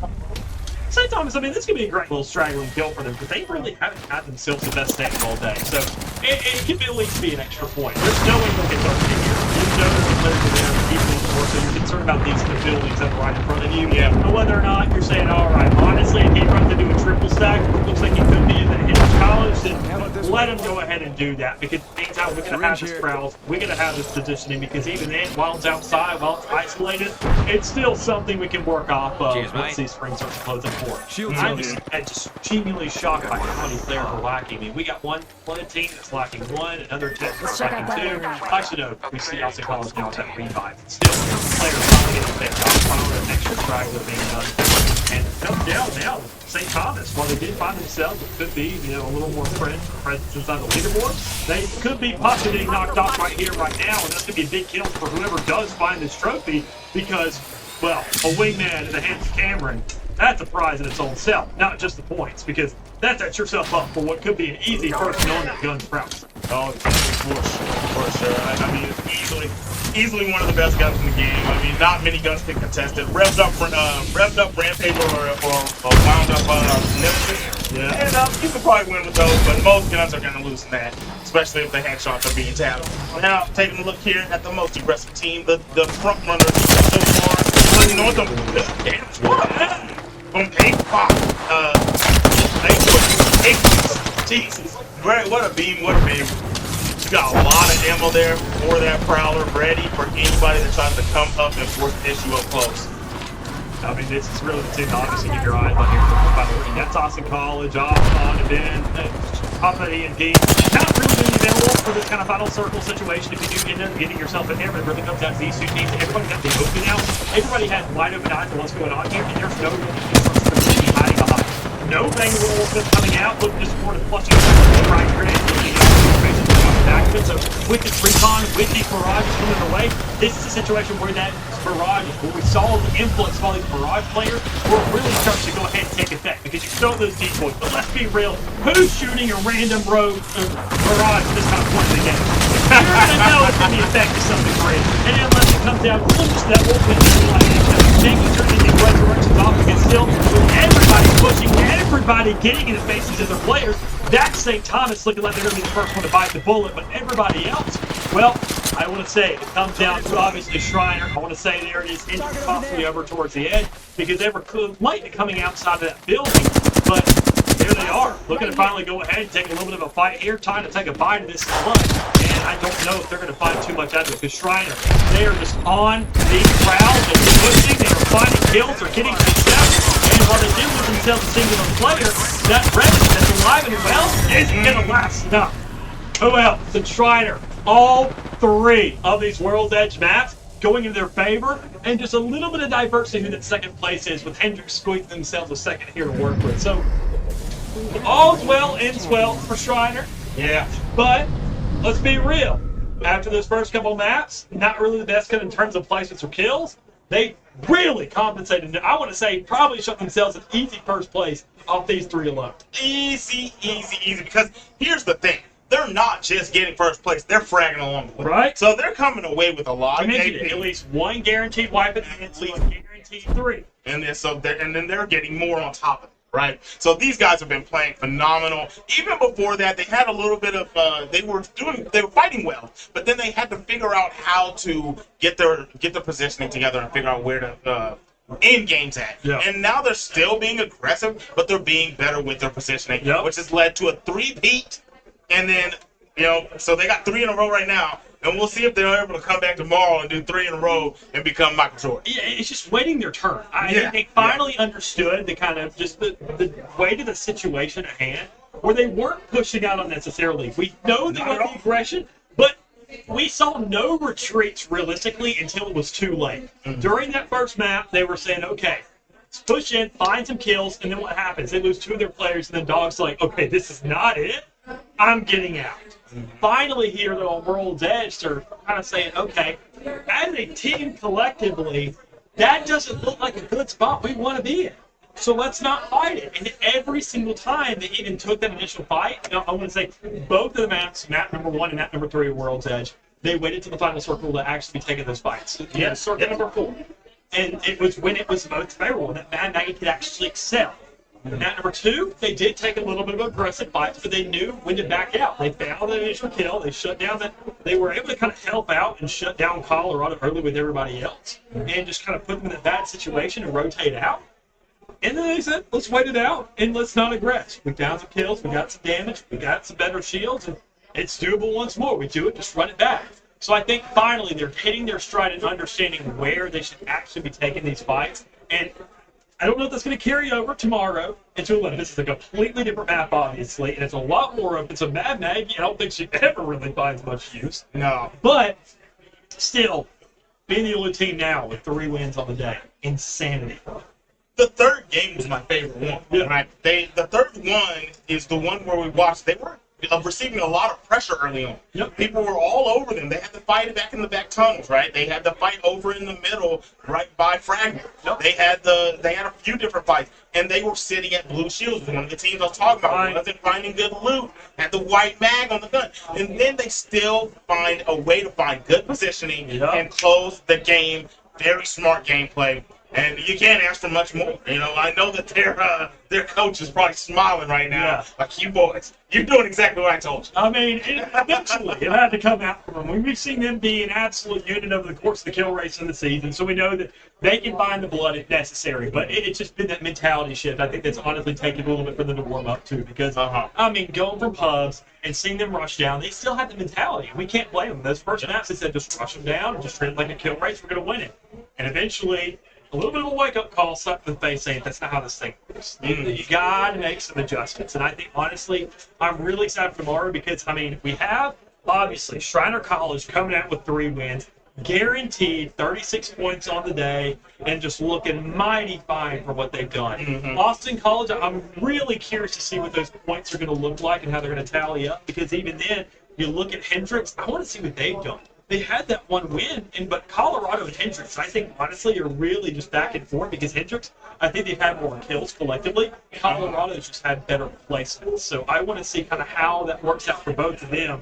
Speaker 2: St. Thomas, I mean, this could be a great little straggling kill for them, because they really haven't had themselves the best stand all day. So it could at least be an extra point. There's no way they'll get 13 here. You know there's a player there, people more, so you're concerned about these buildings that are right in front of you.
Speaker 3: Yeah.
Speaker 2: And whether or not you're saying, all right, honestly, if he runs to do a triple stack, it looks like he could be in the Hitch College, then let him go ahead and do that, because meantime, we're going to have this crowd, we're going to have this positioning, because even then, while it's outside, while it's isolated, it's still something we can work off of once these springs are closing for it. I'm just genuinely shocked by how many players are lacking. I mean, we got one team that's lacking one, another team that's
Speaker 6: check out
Speaker 2: lacking two.
Speaker 6: that
Speaker 2: Actually, no, we see Austin College now with that revive. Still, players finally getting picked off, finally an extra straggler being done. And no doubt now, St. Thomas, while they did find themselves, it could be, a little more presence inside the leaderboard. They could be possibly getting knocked off right here, right now, and that's going to be a big kill for whoever does find this trophy, because, well, a wingman in the hands of Cameron, that's a prize in its own self, not just the points, because that sets yourself up for what could be an easy first on that gun's prowess.
Speaker 3: Oh, for sure. I mean, it's easily one of the best guns in the game. I mean, not many guns can contest it. Revved up Rampage or wound up Nemesis.
Speaker 2: Yeah.
Speaker 3: And you could probably win with those, but most guns are going to lose in that, especially if the headshots are being tapped. Now, taking a look here at the most aggressive team, the front runners so far, letting know what the damage was. Boom, 8-5. 8. Jesus. Right, what a beam, what a beam. You got a lot of ammo there for that Prowler, ready for anybody that tries to come up and force the issue up close.
Speaker 2: I mean, this is really the team to obviously keep your eyes on here for the final. You got Dawson College, off on, and then Papa E&D. Not really being available for this kind of final circle situation if you do end up getting yourself in there, but it really comes down to these two teams. Everybody got the open now. Everybody has wide open eyes on what's going on here, and there's no real hiding behind. No bang rolls coming out. Look, just more to flushing right grenade. So with this recon, with these barrages coming away, this is a situation where that barrage, where we saw the influx of all these barrage players, will really start to go ahead and take effect because you throw those decoys. But let's be real, who's shooting a random road barrage at this kind of point in the game? You're gonna know it's gonna be effective to some degree, and unless it comes down really just that open, like making sure that the resurrection's off against still with everybody pushing, everybody getting in the faces of their players. That's St. Thomas looking like they're going to be the first one to bite the bullet, but everybody else, well, I want to say it comes down to obviously Shriner. I want to say there it is inching possibly over towards the edge because they were might be coming outside of that building, but here they are, looking to finally go ahead and take a little bit of a fight here, trying to take a bite of this blood, and I don't know if they're going to find too much out of it because Shriner, they are just on the prowl, they're pushing, they are finding kills, they're getting success. And while they do lose themselves a singular player, that Revenant that's alive and well isn't going to last enough. Who else? And Shriner. All three of these World's Edge maps going in their favor, and just a little bit of diversity who that second place is, with Hendrix squeezing themselves a second here to work with. So, all's well, ends well for Shriner.
Speaker 3: Yeah.
Speaker 2: But, let's be real. After those first couple maps, not really the best in terms of placements or kills. They really compensated. I want to say probably shot themselves an easy first place off these three alone.
Speaker 3: Easy. Because here's the thing. They're not just getting first place. They're fragging along the way.
Speaker 2: Right.
Speaker 3: So they're coming away with a lot
Speaker 2: I
Speaker 3: of
Speaker 2: mentioned
Speaker 3: AP.
Speaker 2: it, at least one guaranteed wipe and at least guaranteed 3.
Speaker 3: And then they're getting more on top of it. Right, so these guys have been playing phenomenal. Even before that, they had a little bit of they were fighting well, but then they had to figure out how to get their positioning together and figure out where to end games at.
Speaker 2: Yeah.
Speaker 3: And now they're still being aggressive, but they're being better with their positioning,
Speaker 2: Yep.
Speaker 3: which has led to a 3-peat. And then so they got 3 in a row right now. And we'll see if they're able to come back tomorrow and do 3 in a row and become Michael Jordan.
Speaker 2: Yeah, it's just waiting their turn. I think they finally understood the kind of just the weight of the situation at hand, where they weren't pushing out unnecessarily. We know they were the aggression, but we saw no retreats realistically until it was too late. During that first map, they were saying, okay, let's push in, find some kills, and then what happens? They lose 2 of their players, and then Dog's like, okay, this is not it. I'm getting out. Finally here, though, on World's Edge, they're kind of saying, okay, as a team collectively, that doesn't look like a good spot we want to be in. So let's not fight it. And every single time they even took that initial fight, I want to say both of the maps, map number 1 and map number 3 of World's Edge, they waited to the final circle to actually be taking those fights. Yeah, circle number 4. And it was when it was most favorable that Mad Maggie could actually excel. Map number 2, they did take a little bit of aggressive fights, but they knew when to back out. They found the initial kill. They shut down that. They were able to kind of help out and shut down Colorado early with everybody else, and just kind of put them in a bad situation and rotate out. And then they said, let's wait it out and let's not aggress. We found some kills, we got some damage, we got some better shields, and it's doable once more. We do it, just run it back. So I think finally they're hitting their stride and understanding where they should actually be taking these fights. And I don't know if that's going to carry over tomorrow into 11. This is a completely different map, obviously, and it's a lot more open. So Mad Maggie, I don't think she ever really finds much use.
Speaker 3: No.
Speaker 2: But still, being the only team now with 3 wins on the day, insanity.
Speaker 3: The third game was my favorite one.
Speaker 2: Yeah.
Speaker 3: Right? The third one is the one where we watched. They were receiving a lot of pressure early on.
Speaker 2: Yep.
Speaker 3: People were all over them. They had to fight back in the back tunnels, right? They had to fight over in the middle, right by Fragment.
Speaker 2: Yep.
Speaker 3: They had a few different fights, and they were sitting at blue shields. One of the teams I was talking about
Speaker 2: Right.
Speaker 3: wasn't finding good loot, had the white mag on the gun, and then they still find a way to find good positioning
Speaker 2: Yep.
Speaker 3: and close the game. Very smart gameplay. And you can't ask for much more. You know, I know that their coach is probably smiling right now.
Speaker 2: Yeah.
Speaker 3: Like, you boys, you're doing exactly what I told you.
Speaker 2: I mean, eventually it had to come out from them. We've seen them be an absolute unit over the course of the kill race in the season, so we know that they can find the blood if necessary. But it's just been that mentality shift. I think that's honestly taken a little bit for them to warm up too, because I mean, going from pubs and seeing them rush down, they still have the mentality. We can't blame them. Those first maps, they said just rush them down and just treat it like a kill race. We're going to win it. And eventually, a little bit of a wake-up call slapped in the face saying that's not how this thing works. You got to make some adjustments. And I think, honestly, I'm really excited for tomorrow because, I mean, we have, obviously, Shriner College coming out with 3 wins, guaranteed 36 points on the day, and just looking mighty fine for what they've done. Austin College, I'm really curious to see what those points are going to look like and how they're going to tally up because even then, you look at Hendrix, I want to see what they've done. They had that 1 win, but Colorado and Hendrix, I think, honestly, are really just back and forth because Hendrix, I think they've had more kills collectively. Colorado's just had better placements. So I want to see kind of how that works out for both of them.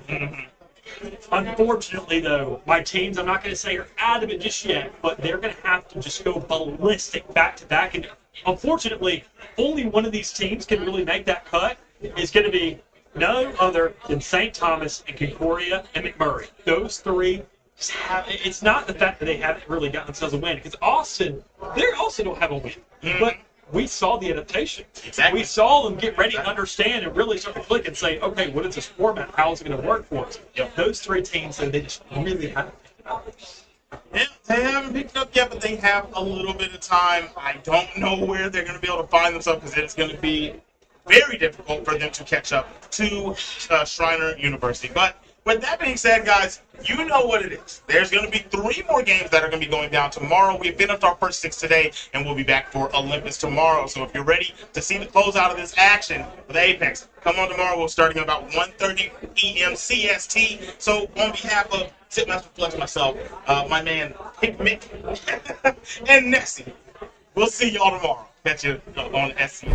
Speaker 2: Unfortunately, though, my teams, I'm not going to say are out of it just yet, but they're going to have to just go ballistic back-to-back. And unfortunately, only one of these teams can really make that cut. It's going to be no other than St. Thomas and Concordia and McMurray. Those 3 just have. It's not the fact that they haven't really gotten themselves a win because Austin, they also don't have a win. But we saw the adaptation.
Speaker 3: Exactly.
Speaker 2: We saw them get ready to understand and really start to click and say, okay, what is this format? How is it going to work for us? Those 3 teams, though, they just really haven't picked it up.
Speaker 3: Yeah, they haven't picked it up yet, but they have a little bit of time. I don't know where they're going to be able to find themselves because it's going to be very difficult for them to catch up to Shriner University. But with that being said, guys, you know what it is. There's going to be 3 more games that are going to be going down tomorrow. We've finished our first 6 today, and we'll be back for Olympus tomorrow. So if you're ready to see the closeout of this action with Apex, come on tomorrow. We're starting at about 1:30 p.m. CST. So on behalf of Tipmaster Flex, myself, my man Pick Mick, and Nessie, we'll see y'all tomorrow. Catch you on SC.